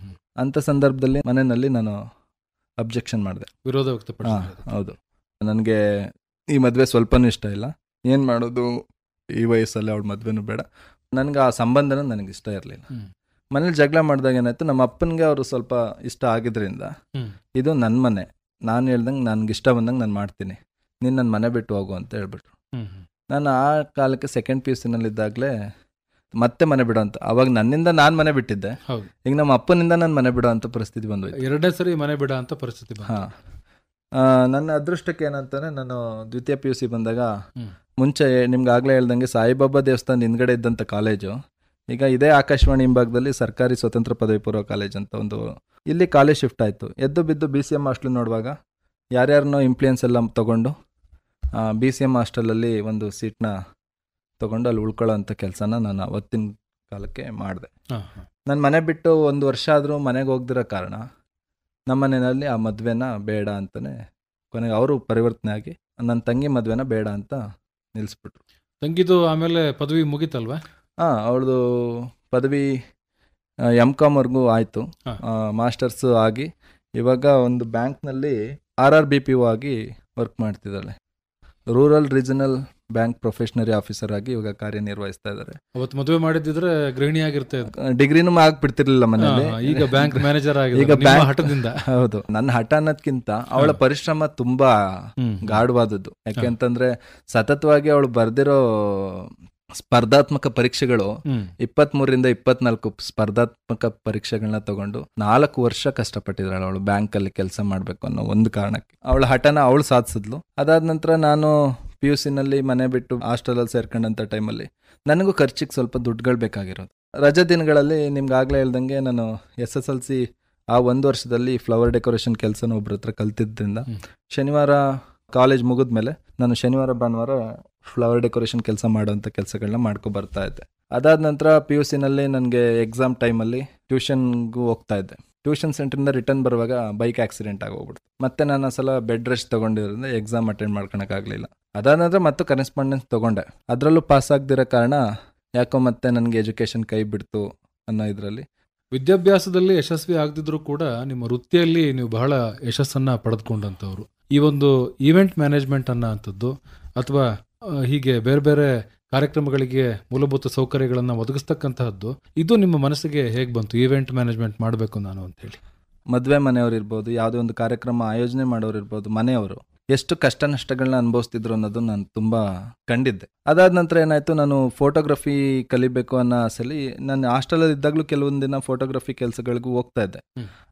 ಅಂಥ ಸಂದರ್ಭದಲ್ಲಿ ಮನೆಯಲ್ಲಿ ನಾನು ಅಬ್ಜೆಕ್ಷನ್ ಮಾಡಿದೆ, ವಿರೋಧ ವ್ಯಕ್ತಪಡಿಸಿದೆ. ಹೌದು, ನನಗೆ ಈ ಮದುವೆ ಸ್ವಲ್ಪನೂ ಇಷ್ಟ ಇಲ್ಲ, ಏನು ಮಾಡೋದು ಈ ವಯಸ್ಸಲ್ಲಿ ಅವಳ ಮದುವೆನೂ ಬೇಡ, ನನಗೆ ಆ ಸಂಬಂಧನೂ ನನಗೆ ಇಷ್ಟ ಇರಲಿಲ್ಲ. ಮನೇಲಿ ಜಗಳ ಮಾಡಿದಾಗ ಏನಾಯ್ತು, ನಮ್ಮ ಅಪ್ಪನಿಗೆ ಅವರು ಸ್ವಲ್ಪ ಇಷ್ಟ ಆಗಿದ್ರಿಂದ ಇದು ನನ್ನ ಮನೆ, ನಾನು ಹೇಳ್ದಂಗೆ ನನಗೆ ಇಷ್ಟ ಬಂದಂಗೆ ನಾನು ಮಾಡ್ತೀನಿ, ನೀನು ನನ್ನ ಮನೆ ಬಿಟ್ಟು ಹೋಗು ಅಂತ ಹೇಳ್ಬಿಟ್ರು. ನಾನು ಆ ಕಾಲಕ್ಕೆ ಸೆಕೆಂಡ್ PUCನಲ್ಲಿದ್ದಾಗಲೇ ಮತ್ತೆ ಮನೆ ಬಿಡೋ ಅಂತ, ಅವಾಗ ನನ್ನಿಂದ ನಾನು ಮನೆ ಬಿಟ್ಟಿದ್ದೆ, ಈಗ ನಮ್ಮ ಅಪ್ಪನಿಂದ ನಾನು ಮನೆ ಬಿಡೋ ಅಂತ ಪರಿಸ್ಥಿತಿ ಬಂದೋಯ್ತು. 2ನೇ ಸರಿ ಮನೆ ಬಿಡೋ ಅಂತ ಪರಿಸ್ಥಿತಿ. ಹಾಂ, ನನ್ನ ಅದೃಷ್ಟಕ್ಕೆ ಏನಂತಾನೆ, ನಾನು ದ್ವಿತೀಯ PUC ಬಂದಾಗ ಮುಂಚೆ ನಿಮ್ಗೆ ಆಗಲೇ ಹೇಳ್ದಂಗೆ ಸಾಯಿಬಾಬಾ ದೇವಸ್ಥಾನ ಹಿಂದ್ಗಡೆ ಇದ್ದಂಥ ಕಾಲೇಜು ಈಗ ಇದೇ ಆಕಾಶವಾಣಿ ಹಿಂಭಾಗದಲ್ಲಿ ಸರ್ಕಾರಿ ಸ್ವತಂತ್ರ ಪದವಿ ಪೂರ್ವ ಕಾಲೇಜ್ ಅಂತ ಒಂದು, ಇಲ್ಲಿ ಕಾಲೇಜ್ ಶಿಫ್ಟ್ ಆಯಿತು. ಎದ್ದು ಬಿದ್ದು BCM ಹಾಸ್ಟೆಲ್ ನೋಡುವಾಗ ಯಾರ್ಯಾರನ್ನೋ ಇಂಪ್ಲೂಯೆನ್ಸ್ ಎಲ್ಲ ತೊಗೊಂಡು BCM ಹಾಸ್ಟೆಲಲ್ಲಿ ಒಂದು ಸೀಟ್ನ ತೊಗೊಂಡು ಅಲ್ಲಿ ಉಳ್ಕೊಳ್ಳೋ ಅಂಥ ಕೆಲಸನ ನಾನು ಅವತ್ತಿನ ಕಾಲಕ್ಕೆ ಮಾಡಿದೆ. ನಾನು ಮನೆ ಬಿಟ್ಟು 1 ವರ್ಷ ಆದರೂ ಮನೆಗೆ ಹೋಗ್ದಿರೋ ಕಾರಣ ನಮ್ಮ ಮನೆಯಲ್ಲಿ ಆ ಮದುವೆನ ಬೇಡ ಅಂತಲೇ ಕೊನೆಗೆ ಅವರು ಪರಿವರ್ತನೆ ಆಗಿ ನನ್ನ ತಂಗಿ ಮದುವೆನ ಬೇಡ ಅಂತ ನಿಲ್ಲಿಸ್ಬಿಟ್ರು. ತಂಗಿದು ಆಮೇಲೆ ಪದವಿ ಮುಗಿತಲ್ವಾ? ಅವಳದು ಪದವಿ M.Com ಆಯಿತು. ಹಾ. ಮಾಸ್ಟರ್ಸ್ ಆಗಿ ಇವಾಗ ಒಂದು ಬ್ಯಾಂಕ್ನಲ್ಲಿ RRBPO ಆಗಿ ವರ್ಕ್ ಮಾಡ್ತಿದ್ದಾಳೆ. Rural regional bank probationary officer ಆಗಿ ಇವಾಗ ಕಾರ್ಯನಿರ್ವಹಿಸ್ತಾ ಇದ್ದಾರೆ. ಅವತ್ತು ಮದುವೆ ಮಾಡಿದ್ರೆ ಗೃಹಿಣಿಯಾಗಿರ್ತಾ ಇದ್ರು. ಡಿಗ್ರಿನೂ ಆಗ್ಬಿಡ್ತಿರ್ಲಿಲ್ಲ ಮನೇಲಿ. ಈಗ ಬ್ಯಾಂಕ್ ಮ್ಯಾನೇಜರ್ ಆಗಿ ಈಗ ಬ್ಯಾಂಕ್ ಹಠದಿಂದ. ಹೌದು, ನನ್ನ ಹಠ ಅನ್ನೋದ್ಕಿಂತ ಅವಳ ಪರಿಶ್ರಮ ತುಂಬಾ ಗಾಢವಾದದ್ದು. ಯಾಕೆಂತಂದ್ರೆ ಸತತವಾಗಿ ಅವಳು ಬರ್ದಿರೋ ಸ್ಪರ್ಧಾತ್ಮಕ ಪರೀಕ್ಷೆಗಳು 23ರಿಂದ 24 ಸ್ಪರ್ಧಾತ್ಮಕ ಪರೀಕ್ಷೆಗಳನ್ನ ತಗೊಂಡು 4 ವರ್ಷ ಕಷ್ಟಪಟ್ಟಿದ್ದಾಳೆ ಅವಳು ಬ್ಯಾಂಕ್ ಅಲ್ಲಿ ಕೆಲಸ ಮಾಡ್ಬೇಕು ಅನ್ನೋ ಒಂದು ಕಾರಣಕ್ಕೆ. ಅವಳ ಹಠನ ಅವಳು ಸಾಧಿಸಿದ್ಲು. ಅದಾದ ನಂತರ ನಾನು PUC ನಲ್ಲಿ ಮನೆ ಬಿಟ್ಟು ಹಾಸ್ಟೆಲಲ್ಲಿ ಸೇರ್ಕೊಂಡಂತ ಟೈಮಲ್ಲಿ ನನಗೂ ಖರ್ಚಿಗೆ ಸ್ವಲ್ಪ ದುಡ್ಡುಗಳು ಬೇಕಾಗಿರೋದು. ರಜಾ ದಿನಗಳಲ್ಲಿ ನಿಮ್ಗೆ ಆಗ್ಲೇ ಹೇಳ್ದಂಗೆ ನಾನು SSLC ಆ 1 ವರ್ಷದಲ್ಲಿ ಫ್ಲವರ್ ಡೆಕೋರೇಷನ್ ಕೆಲಸನ ಒಬ್ರ ಹತ್ರ ಕಲ್ತಿದ್ದರಿಂದ ಶನಿವಾರ ಕಾಲೇಜ್ ಮುಗಿದ್ಮೇಲೆ ನಾನು ಶನಿವಾರ ಭಾನುವಾರ ಫ್ಲವರ್ ಡೆಕೋರೇಷನ್ ಕೆಲಸ ಮಾಡೋಂಥ ಕೆಲಸಗಳನ್ನ ಮಾಡ್ಕೊ ಬರ್ತಾ ಇದ್ದೆ. ಅದಾದ ನಂತರ PUC ನಲ್ಲಿ ನನಗೆ ಎಕ್ಸಾಮ್ ಟೈಮಲ್ಲಿ ಟ್ಯೂಷನ್ಗೂ ಹೋಗ್ತಾ ಇದ್ದೆ. ಟ್ಯೂಷನ್ ಸೆಂಟ್ರಿಂದ ರಿಟರ್ನ್ ಬರುವಾಗ ಬೈಕ್ ಆಕ್ಸಿಡೆಂಟ್ ಆಗೋಗ್ಬಿಡ್ತು. ಮತ್ತೆ ನಾನು ಸಲ ಬೆಡ್ ರೆಸ್ಟ್ ತೊಗೊಂಡಿರೋದ್ರಿಂದ ಎಕ್ಸಾಮ್ ಅಟೆಂಡ್ ಮಾಡ್ಕೊಳಕ್ಕಾಗಲಿಲ್ಲ. ಅದಾದ ನಂತರ ಮತ್ತೆ ಕರೆಸ್ಪಾಂಡೆನ್ಸ್ ತೊಗೊಂಡೆ. ಅದರಲ್ಲೂ ಪಾಸ್ ಆಗದಿರೋ ಕಾರಣ ಯಾಕೋ ಮತ್ತೆ ನನಗೆ ಎಜುಕೇಷನ್ ಕೈ ಬಿಡ್ತು ಅನ್ನೋ ಇದರಲ್ಲಿ. ವಿದ್ಯಾಭ್ಯಾಸದಲ್ಲಿ ಯಶಸ್ವಿ ಆಗದಿದ್ರು ಕೂಡ ನಿಮ್ಮ ವೃತ್ತಿಯಲ್ಲಿ ನೀವು ಬಹಳ ಯಶಸ್ಸನ್ನ ಪಡೆದುಕೊಂಡಂಥವ್ರು. ಈ ಒಂದು ಈವೆಂಟ್ ಮ್ಯಾನೇಜ್ಮೆಂಟ್ ಅನ್ನೋಂಥದ್ದು ಅಥವಾ ಹೀಗೆ ಬೇರೆ ಬೇರೆ ಕಾರ್ಯಕ್ರಮಗಳಿಗೆ ಮೂಲಭೂತ ಸೌಕರ್ಯಗಳನ್ನು ಒದಗಿಸ್ತಕ್ಕಂತಹದ್ದು, ಇದು ನಿಮ್ಮ ಮನಸ್ಸಿಗೆ ಹೇಗೆ ಬಂತು ಈವೆಂಟ್ ಮ್ಯಾನೇಜ್ಮೆಂಟ್ ಮಾಡಬೇಕು ನಾನು ಅಂತ ಹೇಳಿ? ಮದುವೆ ಮನೆಯವರು ಇರ್ಬೋದು, ಯಾವುದೇ ಒಂದು ಕಾರ್ಯಕ್ರಮ ಆಯೋಜನೆ ಮಾಡೋರು ಇರ್ಬೋದು, ಮನೆಯವರು ಎಷ್ಟು ಕಷ್ಟ ನಷ್ಟಗಳನ್ನ ಅನುಭವಿಸ್ತಿದ್ರು ಅನ್ನೋದು ನಾನು ತುಂಬ ಕಂಡಿದ್ದೆ. ಅದಾದ ನಂತರ ಏನಾಯಿತು, ನಾನು ಫೋಟೋಗ್ರಫಿ ಕಲಿಬೇಕು ಅನ್ನೋ ಆಸೆಲಿ ನಾನು ಹಾಸ್ಟೆಲಲ್ಲಿ ಇದ್ದಾಗಲೂ ಕೆಲವೊಂದು ದಿನ ಫೋಟೋಗ್ರಫಿ ಕೆಲಸಗಳಿಗೂ ಹೋಗ್ತಾ ಇದ್ದೆ.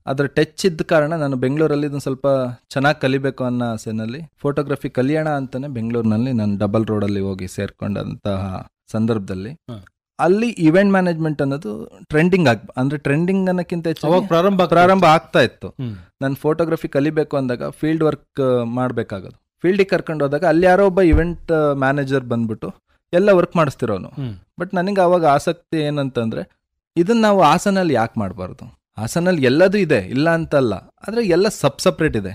ಅದರ ಟಚ್ ಇದ್ದ ಕಾರಣ ನಾನು ಬೆಂಗಳೂರಲ್ಲಿ ಇದನ್ನು ಸ್ವಲ್ಪ ಚೆನ್ನಾಗಿ ಕಲಿಬೇಕು ಅನ್ನೋ ಆಸೆನಲ್ಲಿ ಫೋಟೋಗ್ರಫಿ ಕಲಿಯೋಣ ಅಂತಲೇ ಬೆಂಗಳೂರಿನಲ್ಲಿ ನಾನು ಡಬಲ್ ರೋಡಲ್ಲಿ ಹೋಗಿ ಸೇರ್ಕೊಂಡಂತಹ ಸಂದರ್ಭದಲ್ಲಿ ಅಲ್ಲಿ ಇವೆಂಟ್ ಮ್ಯಾನೇಜ್ಮೆಂಟ್ ಅನ್ನೋದು ಟ್ರೆಂಡಿಂಗ್ ಅಂದ್ರೆ ಟ್ರೆಂಡಿಂಗ್ ಅನ್ನೋಕ್ಕಿಂತ ಹೆಚ್ಚು ಪ್ರಾರಂಭ ಆಗ್ತಾ ಇತ್ತು. ನಾನು ಫೋಟೋಗ್ರಫಿ ಕಲಿಬೇಕು ಅಂದಾಗ ಫೀಲ್ಡ್ ವರ್ಕ್ ಮಾಡಬೇಕಾಗೋದು. ಫೀಲ್ಡಿಗೆ ಕರ್ಕೊಂಡು ಹೋದಾಗ ಅಲ್ಲಿ ಯಾರೋ ಒಬ್ಬ ಇವೆಂಟ್ ಮ್ಯಾನೇಜರ್ ಬಂದ್ಬಿಟ್ಟು ಎಲ್ಲ ವರ್ಕ್ ಮಾಡಿಸ್ತಿರೋನು. ಬಟ್ ನನಗೆ ಅವಾಗ ಆಸಕ್ತಿ ಏನಂತಂದ್ರೆ ಇದನ್ನ ನಾವು ಹಾಸನಲ್ಲಿ ಯಾಕೆ ಮಾಡಬಾರ್ದು? ಹಾಸನಲ್ಲಿ ಎಲ್ಲದೂ ಇದೆ, ಇಲ್ಲ ಅಂತಲ್ಲ, ಆದ್ರೆ ಎಲ್ಲ ಸಪ್ರೇಟ್ ಇದೆ.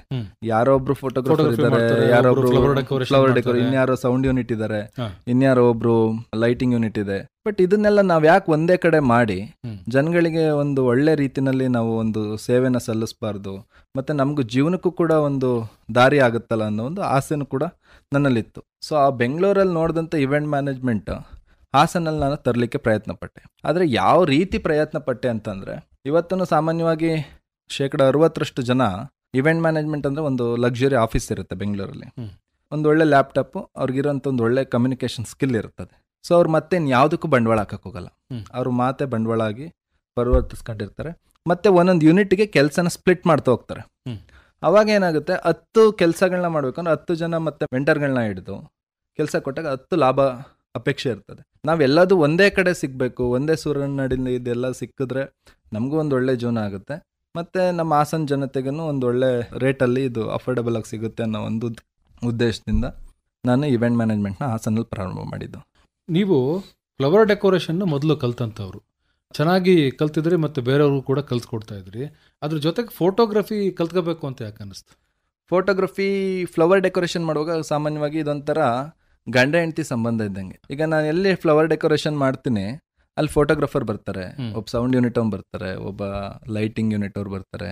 ಯಾರೋ ಒಬ್ರು ಫೋಟೋಗ್ರಾಫರ್ ಇದ್ದಾರೆ, ಯಾರೊಬ್ರು ಫ್ಲವರ್ ಡೆಕೋರೇಷನ್, ಇನ್ಯಾರೋ ಸೌಂಡ್ ಯೂನಿಟ್ ಇದ್ದಾರೆ, ಇನ್ಯಾರೋ ಒಬ್ರು ಲೈಟಿಂಗ್ ಯೂನಿಟ್ ಇದೆ. ಬಟ್ ಇದನ್ನೆಲ್ಲ ನಾವ್ ಯಾಕೆ ಒಂದೇ ಕಡೆ ಮಾಡಿ ಜನಗಳಿಗೆ ಒಂದು ಒಳ್ಳೆ ರೀತಿನಲ್ಲಿ ನಾವು ಒಂದು ಸೇವೆನ ಸಲ್ಲಿಸಬಾರ್ದು, ಮತ್ತೆ ನಮಗೂ ಜೀವನಕ್ಕೂ ಕೂಡ ಒಂದು ದಾರಿ ಆಗುತ್ತಲ್ಲ ಅನ್ನೋ ಒಂದು ಆಸೆನೂ ಕೂಡ ನನ್ನಲ್ಲಿತ್ತು. ಸೊ ಆ ಬೆಂಗಳೂರಲ್ಲಿ ನೋಡಿದಂಥ ಇವೆಂಟ್ ಮ್ಯಾನೇಜ್ಮೆಂಟ್ ಹಾಸನಲ್ಲಿ ನಾನು ತರಲಿಕ್ಕೆ ಪ್ರಯತ್ನ ಪಟ್ಟೆ. ಆದರೆ ಯಾವ ರೀತಿ ಪ್ರಯತ್ನ ಪಟ್ಟೆ ಅಂತಂದರೆ, ಇವತ್ತೂ ಸಾಮಾನ್ಯವಾಗಿ 60% ಜನ ಇವೆಂಟ್ ಮ್ಯಾನೇಜ್ಮೆಂಟ್ ಅಂದರೆ ಒಂದು ಲಕ್ಸುರಿ ಆಫೀಸ್ ಇರುತ್ತೆ ಬೆಂಗಳೂರಲ್ಲಿ, ಒಂದು ಒಳ್ಳೆ ಲ್ಯಾಪ್ಟಾಪು, ಅವ್ರಿಗಿರೋಂಥ ಒಂದು ಒಳ್ಳೆ ಕಮ್ಯುನಿಕೇಷನ್ ಸ್ಕಿಲ್ ಇರ್ತದೆ. ಸೊ ಅವ್ರು ಮತ್ತೆ ಯಾವುದಕ್ಕೂ ಬಂಡವಾಳ ಹಾಕಕ್ಕೆ ಹೋಗಲ್ಲ. ಅವರು ಮಾತೆ ಬಂಡವಾಳ ಆಗಿ ಪರಿವರ್ತಿಸ್ಕೊಂಡಿರ್ತಾರೆ. ಮತ್ತೆ ಒಂದೊಂದು ಯೂನಿಟ್ಗೆ ಕೆಲಸನ ಸ್ಪ್ಲಿಟ್ ಮಾಡ್ತಾ ಹೋಗ್ತಾರೆ. ಅವಾಗ ಏನಾಗುತ್ತೆ, 10 ಕೆಲಸಗಳನ್ನ ಮಾಡ್ಬೇಕಂದ್ರೆ 10 ಜನ ಮತ್ತೆ ಮೆಂಟರ್ಗಳನ್ನ ಹಿಡಿದು ಕೆಲಸ ಕೊಟ್ಟಾಗ 10 ಲಾಭ ಅಪೇಕ್ಷೆ ಇರ್ತದೆ. ನಾವೆಲ್ಲದೂ ಒಂದೇ ಕಡೆ ಸಿಗಬೇಕು, ಒಂದೇ ಸೂರ್ಯನಡಿಯಿಂದ ಇದೆಲ್ಲ ಸಿಕ್ಕಿದ್ರೆ ನಮಗೂ ಒಂದು ಒಳ್ಳೆ ಜೀವನ ಆಗುತ್ತೆ, ಮತ್ತು ನಮ್ಮ ಹಾಸನ ಜನತೆಗೂ ಒಂದು ಒಳ್ಳೆ ರೇಟಲ್ಲಿ ಇದು ಅಫೋರ್ಡಬಲ್ ಆಗಿ ಸಿಗುತ್ತೆ ಅನ್ನೋ ಒಂದು ಉದ್ದೇಶದಿಂದ ನಾನು ಇವೆಂಟ್ ಮ್ಯಾನೇಜ್ಮೆಂಟ್ನ ಹಾಸನಲ್ಲಿ ಪ್ರಾರಂಭ ಮಾಡಿದ್ದು. ನೀವು ಫ್ಲವರ್ ಡೆಕೋರೇಷನ್ ಮೊದಲು ಕಲ್ತಂಥವ್ರು, ಚೆನ್ನಾಗಿ ಕಲ್ತಿದ್ರಿ ಮತ್ತು ಬೇರೆಯವ್ರಿಗೂ ಕೂಡ ಕಲ್ತ್ಕೊಡ್ತಾ ಇದ್ರಿ. ಅದ್ರ ಜೊತೆಗೆ ಫೋಟೋಗ್ರಫಿ ಕಲ್ತ್ಕೋಬೇಕು ಅಂತ ಯಾಕೆ ಅನ್ನಿಸ್ತು? ಫೋಟೋಗ್ರಫಿ ಫ್ಲವರ್ ಡೆಕೋರೇಷನ್ ಮಾಡುವಾಗ ಸಾಮಾನ್ಯವಾಗಿ ಇದೊಂಥರ ಗಂಡ ಹೆಂಡತಿ ಸಂಬಂಧ ಇದ್ದಂಗೆ. ಈಗ ನಾನು ಎಲ್ಲಿ ಫ್ಲವರ್ ಡೆಕೋರೇಷನ್ ಮಾಡ್ತೀನಿ ಅಲ್ಲಿ ಫೋಟೋಗ್ರಾಫರ್ ಬರ್ತಾರೆ, ಒಬ್ಬ ಸೌಂಡ್ ಯೂನಿಟ್ ಅವ್ರು ಬರ್ತಾರೆ, ಒಬ್ಬ ಲೈಟಿಂಗ್ ಯೂನಿಟ್ ಅವ್ರು ಬರ್ತಾರೆ,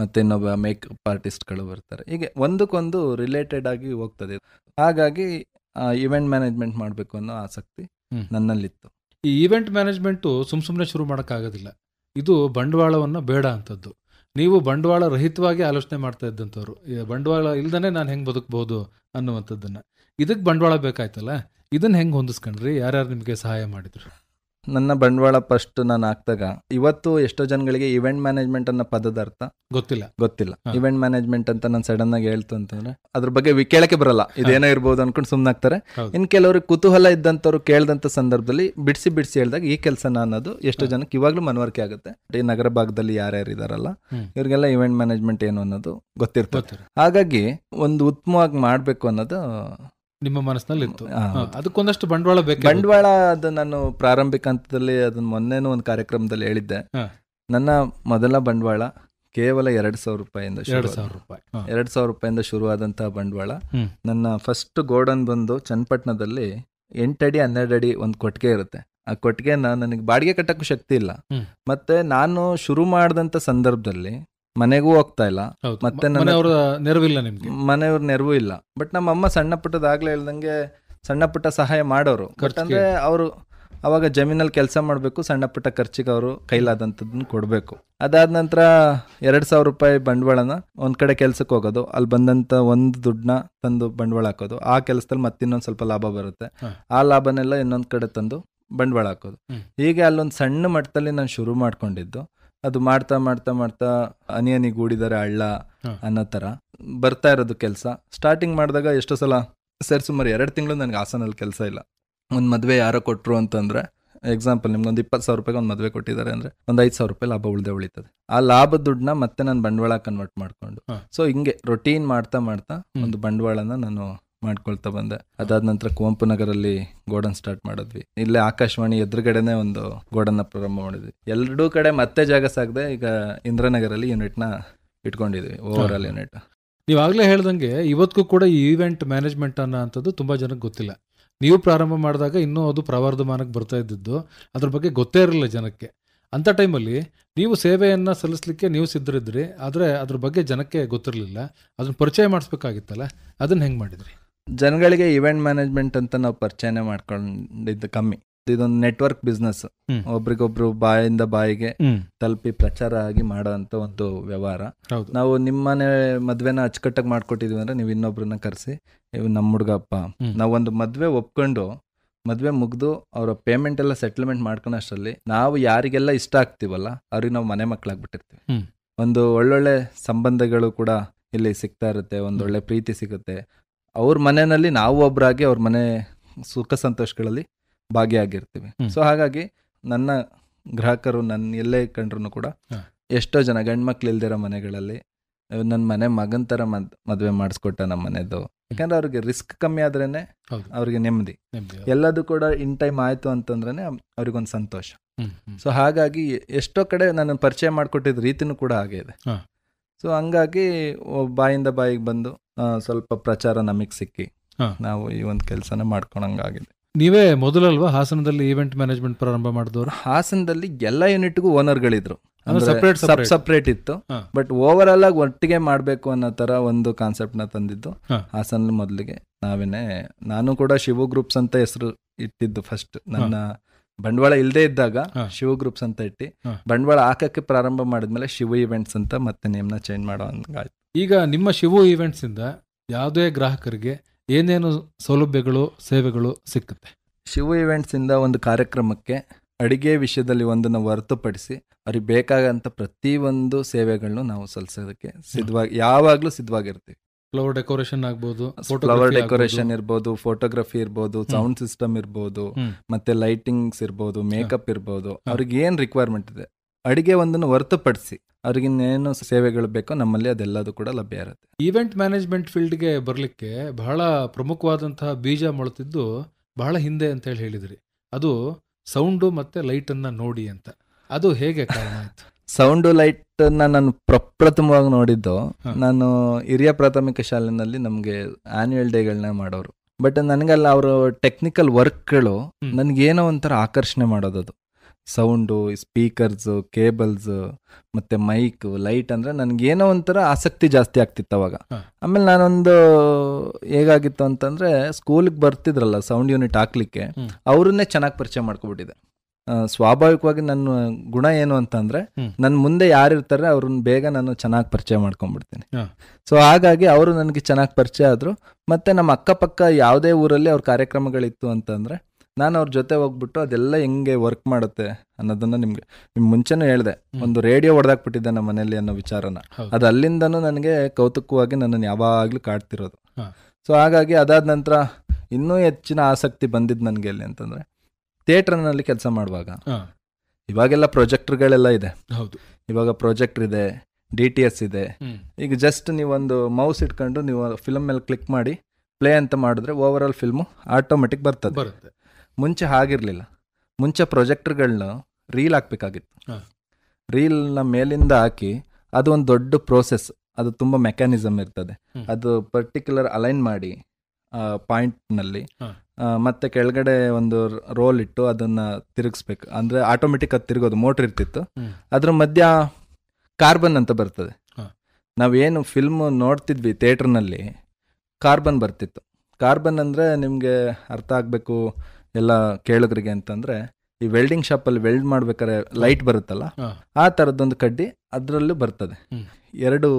ಮತ್ತೆ ಇನ್ನೊಬ್ಬ ಮೇಕಪ್ ಆರ್ಟಿಸ್ಟ್ಗಳು ಬರ್ತಾರೆ. ಹೀಗೆ ಒಂದಕ್ಕೊಂದು ರಿಲೇಟೆಡ್ ಆಗಿ ಹೋಗ್ತದೆ. ಹಾಗಾಗಿ ಇವೆಂಟ್ ಮ್ಯಾನೇಜ್ಮೆಂಟ್ ಮಾಡಬೇಕು ಅನ್ನೋ ಆಸಕ್ತಿ ನನ್ನಲ್ಲಿತ್ತು. ಈ ಈವೆಂಟ್ ಮ್ಯಾನೇಜ್ಮೆಂಟು ಸುಮ್ಮನೆ ಶುರು ಮಾಡೋಕ್ಕಾಗೋದಿಲ್ಲ. ಇದು ಬಂಡವಾಳವನ್ನು ಬೇಡ ಅಂಥದ್ದು. ನೀವು ಬಂಡವಾಳ ರಹಿತವಾಗಿ ಆಲೋಚನೆ ಮಾಡ್ತಾ ಇದ್ದಂಥವ್ರು, ಬಂಡವಾಳ ಇಲ್ದೇ ನಾನು ಹೆಂಗೆ ಬದುಕಬಹುದು ಅನ್ನುವಂಥದ್ದನ್ನು. ಇದಕ್ಕೆ ಬಂಡವಾಳ ಬೇಕಾಯ್ತಲ್ಲ, ಇದನ್ನು ಹೆಂಗೆ ಹೊಂದಿಸ್ಕೊಂಡ್ರಿ? ಯಾರ್ಯಾರು ನಿಮಗೆ ಸಹಾಯ ಮಾಡಿದ್ರು? ನನ್ನ ಬಂಡವಾಳ ಫಸ್ಟ್ ನಾನು ಹಾಕ್ದಾಗ, ಇವತ್ತು ಎಷ್ಟೋ ಜನಗಳಿಗೆ ಇವೆಂಟ್ ಮ್ಯಾನೇಜ್ಮೆಂಟ್ ಅನ್ನೋ ಪದದ ಅರ್ಥ ಗೊತ್ತಿಲ್ಲ. ಇವೆಂಟ್ ಮ್ಯಾನೇಜ್ಮೆಂಟ್ ಅಂತ ನಾನು ಸಡನ್ ಆಗಿ ಹೇಳ್ತು ಅಂತಂದ್ರೆ ಅದ್ರ ಬಗ್ಗೆ ಕೇಳಕ್ಕೆ ಬರಲ್ಲ, ಇದೇನೋ ಇರ್ಬೋದು ಅನ್ಕೊಂಡು ಸುಮ್ಮನಾಗ್ತಾರೆ. ಇನ್ ಕೆಲವ್ರಿಗೆ ಕುತೂಹಲ ಇದ್ದಂಥವ್ರು ಕೇಳ್ದಂಥ ಸಂದರ್ಭದಲ್ಲಿ ಬಿಡಿಸಿ ಹೇಳಿದಾಗ ಈ ಕೆಲಸನ ಅನ್ನೋದು ಎಷ್ಟೋ ಜನಕ್ಕೆ ಇವಾಗ್ಲೂ ಮನವರಿಕೆ ಆಗುತ್ತೆ. ಈ ನಗರ ಭಾಗದಲ್ಲಿ ಯಾರ್ಯಾರು ಇದಾರಲ್ಲ ಇವ್ರಿಗೆಲ್ಲ ಇವೆಂಟ್ ಮ್ಯಾನೇಜ್ಮೆಂಟ್ ಏನು ಅನ್ನೋದು ಗೊತ್ತಿರ್ತದೆ. ಹಾಗಾಗಿ ಒಂದು ಉತ್ತಮವಾಗಿ ಮಾಡ್ಬೇಕು ಅನ್ನೋದು ನಿಮ್ಮ ಮನಸ್ಸಿನಲ್ಲಿ ಇತ್ತು. ಅದಕ್ಕೊಂದಷ್ಟು ಬಂಡವಾಳ ಬೇಕು. ಬಂಡವಾಳ ಅದು ನಾನು ಪ್ರಾರಂಭಿಕ ಹಂತದಲ್ಲಿ ಅದನ್ನ ಮೊನ್ನೆನೂ ಒಂದು ಕಾರ್ಯಕ್ರಮದಲ್ಲಿ ಹೇಳಿದ್ದೆ. ನನ್ನ ಮೊದಲ ಬಂಡವಾಳ ಕೇವಲ 2,000 ರೂಪಾಯಿಂದ 2,000 ರೂಪಾಯಿಂದ ಶುರುವಾದಂತಹ ಬಂಡವಾಳ. ನನ್ನ ಫಸ್ಟ್ ಗೋಡನ್ ಬಂದು ಚನ್ನಪಟ್ಟಣದಲ್ಲಿ 8 ಅಡಿ 12 ಅಡಿ ಒಂದು ಕೊಟ್ಟಿಗೆ ಇರುತ್ತೆ, ಆ ಕೊಟ್ಟಿಗೆನ ನನಗೆ ಬಾಡಿಗೆ ಕಟ್ಟಕ್ಕೂ ಶಕ್ತಿ ಇಲ್ಲ. ಹ್ಮ್. ಮತ್ತೆ ನಾನು ಶುರು ಮಾಡಿದಂಥ ಸಂದರ್ಭದಲ್ಲಿ ಮನೆಗೂ ಹೋಗ್ತಾ ಇಲ್ಲ, ಹೌದು. ಮತ್ತೆ ನನ್ನ ಮನೆಯವರ ನೆರವಿಲ್ಲ ನಿಮ್ಗೆ. ಮನೆಯವ್ರ ನೆರವು ಇಲ್ಲ. ಬಟ್ ನಮ್ಮ ಅಮ್ಮ ಸಣ್ಣ ಪುಟ್ಟದಾಗ್ಲೇ ಹೇಳ್ದಂಗೆ ಸಣ್ಣ ಪುಟ್ಟ ಸಹಾಯ ಮಾಡೋರು. ಬಟ್ ಖರ್ಚಿಗೆ. ಅಂದ್ರೆ ಅವರು ಅವಾಗ ಜಮೀನಲ್ಲಿ ಕೆಲಸ ಮಾಡಬೇಕು, ಸಣ್ಣ ಪುಟ್ಟ ಖರ್ಚಿಗೆ ಅವರು ಕೈಲಾದಂಥದ್ದನ್ನು ಕೊಡಬೇಕು. ಅದಾದ ನಂತರ 2,000 ರೂಪಾಯಿ ಬಂಡವಾಳನ ಒಂದ್ ಕಡೆ ಕೆಲ್ಸಕ್ಕೆ ಹೋಗೋದು, ಅಲ್ಲಿ ಬಂದಂತ ಒಂದು ದುಡ್ಡನ್ನ ತಂದು ಬಂಡವಾಳ ಹಾಕೋದು, ಆ ಕೆಲಸದಲ್ಲಿ ಮತ್ತಿನ್ನೊಂದು ಸ್ವಲ್ಪ ಲಾಭ ಬರುತ್ತೆ, ಆ ಲಾಭನೆಲ್ಲ ಇನ್ನೊಂದ್ ಕಡೆ ತಂದು ಬಂಡವಾಳ ಹಾಕೋದು. ಹೀಗೆ ಅಲ್ಲೊಂದು ಸಣ್ಣ ಮಟ್ಟದಲ್ಲಿ ನಾನು ಶುರು ಮಾಡ್ಕೊಂಡಿದ್ದು. ಅದು ಮಾಡ್ತಾ ಮಾಡ್ತಾ ಮಾಡ್ತಾ ಹನಿ ಗೂಡಿದರೆ ಹಳ್ಳ ಅನ್ನೋ ಥರ ಬರ್ತಾ ಇರೋದು ಕೆಲಸ. ಸ್ಟಾರ್ಟಿಂಗ್ ಮಾಡಿದಾಗ ಎಷ್ಟೋ ಸಲ ಸುಮಾರು 2 ತಿಂಗಳು ನನಗೆ ಹಾಸನಲ್ಲಿ ಕೆಲಸ ಇಲ್ಲ. ಒಂದು ಮದುವೆ ಯಾರೋ ಕೊಟ್ಟರು ಅಂತಂದರೆ, ಎಕ್ಸಾಂಪಲ್ ನಿಮ್ಗೊಂದು 20,000 ರೂಪಾಯಿಗೆ ಒಂದು ಮದುವೆ ಕೊಟ್ಟಿದ್ದಾರೆ ಅಂದರೆ ಒಂದು 5,000 ರೂಪಾಯಿ ಲಾಭ ಉಳಿತದೆ. ಆ ಲಾಭದ ದುಡ್ಡನ್ನ ಮತ್ತೆ ನಾನು ಬಂಡವಾಳ ಕನ್ವರ್ಟ್ ಮಾಡ್ಕೊಂಡು, ಸೊ ಹಿಂಗೆ ರೊಟೀನ್ ಮಾಡ್ತಾ ಮಾಡ್ತಾ ಒಂದು ಬಂಡವಾಳನ ನಾನು ಮಾಡ್ಕೊಳ್ತಾ ಬಂದೆ. ಅದಾದ ನಂತರ ಕುವೆಂಪು ನಗರಲ್ಲಿ ಗೋಡನ್ ಸ್ಟಾರ್ಟ್ ಮಾಡಿದ್ವಿ. ಇಲ್ಲೇ ಆಕಾಶವಾಣಿ ಎದುರುಗಡೆನೆ ಒಂದು ಗೋಡನ್ನ ಪ್ರಾರಂಭ ಮಾಡಿದ್ವಿ. ಎರಡೂ ಕಡೆ ಮತ್ತೆ ಜಾಗ ಸಾಗದೆ ಈಗ ಇಂದ್ರನಗರಲ್ಲಿ ಯೂನಿಟ್ನ ಇಟ್ಕೊಂಡಿದ್ವಿ, ಓವರ್ ಆಲ್ ಯೂನಿಟ್. ನೀವಾಗಲೇ ಹೇಳ್ದಂಗೆ ಇವತ್ತಿಗೂ ಕೂಡ ಈ ಈವೆಂಟ್ ಮ್ಯಾನೇಜ್ಮೆಂಟ್ ಅನ್ನೋ ಅಂಥದ್ದು ತುಂಬ ಜನಕ್ಕೆ ಗೊತ್ತಿಲ್ಲ. ನೀವು ಪ್ರಾರಂಭ ಮಾಡಿದಾಗ ಇನ್ನೂ ಅದು ಪ್ರವರ್ಧಮಾನಕ್ಕೆ ಬರ್ತಾ ಇದ್ದಿದ್ದು, ಅದ್ರ ಬಗ್ಗೆ ಗೊತ್ತೇ ಇರಲಿಲ್ಲ ಜನಕ್ಕೆ. ಅಂಥ ಟೈಮಲ್ಲಿ ನೀವು ಸೇವೆಯನ್ನು ಸಲ್ಲಿಸಲಿಕ್ಕೆ ನೀವು ಸಿದ್ಧರಿದ್ರಿ, ಆದರೆ ಅದ್ರ ಬಗ್ಗೆ ಜನಕ್ಕೆ ಗೊತ್ತಿರಲಿಲ್ಲ. ಅದನ್ನ ಪರಿಚಯ ಮಾಡಿಸ್ಬೇಕಾಗಿತ್ತಲ್ಲ, ಅದನ್ನ ಹೆಂಗೆ ಮಾಡಿದ್ರಿ? ಜನಗಳಿಗೆ ಇವೆಂಟ್ ಮ್ಯಾನೇಜ್ಮೆಂಟ್ ಅಂತ ನಾವು ಪರಿಚಯನೇ ಮಾಡ್ಕೊಂಡಿದ್ದು ಕಮ್ಮಿ. ಇದೊಂದು ನೆಟ್ವರ್ಕ್ ಬಿಸ್ನೆಸ್, ಒಬ್ರಿಗೊಬ್ರು ಬಾಯಿಂದ ಬಾಯಿಗೆ ತಲುಪಿ ಪ್ರಚಾರ ಆಗಿ ಮಾಡೋ ಅಂತ ಒಂದು ವ್ಯವಹಾರ. ನಾವು ನಿಮ್ಮನೆ ಮದ್ವೆನ ಅಚ್ಚುಕಟ್ಟಾಗಿ ಮಾಡ್ಕೊಟ್ಟಿದೀವಿ ಅಂದ್ರೆ ನೀವು ಇನ್ನೊಬ್ರನ್ನ ಕರೆಸಿ, ನಮ್ಮ ಹುಡುಗಪ್ಪ, ನಾವೊಂದು ಮದ್ವೆ ಒಪ್ಕೊಂಡು ಮದ್ವೆ ಮುಗ್ದು ಅವರ ಪೇಮೆಂಟ್ ಎಲ್ಲ ಸೆಟಲ್ಮೆಂಟ್ ಮಾಡ್ಕೊಳೋ ಅಷ್ಟರಲ್ಲಿ ನಾವು ಯಾರಿಗೆಲ್ಲ ಇಷ್ಟ ಆಗ್ತೀವಲ್ಲ ಅವ್ರಿಗೆ ನಾವು ಮನೆ ಮಕ್ಕಳಾಗ್ಬಿಟ್ಟಿರ್ತೀವಿ. ಒಂದು ಒಳ್ಳೊಳ್ಳೆ ಸಂಬಂಧಗಳು ಕೂಡ ಇಲ್ಲಿ ಸಿಗ್ತಾ ಇರುತ್ತೆ, ಒಂದೊಳ್ಳೆ ಪ್ರೀತಿ ಸಿಗುತ್ತೆ. ಅವ್ರ ಮನೆಯಲ್ಲಿ ನಾವು ಒಬ್ಬರಾಗಿ ಅವ್ರ ಮನೆ ಸುಖ ಸಂತೋಷಗಳಲ್ಲಿ ಭಾಗಿಯಾಗಿರ್ತೀವಿ. ಸೊ ಹಾಗಾಗಿ ನನ್ನ ಗ್ರಾಹಕರು ನನ್ನ ಎಲ್ಲೇ ಕಂಡ್ರು ಕೂಡ ಎಷ್ಟೋ ಜನ ಗಂಡ್ಮಕ್ಳು ಇಲ್ದಿರೋ ಮನೆಗಳಲ್ಲಿ ನನ್ನ ಮನೆ ಮಗನ ಥರ ಮದುವೆ ಮಾಡಿಸ್ಕೊಟ್ಟ ನಮ್ಮ ಮನೆದು. ಯಾಕಂದ್ರೆ ಅವ್ರಿಗೆ ರಿಸ್ಕ್ ಕಮ್ಮಿ ಆದ್ರೇನೆ ಅವ್ರಿಗೆ ನೆಮ್ಮದಿ. ಎಲ್ಲದೂ ಕೂಡ ಇನ್ ಟೈಮ್ ಆಯ್ತು ಅಂತಂದ್ರೆ ಅವ್ರಿಗೊಂದು ಸಂತೋಷ. ಸೊ ಹಾಗಾಗಿ ಎಷ್ಟೋ ಕಡೆ ನನ್ನ ಪರಿಚಯ ಮಾಡಿಕೊಟ್ಟಿದ್ದ ರೀತಿನೂ ಕೂಡ ಹಾಗೆ ಇದೆ. ಸೊ ಹಂಗಾಗಿ ಬಾಯಿಂದ ಬಾಯಿಗೆ ಬಂದು ಸ್ವಲ್ಪ ಪ್ರಚಾರ ನಮಗೆ ಸಿಕ್ಕಿ ನಾವು ಈ ಒಂದು ಕೆಲಸನ ಮಾಡ್ಕೊಳಂಗಾಗಿದೆ. ನೀವೇ ಮೊದಲಲ್ವಾ ಹಾಸನದಲ್ಲಿ ಈವೆಂಟ್ ಮ್ಯಾನೇಜ್ಮೆಂಟ್ ಪ್ರಾರಂಭ ಮಾಡಿದವರು? ಹಾಸನದಲ್ಲಿ ಎಲ್ಲ ಯೂನಿಟ್ಗೂ ಓನರ್ಗಳಿದ್ರು, ಸಪ್ರೇಟ್ ಇತ್ತು. ಬಟ್ ಓವರ್ ಆಲ್ ಆಗಿ ಒಟ್ಟಿಗೆ ಮಾಡ್ಬೇಕು ಅನ್ನೋ ತರ ಒಂದು ಕಾನ್ಸೆಪ್ಟ್ ನ ತಂದಿದ್ದು ಹಾಸನ ಮೊದಲಿಗೆ ನಾವೇನೆ. ನಾನು ಕೂಡ ಶಿವು ಗ್ರೂಪ್ಸ್ ಅಂತ ಹೆಸರು ಇಟ್ಟಿದ್ದು ಫಸ್ಟ್. ನನ್ನ ಬಂಡವಾಳ ಇಲ್ಲದೆ ಇದ್ದಾಗ ಶಿವು ಗ್ರೂಪ್ಸ್ ಅಂತ ಇಟ್ಟು ಬಂಡವಾಳ ಹಾಕಕ್ಕೆ ಪ್ರಾರಂಭ ಮಾಡಿದ್ಮೇಲೆ ಶಿವು ಇವೆಂಟ್ಸ್ ಅಂತ ಮತ್ತೆ ನೇಮ್ನ ಚೇಂಜ್ ಮಾಡೋ ಹಂಗಾಯ್ತು. ಈಗ ನಿಮ್ಮ ಶಿವು ಈವೆಂಟ್ಸ್ ಇಂದ ಯಾವುದೇ ಗ್ರಾಹಕರಿಗೆ ಏನೇನು ಸೌಲಭ್ಯಗಳು ಸೇವೆಗಳು ಸಿಕ್ಕುತ್ತೆ? ಶಿವು ಇವೆಂಟ್ಸ್ ಇಂದ ಒಂದು ಕಾರ್ಯಕ್ರಮಕ್ಕೆ ಅಡಿಗೆ ವಿಷಯದಲ್ಲಿ ಒಂದನ್ನು ಹೊರತುಪಡಿಸಿ ಅವ್ರಿಗೆ ಬೇಕಾಗಂತ ಪ್ರತಿಯೊಂದು ಸೇವೆಗಳನ್ನು ನಾವು ಸಲ್ಲಿಸೋದಕ್ಕೆ ಯಾವಾಗ್ಲೂ ಸಿದ್ಧವಾಗಿರ್ತೀವಿ. ಫ್ಲವರ್ ಡೆಕೋರೇಷನ್ ಆಗ್ಬೋದು, ಫ್ಲವರ್ ಡೆಕೋರೇಷನ್ ಇರ್ಬೋದು, ಫೋಟೋಗ್ರಫಿ ಇರ್ಬೋದು, ಸೌಂಡ್ ಸಿಸ್ಟಮ್ ಇರ್ಬೋದು, ಮತ್ತೆ ಲೈಟಿಂಗ್ಸ್ ಇರ್ಬೋದು, ಮೇಕಪ್ ಇರ್ಬೋದು. ಅವ್ರಿಗೆ ಏನ್ ರಿಕ್ವೈರ್ಮೆಂಟ್ ಇದೆ ಅಡಿಗೆ ಒಂದನ್ನು ಹೊರತುಪಡಿಸಿ ಅವ್ರಿಗೆ ಇನ್ನೇನು ಸೇವೆಗಳು ಬೇಕೋ ನಮ್ಮಲ್ಲಿ ಅದೆಲ್ಲದೂ ಕೂಡ ಲಭ್ಯ ಇರುತ್ತೆ. ಈವೆಂಟ್ ಮ್ಯಾನೇಜ್ಮೆಂಟ್ ಫೀಲ್ಡ್ಗೆ ಬರಲಿಕ್ಕೆ ಬಹಳ ಪ್ರಮುಖವಾದಂತಹ ಬೀಜ ಮೊಳೆತಿದ್ದು ಬಹಳ ಹಿಂದೆ ಅಂತ ಹೇಳಿದ್ರಿ. ಅದು ಸೌಂಡು ಮತ್ತೆ ಲೈಟ್ ಅನ್ನ ನೋಡಿ ಅಂತ. ಅದು ಹೇಗೆ ಕಾರಣ ಆಯ್ತು? ಸೌಂಡು ಲೈಟ್ ನಾನು ಪ್ರಪ್ರಥಮವಾಗಿ ನೋಡಿದ್ದು ನಾನು ಹಿರಿಯ ಪ್ರಾಥಮಿಕ ಶಾಲೆನಲ್ಲಿ ನಮಗೆ ಆನ್ಯುವಲ್ ಡೇಗಳನ್ನ ಮಾಡೋರು. ಬಟ್ ನನಗಲ್ಲ ಅವರು ಟೆಕ್ನಿಕಲ್ ವರ್ಕ್ಗಳು ನನಗೇನೋ ಒಂಥರ ಆಕರ್ಷಣೆ ಮಾಡೋದದು. ಸೌಂಡು, ಸ್ಪೀಕರ್ಸು, ಕೇಬಲ್ಸ್ ಮತ್ತೆ ಮೈಕ್, ಲೈಟ್ ಅಂದ್ರೆ ನನಗೇನೋ ಒಂಥರ ಆಸಕ್ತಿ ಜಾಸ್ತಿ ಆಗ್ತಿತ್ತು ಅವಾಗ. ಆಮೇಲೆ ನಾನೊಂದು ಹೇಗಾಗಿತ್ತು ಅಂತಂದ್ರೆ ಸ್ಕೂಲಿಗೆ ಬರ್ತಿದ್ರಲ್ಲ ಸೌಂಡ್ ಯೂನಿಟ್ ಹಾಕ್ಲಿಕ್ಕೆ, ಅವ್ರನ್ನೇ ಚೆನ್ನಾಗಿ ಪರಿಚಯ ಮಾಡ್ಕೊಬಿಟ್ಟಿದೆ. ಸ್ವಾಭಾವಿಕವಾಗಿ ನನ್ನ ಗುಣ ಏನು ಅಂತಂದ್ರೆ ನನ್ನ ಮುಂದೆ ಯಾರಿರ್ತಾರೆ ಅವ್ರನ್ನ ಬೇಗ ನಾನು ಚೆನ್ನಾಗಿ ಪರಿಚಯ ಮಾಡ್ಕೊಂಡ್ಬಿಡ್ತೀನಿ. ಸೊ ಹಾಗಾಗಿ ಅವರು ನನಗೆ ಚೆನ್ನಾಗಿ ಪರಿಚಯ ಆದ್ರು. ಮತ್ತೆ ನಮ್ಮ ಅಕ್ಕಪಕ್ಕ ಯಾವುದೇ ಊರಲ್ಲಿ ಅವ್ರ ಕಾರ್ಯಕ್ರಮಗಳಿತ್ತು ಅಂತಂದ್ರೆ ನಾನು ಅವ್ರ ಜೊತೆ ಹೋಗ್ಬಿಟ್ಟು ಅದೆಲ್ಲ ಹೆಂಗೆ ವರ್ಕ್ ಮಾಡುತ್ತೆ ಅನ್ನೋದನ್ನ ನಿಮ್ ಮುಂಚೆನೂ ಹೇಳಿದೆ. ಒಂದು ರೇಡಿಯೋ ಹೊಡೆದಾಕ್ಬಿಟ್ಟಿದ್ದೆ ನಮ್ಮ ಮನೆಯಲ್ಲಿ ಅನ್ನೋ ವಿಚಾರನ. ಅದು ಅಲ್ಲಿಂದನೂ ನನಗೆ ಕೌತುಕವಾಗಿ ನನ್ನನ್ನು ಯಾವಾಗ್ಲೂ ಕಾಡ್ತಿರೋದು. ಸೊ ಹಾಗಾಗಿ ಅದಾದ ನಂತರ ಇನ್ನೂ ಹೆಚ್ಚಿನ ಆಸಕ್ತಿ ಬಂದಿದ್ದು ನನಗೆ ಎಲ್ಲಿ ಅಂತಂದ್ರೆ ಥಿಯೇಟರ್ನಲ್ಲಿ ಕೆಲಸ ಮಾಡುವಾಗ. ಇವಾಗೆಲ್ಲ ಪ್ರೊಜೆಕ್ಟರ್ಗಳೆಲ್ಲ ಇದೆ. ಇವಾಗ ಪ್ರೊಜೆಕ್ಟರ್ ಇದೆ, DTS ಇದೆ. ಈಗ ಜಸ್ಟ್ ನೀವೊಂದು ಮೌಸ್ ಇಟ್ಕೊಂಡು ನೀವು ಫಿಲ್ಮ್ ಮೇಲೆ ಕ್ಲಿಕ್ ಮಾಡಿ ಪ್ಲೇ ಅಂತ ಮಾಡಿದ್ರೆ ಓವರ್ ಆಲ್ ಫಿಲ್ಮು ಆಟೋಮೆಟಿಕ್ ಬರ್ತದೆ. ಮುಂಚೆ ಹಾಗಿರ್ಲಿಲ್ಲ. ಮುಂಚೆ ಪ್ರೊಜೆಕ್ಟರ್ಗಳನ್ನ ರೀಲ್ ಹಾಕ್ಬೇಕಾಗಿತ್ತು. ರೀಲ್ನ ಮೇಲಿಂದ ಹಾಕಿ ಅದು ಒಂದು ದೊಡ್ಡ ಪ್ರೋಸೆಸ್. ಅದು ತುಂಬ ಮೆಕ್ಯಾನಿಸಮ್ ಇರ್ತದೆ. ಅದು ಪರ್ಟಿಕ್ಯುಲರ್ ಅಲೈನ್ ಮಾಡಿ ಪಾಯಿಂಟ್ನಲ್ಲಿ ಮತ್ತೆ ಕೆಳಗಡೆ ಒಂದು ರೋಲ್ ಇಟ್ಟು ಅದನ್ನ ತಿರುಗಿಸ್ಬೇಕು. ಅಂದ್ರೆ ಆಟೋಮೆಟಿಕ್ ಅದು ತಿರುಗೋದು, ಮೋಟ್ರ್ ಇರ್ತಿತ್ತು. ಅದ್ರ ಮಧ್ಯ ಕಾರ್ಬನ್ ಅಂತ ಬರ್ತದೆ. ನಾವೇನು ಫಿಲ್ಮ್ ನೋಡ್ತಿದ್ವಿ ಥಿಯೇಟ್ರ್ನಲ್ಲಿ, ಕಾರ್ಬನ್ ಬರ್ತಿತ್ತು. ಕಾರ್ಬನ್ ಅಂದರೆ ನಿಮಗೆ ಅರ್ಥ ಆಗಬೇಕು ಎಲ್ಲ ಕೇಳೋದ್ರಿಗೆ ಅಂತಂದರೆ, ಈ ವೆಲ್ಡಿಂಗ್ ಶಾಪಲ್ಲಿ ವೆಲ್ಡ್ ಮಾಡ್ಬೇಕಾದ್ರೆ ಲೈಟ್ ಬರುತ್ತಲ್ಲ, ಆ ಥರದ್ದೊಂದು ಕಡ್ಡಿ ಅದರಲ್ಲೂ ಬರ್ತದೆ. 2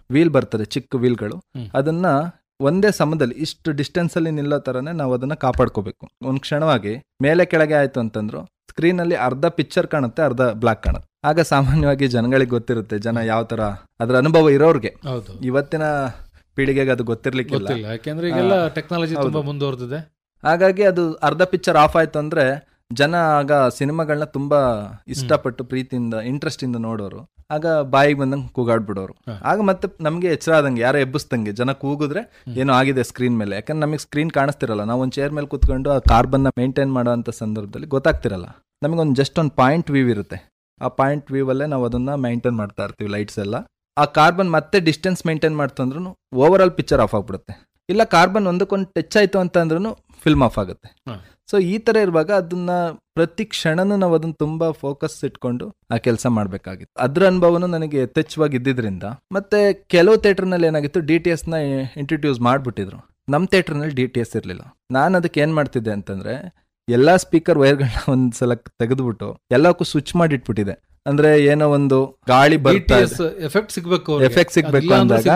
ವೀಲ್ ಬರ್ತದೆ, ಚಿಕ್ಕ ವೀಲ್ಗಳು. ಅದನ್ನು ಒಂದೇ ಸಮದಲ್ಲಿ ಇಷ್ಟು ಡಿಸ್ಟೆನ್ಸಲ್ಲಿ ನಿಲ್ಲೋ ಥರನೇ ನಾವು ಅದನ್ನು ಕಾಪಾಡ್ಕೋಬೇಕು. ಒಂದು ಕ್ಷಣವಾಗಿ ಮೇಲೆ ಕೆಳಗೆ ಆಯಿತು ಅಂತಂದ್ರು ಸ್ಕ್ರೀನಲ್ಲಿ ಅರ್ಧ ಪಿಕ್ಚರ್ ಕಾಣುತ್ತೆ, ಅರ್ಧ ಬ್ಲಾಕ್ ಕಾಣುತ್ತೆ. ಆಗ ಸಾಮಾನ್ಯವಾಗಿ ಜನಗಳಿಗೆ ಗೊತ್ತಿರುತ್ತೆ, ಜನ ಯಾವ ಥರ ಅದರ ಅನುಭವ ಇರೋರಿಗೆ. ಇವತ್ತಿನ ಪೀಳಿಗೆಗೆ ಅದು ಗೊತ್ತಿರ್ಲಿಕ್ಕಿಲ್ಲ, ಯಾಕೆಂದ್ರೆ ಈಗೆಲ್ಲ ಟೆಕ್ನಾಲಜಿ ತುಂಬಾ ಮುಂದುವರೆದಿದೆ. ಹಾಗಾಗಿ ಅದು ಅರ್ಧ ಪಿಕ್ಚರ್ ಆಫ್ ಆಯ್ತು ಅಂದ್ರೆ ಜನ ಆಗ ಸಿನಿಮಾಗಳನ್ನ ತುಂಬಾ ಇಷ್ಟಪಟ್ಟು ಪ್ರೀತಿಯಿಂದ ಇಂಟ್ರೆಸ್ಟಿಂದ ನೋಡೋರು. ಆಗ ಬಾಯಿಗೆ ಬಂದಂಗೆ ಕೂಗಾಡ್ಬಿಡೋರು. ಆಗ ಮತ್ತೆ ನಮಗೆ ಎಚ್ಚರ ಆದಂಗೆ, ಯಾರೋ ಎಬ್ಬಿಸ್ದಂಗೆ ಜನ ಕೂಗಿದ್ರೆ ಏನೋ ಆಗಿದೆ ಸ್ಕ್ರೀನ್ ಮೇಲೆ. ಯಾಕಂದ್ರೆ ನಮಗೆ ಸ್ಕ್ರೀನ್ ಕಾಣಿಸ್ತಿರಲ್ಲ, ನಾವು ಒಂದು ಚೇರ್ ಮೇಲೆ ಕೂತ್ಕೊಂಡು ಆ ಕಾರ್ಬನ್ನ ಮೇಂಟೈನ್ ಮಾಡೋಂಥ ಸಂದರ್ಭದಲ್ಲಿ ಗೊತ್ತಾಗ್ತಿರಲ್ಲ. ನಮಗೊಂದು ಜಸ್ಟ್ ಒಂದು ಪಾಯಿಂಟ್ ವ್ಯೂ ಇರುತ್ತೆ, ಆ ಪಾಯಿಂಟ್ ವ್ಯೂ ಅಲ್ಲೇ ನಾವು ಅದನ್ನ ಮೇಂಟೈನ್ ಮಾಡ್ತಾ ಇರ್ತೀವಿ ಲೈಟ್ಸ್ ಎಲ್ಲ. ಆ ಕಾರ್ಬನ್ ಮತ್ತೆ ಡಿಸ್ಟೆನ್ಸ್ ಮೇಂಟೈನ್ ಮಾಡ್ತು ಅಂದ್ರೂ ಓವರ್ ಆಲ್ ಪಿಕ್ಚರ್ ಆಫ್ ಆಗ್ಬಿಡುತ್ತೆ. ಇಲ್ಲ ಕಾರ್ಬನ್ ಒಂದಕ್ಕೊಂದು ಟಚ್ ಆಯ್ತು ಅಂತ ಅಂದ್ರೂ ಫಿಲ್ಮ್ ಆಫ್ ಆಗುತ್ತೆ. ಸೊ ಈ ತರ ಇರುವಾಗ ಅದನ್ನ ಪ್ರತಿ ಕ್ಷಣನೂ ನಾವು ಅದನ್ನ ತುಂಬಾ ಫೋಕಸ್ ಇಟ್ಕೊಂಡು ಆ ಕೆಲಸ ಮಾಡ್ಬೇಕಾಗಿತ್ತು. ಅದ್ರ ಅನುಭವನೂ ನನಗೆ ಯಥೇಚ್ಛವಾಗಿ ಇದ್ದಿದ್ರಿಂದ. ಮತ್ತೆ ಕೆಲವು ಥಿಯೇಟರ್ನಲ್ಲಿ ಏನಾಗಿತ್ತು, DTS ನ ಇಂಟ್ರೊಡ್ಯೂಸ್ ಮಾಡ್ಬಿಟ್ಟಿದ್ರು. ನಮ್ಮ ಥಿಯೇಟರ್ನಲ್ಲಿ DTS ಇರಲಿಲ್ಲ. ನಾನು ಅದಕ್ಕೆ ಏನ್ ಮಾಡ್ತಿದ್ದೆ ಅಂತಂದ್ರೆ, ಎಲ್ಲಾ ಸ್ಪೀಕರ್ ವೈರ್ಗಳನ್ನ ಒಂದ್ಸಲ ತೆಗೆದ್ಬಿಟ್ಟು ಎಲ್ಲಕ್ಕೂ ಸ್ವಿಚ್ ಮಾಡಿ ಇಟ್ಬಿಟ್ಟಿದೆ. ಅಂದ್ರೆ ಏನೋ ಒಂದು ಗಾಳಿ ಬರ್ತಾ ಎಫೆಕ್ಟ್ ಸಿಗ್ಬೇಕು ಅಂದಾಗ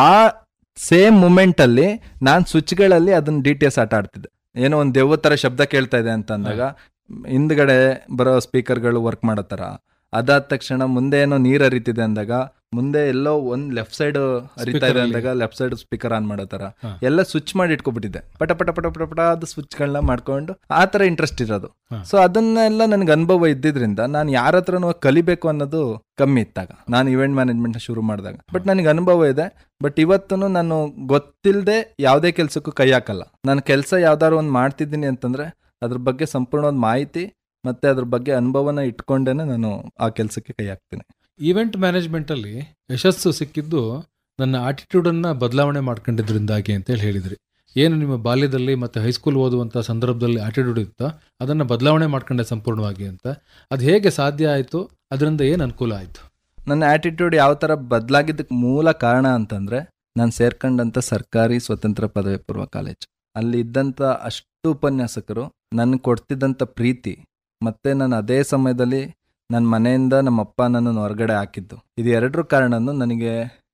ಆ ಸೇಮ್ ಮೂಮೆಂಟ್ ಅಲ್ಲಿ ನಾನ್ ಸ್ವಿಚ್ಗಳಲ್ಲಿ ಅದನ್ನ DTS ಆಟ ಆಡ್ತಿದ್ದೆ. ಏನೋ ಒಂದು ದೆವ್ವ ತರ ಶಬ್ದ ಕೇಳ್ತಾ ಇದೆ ಅಂತ ಅಂದಾಗ ಹಿಂದ್ಗಡೆ ಬರೋ ಸ್ಪೀಕರ್ಗಳು ವರ್ಕ್ ಮಾಡೋ ತರ, ಅದಾದ ತಕ್ಷಣ ಮುಂದೆ ಏನೋ ನೀರ್ ಹರಿತಿದೆ ಅಂದಾಗ ಮುಂದೆ ಎಲ್ಲೋ ಒಂದ್ ಲೆಫ್ಟ್ ಸೈಡ್ ಹರಿತಾ ಇದೆ ಅಂದಾಗ ಲೆಫ್ಟ್ ಸೈಡ್ ಸ್ಪೀಕರ್ ಆನ್ ಮಾಡೋ ತರ ಎಲ್ಲ ಸ್ವಿಚ್ ಮಾಡಿ ಇಟ್ಕೊಬಿಟ್ಟಿದ್ದೆ. ಪಟ ಪಟ ಪಟ ಪಟ ಪಟ ಅದು ಸ್ವಿಚ್ಗಳನ್ನ ಮಾಡ್ಕೊಂಡು ಆ ತರ ಇಂಟ್ರೆಸ್ಟ್ ಇರೋದು. ಸೊ ಅದನ್ನೆಲ್ಲ ನನಗೆ ಅನುಭವ ಇದ್ದಿದ್ರಿಂದ ನಾನು ಯಾರ ಹತ್ರನೂ ಕಲಿಬೇಕು ಅನ್ನೋದು ಕಮ್ಮಿ ಇತ್ತಾಗ, ನಾನು ಇವೆಂಟ್ ಮ್ಯಾನೇಜ್ಮೆಂಟ್ ಶುರು ಮಾಡಿದಾಗ. ಬಟ್ ನನಗೆ ಅನುಭವ ಇದೆ. ಬಟ್ ಇವತ್ತು ನಾನು ಗೊತ್ತಿಲ್ಲದೆ ಯಾವುದೇ ಕೆಲ್ಸಕ್ಕೂ ಕೈ ಹಾಕಲ್ಲ. ನಾನು ಕೆಲಸ ಯಾವ್ದಾದ್ರು ಒಂದು ಮಾಡ್ತಿದ್ದೀನಿ ಅಂತಂದ್ರೆ ಅದ್ರ ಬಗ್ಗೆ ಸಂಪೂರ್ಣವಾದ ಮಾಹಿತಿ ಮತ್ತೆ ಅದ್ರ ಬಗ್ಗೆ ಅನುಭವನ ಇಟ್ಕೊಂಡೇನೆ ನಾನು ಆ ಕೆಲಸಕ್ಕೆ ಕೈ ಹಾಕ್ತೀನಿ. ಈವೆಂಟ್ ಮ್ಯಾನೇಜ್ಮೆಂಟಲ್ಲಿ ಯಶಸ್ಸು ಸಿಕ್ಕಿದ್ದು ನನ್ನ ಆಟಿಟ್ಯೂಡನ್ನು ಬದಲಾವಣೆ ಮಾಡ್ಕೊಂಡಿದ್ರಿಂದಾಗಿ ಅಂತೇಳಿ ಹೇಳಿದ್ರಿ. ಏನು ನಿಮ್ಮ ಬಾಲ್ಯದಲ್ಲಿ ಮತ್ತು ಹೈಸ್ಕೂಲ್ ಓದುವಂಥ ಸಂದರ್ಭದಲ್ಲಿ ಆಟಿಟ್ಯೂಡ್ ಇತ್ತು, ಅದನ್ನು ಬದಲಾವಣೆ ಮಾಡ್ಕೊಂಡೆ ಸಂಪೂರ್ಣವಾಗಿ ಅಂತ. ಅದು ಹೇಗೆ ಸಾಧ್ಯ ಆಯಿತು? ಅದರಿಂದ ಏನು ಅನುಕೂಲ ಆಯಿತು? ನನ್ನ ಆಟಿಟ್ಯೂಡ್ ಯಾವ ಥರ ಬದಲಾಗಿದ್ದಕ್ಕೆ ಮೂಲ ಕಾರಣ ಅಂತಂದರೆ, ನಾನು ಸೇರ್ಕೊಂಡಂಥ ಸರ್ಕಾರಿ ಸ್ವತಂತ್ರ ಪದವಿ ಪೂರ್ವ ಕಾಲೇಜ್, ಅಲ್ಲಿ ಇದ್ದಂಥ ಅಷ್ಟು ಉಪನ್ಯಾಸಕರು ನನಗೆ ಕೊಡ್ತಿದ್ದಂಥ ಪ್ರೀತಿ, ಮತ್ತು ನಾನು ಅದೇ ಸಮಯದಲ್ಲಿ ನನ್ನ ಮನೆಯಿಂದ ನಮ್ಮಪ್ಪ ನನ್ನನ್ನು ಹೊರಗಡೆ ಹಾಕಿದ್ದು, ಇದು ಎರಡರ ಕಾರಣನೂ ನನಗೆ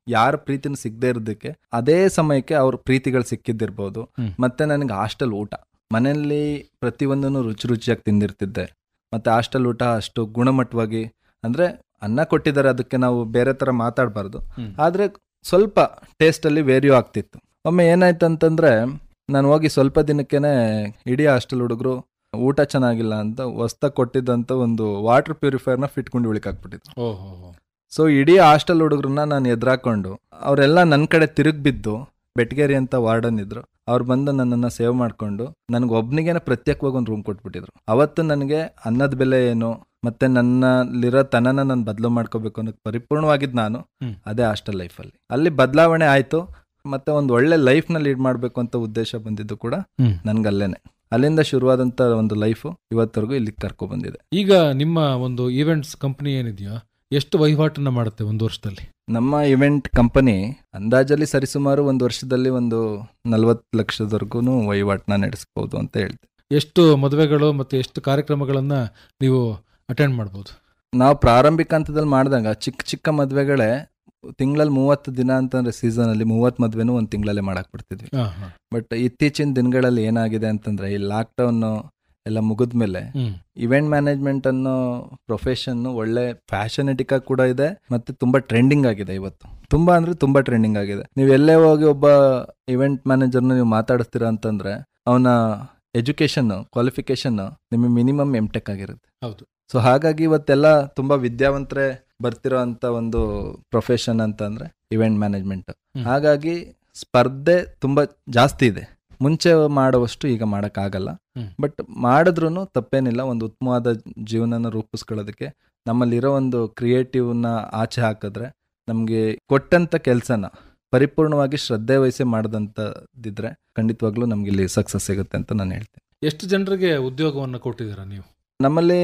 ಯಾರ ಪ್ರೀತಿನೂ ಸಿಗದೆ ಇರೋದಕ್ಕೆ ಅದೇ ಸಮಯಕ್ಕೆ ಅವ್ರ ಪ್ರೀತಿಗಳು ಸಿಕ್ಕಿದ್ದಿರ್ಬೋದು. ಮತ್ತೆ ನನಗೆ ಹಾಸ್ಟೆಲ್ ಊಟ, ಮನೆಯಲ್ಲಿ ಪ್ರತಿಯೊಂದನ್ನು ರುಚಿ ರುಚಿಯಾಗಿ ತಿಂದಿರ್ತಿದ್ದೆ. ಮತ್ತು ಹಾಸ್ಟೆಲ್ ಊಟ ಅಷ್ಟು ಗುಣಮಟ್ಟವಾಗಿ, ಅಂದರೆ ಅನ್ನ ಕೊಟ್ಟಿದ್ದಾರೆ, ಅದಕ್ಕೆ ನಾವು ಬೇರೆ ಥರ ಮಾತಾಡಬಾರ್ದು, ಆದರೆ ಸ್ವಲ್ಪ ಟೇಸ್ಟಲ್ಲಿ ವೇರಿಯೋ ಆಗ್ತಿತ್ತು. ಒಮ್ಮೆ ಏನಾಯ್ತು ಅಂತಂದರೆ, ನಾನು ಹೋಗಿ ಸ್ವಲ್ಪ ದಿನಕ್ಕೇನೆ ಇಡೀ ಹಾಸ್ಟೆಲ್ ಹುಡುಗರು ಊಟ ಚೆನ್ನಾಗಿಲ್ಲ ಅಂತ ಹೊಸ್ದಾಗಿ ಕೊಟ್ಟಿದ್ದಂಥ ಒಂದು ವಾಟರ್ ಪ್ಯೂರಿಫೈರ್ನ ಫಿಟ್ಕೊಂಡು ಉಳಿಕಾಕ್ಬಿಟ್ಟಿದ್ರು. ಸೊ ಇಡೀ ಹಾಸ್ಟೆಲ್ ಹುಡುಗರನ್ನ ನಾನು ಎದುರಾಕೊಂಡು ಅವರೆಲ್ಲ ನನ್ನ ಕಡೆ ತಿರುಗಿಬಿದ್ದು, ಬೆಟ್ಗೇರಿ ಅಂತ ವಾರ್ಡನ್ ಇದ್ರು, ಅವ್ರು ಬಂದು ನನ್ನನ್ನು ಸೇವ್ ಮಾಡಿಕೊಂಡು ನನಗೆ ಒಬ್ಬನಿಗೇನೆ ಪ್ರತ್ಯೇಕವಾಗಿ ಒಂದು ರೂಮ್ ಕೊಟ್ಬಿಟ್ಟಿದ್ರು. ಅವತ್ತು ನನಗೆ ಅನ್ನದ ಬೆಲೆ ಏನು ಮತ್ತೆ ನನ್ನಲ್ಲಿರೋ ತನನ ನಾನು ಬದಲು ಮಾಡ್ಕೋಬೇಕು ಅನ್ನೋದು ಪರಿಪೂರ್ಣವಾಗಿದ್ದು ನಾನು ಅದೇ ಹಾಸ್ಟೆಲ್ ಲೈಫಲ್ಲಿ. ಅಲ್ಲಿ ಬದಲಾವಣೆ ಆಯಿತು. ಮತ್ತೆ ಒಂದು ಒಳ್ಳೆ ಲೈಫ್ನ ಲೀಡ್ ಮಾಡಬೇಕು ಅಂತ ಉದ್ದೇಶ ಬಂದಿದ್ದು ಕೂಡ ನನ್ಗೆ ಅಲ್ಲೇನೆ. ಅಲ್ಲಿಂದ ಶುರುವಾದಂಥ ಒಂದು ಲೈಫು ಇವತ್ತರೆಗೂ ಇಲ್ಲಿಗೆ ಕರ್ಕೊ ಬಂದಿದೆ. ಈಗ ನಿಮ್ಮ ಒಂದು ಈವೆಂಟ್ಸ್ ಕಂಪನಿ ಏನಿದೆಯಾ, ಎಷ್ಟು ವಹಿವಾಟನ್ನ ಮಾಡುತ್ತೆ ಒಂದು ವರ್ಷದಲ್ಲಿ? ನಮ್ಮ ಇವೆಂಟ್ ಕಂಪನಿ ಅಂದಾಜಲ್ಲಿ ಸರಿಸುಮಾರು ಒಂದು ವರ್ಷದಲ್ಲಿ ಒಂದು 40 ಲಕ್ಷದವರೆಗೂ ವಹಿವಾಟನ್ನ ನಡೆಸ್ಬೋದು ಅಂತ ಹೇಳ್ತೀವಿ. ಎಷ್ಟು ಮದುವೆಗಳು ಮತ್ತು ಎಷ್ಟು ಕಾರ್ಯಕ್ರಮಗಳನ್ನು ನೀವು ಅಟೆಂಡ್ ಮಾಡ್ಬೋದು? ನಾವು ಪ್ರಾರಂಭಿಕ ಹಂತದಲ್ಲಿ ಮಾಡಿದಾಗ ಚಿಕ್ಕ ಚಿಕ್ಕ ಮದುವೆಗಳೇ ತಿಂಗಳಲ್ಲಿ 30 ದಿನ ಅಂತಂದ್ರೆ ಸೀಸನಲ್ಲಿ 30 ಮದುವೆನೂ ಒಂದು ತಿಂಗಳಲ್ಲೇ ಮಾಡಕ್ ಬಿಡ್ತಿದ್ವಿ. ಬಟ್ ಇತ್ತೀಚಿನ ದಿನಗಳಲ್ಲಿ ಏನಾಗಿದೆ ಅಂತಂದ್ರೆ, ಈ ಲಾಕ್ಡೌನ್ ಎಲ್ಲ ಮುಗಿದ್ಮೇಲೆ ಇವೆಂಟ್ ಮ್ಯಾನೇಜ್ಮೆಂಟ್ ಅನ್ನೋ ಪ್ರೊಫೆಷನ್ ಒಳ್ಳೆ ಫ್ಯಾಷನೆಟಿಕ್ ಆಗಿ ಕೂಡ ಇದೆ, ಮತ್ತೆ ತುಂಬಾ ಟ್ರೆಂಡಿಂಗ್ ಆಗಿದೆ. ಇವತ್ತು ತುಂಬಾ ಅಂದ್ರೆ ತುಂಬಾ ಟ್ರೆಂಡಿಂಗ್ ಆಗಿದೆ. ನೀವು ಎಲ್ಲೇ ಹೋಗಿ ಒಬ್ಬ ಇವೆಂಟ್ ಮ್ಯಾನೇಜರ್ನ ನೀವು ಮಾತಾಡಿಸ್ತೀರಾ ಅಂತಂದ್ರೆ ಅವನ ಎಜುಕೇಶನ್ ಕ್ವಾಲಿಫಿಕೇಶನ್ ನಿಮಗೆ ಮಿನಿಮಮ್ M.Tech ಆಗಿರುತ್ತೆ. ಹೌದು. ಸೊ ಹಾಗಾಗಿ ಇವತ್ತೆಲ್ಲ ತುಂಬಾ ವಿದ್ಯಾವಂತರೇ ಬರ್ತಿರೋ ಅಂತ ಒಂದು ಪ್ರೊಫೆಷನ್ ಅಂತಂದ್ರೆ ಇವೆಂಟ್ ಮ್ಯಾನೇಜ್ಮೆಂಟ್. ಹಾಗಾಗಿ ಸ್ಪರ್ಧೆ ತುಂಬಾ ಜಾಸ್ತಿ ಇದೆ. ಮುಂಚೆ ಮಾಡುವಷ್ಟು ಈಗ ಮಾಡೋಕ್ಕಾಗಲ್ಲ. ಬಟ್ ಮಾಡಿದ್ರೂ ತಪ್ಪೇನಿಲ್ಲ. ಒಂದು ಉತ್ತಮವಾದ ಜೀವನನ ರೂಪಿಸ್ಕೊಳ್ಳೋದಕ್ಕೆ ನಮ್ಮಲ್ಲಿರೋ ಒಂದು ಕ್ರಿಯೇಟಿವ್ನ ಆಚೆ ಹಾಕಿದ್ರೆ ನಮಗೆ ಕೊಟ್ಟಂಥ ಕೆಲಸನ ಪರಿಪೂರ್ಣವಾಗಿ ಶ್ರದ್ಧೆ ವಹಿಸಿ ಮಾಡದಂತದಿದ್ರೆ ಖಂಡಿತವಾಗ್ಲೂ ನಮ್ಗೆ ಇಲ್ಲಿ ಸಕ್ಸಸ್ ಸಿಗುತ್ತೆ ಅಂತ ನಾನು ಹೇಳ್ತೀನಿ. ಎಷ್ಟು ಜನರಿಗೆ ಉದ್ಯೋಗವನ್ನು ಕೊಟ್ಟಿದ್ದೀರಾ ನೀವು? ನಮ್ಮಲ್ಲಿ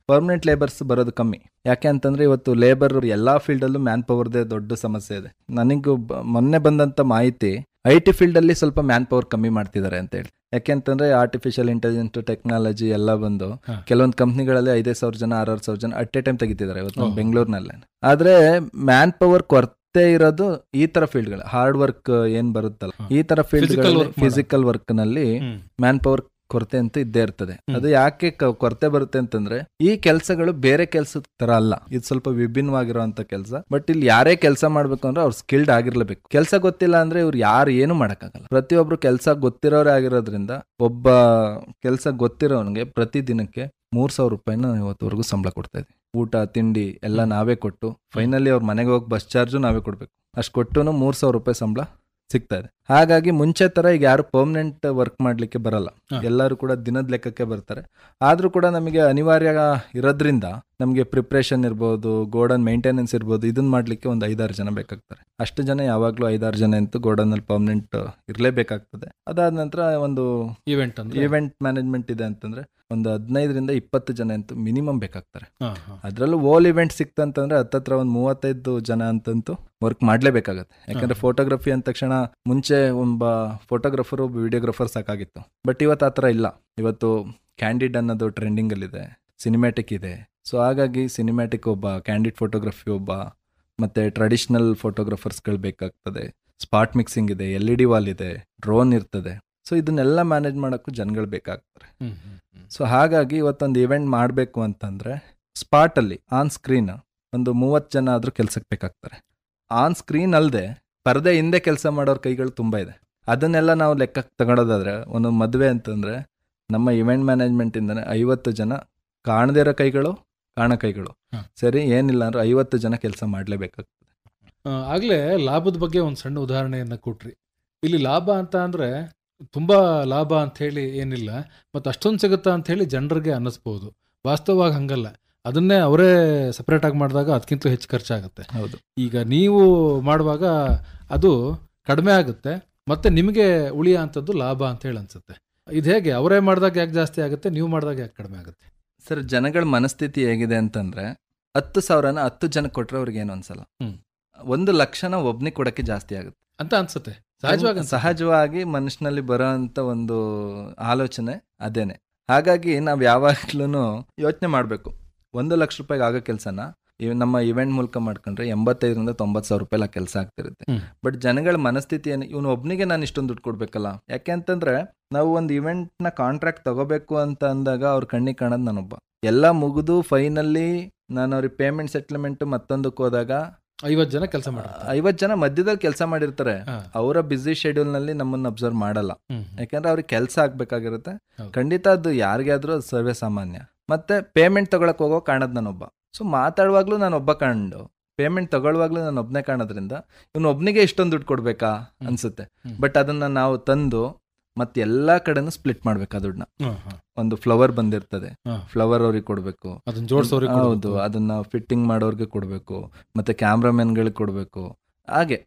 ಪರ್ಮನೆಂಟ್ ಲೇಬರ್ಸ್ ಬರೋದು ಕಮ್ಮಿ. ಯಾಕೆ ಅಂತಂದ್ರೆ ಇವತ್ತು ಲೇಬರ್ ಎಲ್ಲಾ ಫೀಲ್ಡಲ್ಲೂ ಮ್ಯಾನ್ ಪವರ್ದೇ ದೊಡ್ಡ ಸಮಸ್ಯೆ ಇದೆ. ನನಗೂ ಮೊನ್ನೆ ಬಂದಂತ ಮಾಹಿತಿ IT ಫೀಲ್ಡಲ್ಲಿ ಸ್ವಲ್ಪ ಮ್ಯಾನ್ ಪವರ್ ಕಮ್ಮಿ ಮಾಡ್ತಿದ್ದಾರೆ ಅಂತ ಹೇಳಿ. ಯಾಕೆ ಅಂತಂದ್ರೆ ಆರ್ಟಿಫಿಷಿಯಲ್ ಇಂಟೆಲಿಜೆನ್ಸ್, ಟೆಕ್ನಾಲಜಿ ಎಲ್ಲ ಬಂದು ಕೆಲವೊಂದು ಕಂಪ್ನಿಗಳಲ್ಲಿ 5,000 ಜನ 6,000 ಜನ ಅಟ್ ಎ ಟೈಮ್ ತೆಗಿತಿದ್ದಾರೆ ಇವತ್ತು ನಮ್ಮ ಬೆಂಗಳೂರಿನಲ್ಲೇ. ಆದ್ರೆ ಮ್ಯಾನ್ ಪವರ್ ಕೊರತೆ ಇರೋದು ಈ ತರ ಫೀಲ್ಡ್ಗಳು, ಹಾರ್ಡ್ ವರ್ಕ್ ಏನ್ ಬರುತ್ತಲ್ಲ ಈ ತರ ಫೀಲ್ಡ್ಗಳಲ್ಲಿ, ಫಿಸಿಕಲ್ ವರ್ಕ್ ನಲ್ಲಿ ಮ್ಯಾನ್ ಪವರ್ ಕೊರತೆ ಅಂತ ಇದ್ದೇ ಇರ್ತದೆ. ಅದು ಯಾಕೆ ಕೊರತೆ ಬರುತ್ತೆ ಅಂತಂದ್ರೆ ಈ ಕೆಲಸಗಳು ಬೇರೆ ಕೆಲ್ಸದ ತರ ಅಲ್ಲ, ಇದು ಸ್ವಲ್ಪ ವಿಭಿನ್ನವಾಗಿರುವಂತ ಕೆಲಸ. ಬಟ್ ಇಲ್ಲಿ ಯಾರೇ ಕೆಲಸ ಮಾಡ್ಬೇಕು ಅಂದ್ರೆ ಅವ್ರು ಸ್ಕಿಲ್ಡ್ ಆಗಿರ್ಲೇಬೇಕು. ಕೆಲಸ ಗೊತ್ತಿಲ್ಲ ಅಂದ್ರೆ ಇವ್ರು ಯಾರು ಏನು ಮಾಡಕ್ಕಾಗಲ್ಲ. ಪ್ರತಿಯೊಬ್ರು ಕೆಲಸ ಗೊತ್ತಿರೋರೇ ಆಗಿರೋದ್ರಿಂದ ಒಬ್ಬ ಕೆಲಸ ಗೊತ್ತಿರೋನ್ಗೆ ಪ್ರತಿ ದಿನಕ್ಕೆ 3,000 ರೂಪಾಯಿನ ಇವತ್ತುವರೆಗೂ ಸಂಬಳ ಕೊಡ್ತಾ ಇದ್ವಿ. ಊಟ ತಿಂಡಿ ಎಲ್ಲ ನಾವೇ ಕೊಟ್ಟು ಫೈನಲಿ ಅವ್ರ ಮನೆಗೆ ಹೋಗಿ ಬಸ್ ಚಾರ್ಜು ನಾವೇ ಕೊಡ್ಬೇಕು. ಅಷ್ಟು ಕೊಟ್ಟು 3,000 ರೂಪಾಯಿ ಸಂಬಳ ಸಿಗ್ತಾ ಇದೆ. ಹಾಗಾಗಿ ಮುಂಚೆ ತರ ಈಗ ಯಾರು ಪರ್ಮನೆಂಟ್ ವರ್ಕ್ ಮಾಡ್ಲಿಕ್ಕೆ ಬರಲ್ಲ, ಎಲ್ಲರೂ ಕೂಡ ದಿನದ ಲೆಕ್ಕಕ್ಕೆ ಬರ್ತಾರೆ. ಆದ್ರೂ ಕೂಡ ನಮಗೆ ಅನಿವಾರ್ಯ ಇರೋದ್ರಿಂದ ನಮಗೆ ಪ್ರಿಪ್ರೇಷನ್ ಇರ್ಬೋದು, ಗೋಡನ್ ಮೇಂಟೆನೆನ್ಸ್ ಇರ್ಬೋದು, ಇದನ್ನ ಮಾಡ್ಲಿಕ್ಕೆ ಒಂದು 5-6 ಜನ ಬೇಕಾಗ್ತಾರೆ. ಅಷ್ಟು ಜನ ಯಾವಾಗ್ಲೂ 5-6 ಜನ ಅಂತೂ ಗೋಡನ್ ಅಲ್ಲಿ ಪರ್ಮನೆಂಟ್ ಇರ್ಲೇಬೇಕಾಗ್ತದೆ. ಅದಾದ ನಂತರ ಒಂದು ಈವೆಂಟ್ ಮ್ಯಾನೇಜ್ಮೆಂಟ್ ಇದೆ ಅಂತಂದ್ರೆ ಒಂದು 15ರಿಂದ 20 ಜನ ಅಂತೂ ಮಿನಿಮಮ್ ಬೇಕಾಗ್ತಾರೆ. ಅದ್ರಲ್ಲೂ ಓಲ್ ಇವೆಂಟ್ ಸಿಕ್ತಂತಂದ್ರೆ ಹತ್ತತ್ರ ಒಂದು 35 ಜನ ಅಂತಂತೂ ವರ್ಕ್ ಮಾಡ್ಲೇಬೇಕಾಗತ್ತೆ. ಯಾಕಂದ್ರೆ ಫೋಟೋಗ್ರಫಿ ಅಂದ ತಕ್ಷಣ ಮುಂಚೆ ಒಬ್ಬ ಫೋಟೋಗ್ರಫರ್ ಒಬ್ಬ ವಿಡಿಯೋಗ್ರಫರ್ ಸಾಕಾಗಿತ್ತು. ಬಟ್ ಇವತ್ತು ಆ ಥರ ಇಲ್ಲ. ಇವತ್ತು ಕ್ಯಾಂಡಿಡ್ ಅನ್ನೋದು ಟ್ರೆಂಡಿಂಗ್ ಅಲ್ಲಿದೆ, ಸಿನಿಮ್ಯಾಟಿಕ್ ಇದೆ. ಸೊ ಹಾಗಾಗಿ ಸಿನಿಮ್ಯಾಟಿಕ್ ಒಬ್ಬ, ಕ್ಯಾಂಡಿಡ್ ಫೋಟೋಗ್ರಫಿ ಒಬ್ಬ, ಮತ್ತೆ ಟ್ರೆಡಿಷನಲ್ ಫೋಟೋಗ್ರಫರ್ಸ್ಗಳು ಬೇಕಾಗ್ತದೆ. ಸ್ಪಾಟ್ ಮಿಕ್ಸಿಂಗ್ ಇದೆ, LED ವಾಲ್ ಇದೆ, ಡ್ರೋನ್ ಇರ್ತದೆ. ಸೊ ಇದನ್ನೆಲ್ಲ ಮ್ಯಾನೇಜ್ ಮಾಡೋಕ್ಕೂ ಜನಗಳು ಬೇಕಾಗ್ತಾರೆ. ಸೊ ಹಾಗಾಗಿ ಇವತ್ತೊಂದು ಇವೆಂಟ್ ಮಾಡಬೇಕು ಅಂತಂದ್ರೆ ಸ್ಪಾಟಲ್ಲಿ ಆನ್ ಸ್ಕ್ರೀನ್ ಒಂದು 30 ಜನ ಆದ್ರೂ ಕೆಲ್ಸಕ್ಕೆ ಬೇಕಾಗ್ತಾರೆ. ಆನ್ ಸ್ಕ್ರೀನ್ ಅಲ್ಲದೆ ಪರದೆ ಹಿಂದೆ ಕೆಲಸ ಮಾಡೋರ ಕೈಗಳು ತುಂಬಾ ಇದೆ. ಅದನ್ನೆಲ್ಲ ನಾವು ಲೆಕ್ಕಕ್ಕೆ ತಗೊಳೋದಾದ್ರೆ ಒಂದು ಮದುವೆ ಅಂತಂದ್ರೆ ನಮ್ಮ ಇವೆಂಟ್ ಮ್ಯಾನೇಜ್ಮೆಂಟ್ ಇಂದಾನೆ 50 ಜನ ಕಾಣದೇ ಇರೋ ಕೈಗಳು, ಕಾಣೋ ಕೈಗಳು ಸರಿ ಏನಿಲ್ಲ ಅಂದ್ರೆ 50 ಜನ ಕೆಲಸ ಮಾಡಲೇಬೇಕಾಗ್ತದೆ. ಆಗ್ಲೇ ಲಾಭದ ಬಗ್ಗೆ ಒಂದು ಸಣ್ಣ ಉದಾಹರಣೆಯನ್ನ ಕೊಟ್ರಿ. ಇಲ್ಲಿ ಲಾಭ ಅಂತ ಅಂದ್ರೆ ತುಂಬಾ ಲಾಭ ಅಂತ ಹೇಳಿ ಏನಿಲ್ಲ, ಮತ್ತು ಅಷ್ಟೊಂದು ಸಿಗುತ್ತಾ ಅಂತ ಹೇಳಿ ಜನರಿಗೆ ಅನ್ನಿಸ್ಬೋದು. ವಾಸ್ತವವಾಗಿ ಹಂಗಲ್ಲ. ಅದನ್ನೇ ಅವರೇ ಸಪ್ರೇಟ್ ಆಗಿ ಮಾಡಿದಾಗ ಅದಕ್ಕಿಂತ ಹೆಚ್ಚು ಖರ್ಚಾಗುತ್ತೆ. ಹೌದು. ಈಗ ನೀವು ಮಾಡುವಾಗ ಅದು ಕಡಿಮೆ ಆಗುತ್ತೆ, ಮತ್ತೆ ನಿಮಗೆ ಉಳಿಯ ಅಂಥದ್ದು ಲಾಭ ಅಂತ ಹೇಳಿ ಅನ್ಸುತ್ತೆ. ಇದು ಹೇಗೆ? ಅವರೇ ಮಾಡಿದಾಗ ಯಾಕೆ ಜಾಸ್ತಿ ಆಗುತ್ತೆ, ನೀವು ಮಾಡಿದಾಗ ಯಾಕೆ ಕಡಿಮೆ ಆಗುತ್ತೆ? ಸರ್, ಜನಗಳ ಮನಸ್ಥಿತಿ ಹೇಗಿದೆ ಅಂತಂದ್ರೆ 10,000ನ 10 ಜನಕ್ಕೆ ಕೊಟ್ರೆ ಅವ್ರಿಗೆ ಏನು ಅನ್ಸಲ್ಲ. 1 ಲಕ್ಷನ ಒಬ್ನಿಗೆ ಕೊಡಕ್ಕೆ ಜಾಸ್ತಿ ಆಗುತ್ತೆ ಅಂತ ಅನ್ಸುತ್ತೆ. ಸಹಜವಾಗಿ ಮನುಷ್ಯನಲ್ಲಿ ಬರೋ ಅಂತ ಒಂದು ಆಲೋಚನೆ ಅದೇನೆ. ಹಾಗಾಗಿ ನಾವ್ ಯಾವಾಗ್ಲೂ ಯೋಚನೆ ಮಾಡ್ಬೇಕು, 1 ಲಕ್ಷ ರೂಪಾಯಿಗೆ ಆಗೋ ಕೆಲಸನ ನಮ್ಮ ಇವೆಂಟ್ ಮೂಲಕ ಮಾಡ್ಕೊಂಡ್ರೆ 85,000ರಿಂದ 90,000 ರೂಪಾಯಿ ಕೆಲಸ ಆಗ್ತಿರುತ್ತೆ. ಬಟ್ ಜನಗಳ ಮನಸ್ಥಿತಿ ಏನು, ಇವನು ಒಬ್ನಿಗೆ ನಾನು ಇಷ್ಟೊಂದು ದುಡ್ಡು ಕೊಡ್ಬೇಕಲ್ಲ. ಯಾಕೆ ಅಂತಂದ್ರೆ ನಾವು ಒಂದು ಇವೆಂಟ್ ನ ಕಾಂಟ್ರಾಕ್ಟ್ ತಗೋಬೇಕು ಅಂತ ಅಂದಾಗ ಅವ್ರ ಕಣ್ಣಿಗೆ ಕಾಣೋದು ನಾನೊಬ್ಬ. ಎಲ್ಲ ಮುಗಿದು ಫೈನಲ್ಲಿ ನಾನು ಅವ್ರಿಗೆ ಪೇಮೆಂಟ್ ಸೆಟ್ಲ್ಮೆಂಟ್ ಮತ್ತೊಂದಕ್ಕೆ ಹೋದಾಗ 50 ಜನ ಕೆಲಸ ಮಾಡ್ತಾರೆ. 50 ಜನ ಮಧ್ಯದಲ್ಲಿ ಕೆಲಸ ಮಾಡಿರ್ತಾರೆ. ಅವರ ಬ್ಯುಸಿ ಶೆಡ್ಯೂಲ್ ನಲ್ಲಿ ನಮ್ಮನ್ನ ಅಬ್ಸರ್ವ್ ಮಾಡಲ್ಲ. ಯಾಕಂದ್ರೆ ಅವ್ರಿಗೆ ಕೆಲಸ ಆಗ್ಬೇಕಾಗಿರುತ್ತೆ. ಖಂಡಿತ ಅದು ಯಾರಿಗಾದ್ರೂ ಅದು ಸರ್ವೇ ಸಾಮಾನ್ಯ. ಮತ್ತೆ ಪೇಮೆಂಟ್ ತಗೊಳಕ್ ಹೋಗೋ ಕಾಣದ್ ನಾನೊಬ್ಬ. ಸೊ ಮಾತಾಡುವಾಗ್ಲೂ ನಾನು ಒಬ್ಬ ಕಾಣು, ಪೇಮೆಂಟ್ ತಗೊಳ್ಳುವಾಗ್ಲೂ ನಾನು ಒಬ್ನೇ ಕಾಣೋದ್ರಿಂದ ಇವನು ಒಬ್ನಿಗೆ ಇಷ್ಟೊಂದು ದುಡ್ಡು ಕೊಡ್ಬೇಕಾ ಅನ್ಸುತ್ತೆ. ಬಟ್ ಅದನ್ನ ನಾವು ತಂದು ಮತ್ತೆ ಎಲ್ಲಾ ಕಡೆನೂ ಸ್ಪ್ಲಿಟ್ ಮಾಡ್ಬೇಕು. ದುಡ್ಡನ್ನ ಒಂದು ಫ್ಲವರ್ ಬಂದಿರ್ತದೆ, ಫ್ಲವರ್ ಅವ್ರಿಗೆ ಕೊಡ್ಬೇಕು, ಹೌದು, ಅದನ್ನ ಫಿಟ್ಟಿಂಗ್ ಮಾಡೋರ್ಗೆ ಕೊಡ್ಬೇಕು, ಮತ್ತೆ ಕ್ಯಾಮ್ರಾಮನ್ಗಳಿಗೆ ಕೊಡ್ಬೇಕು. ಹಾಗೆ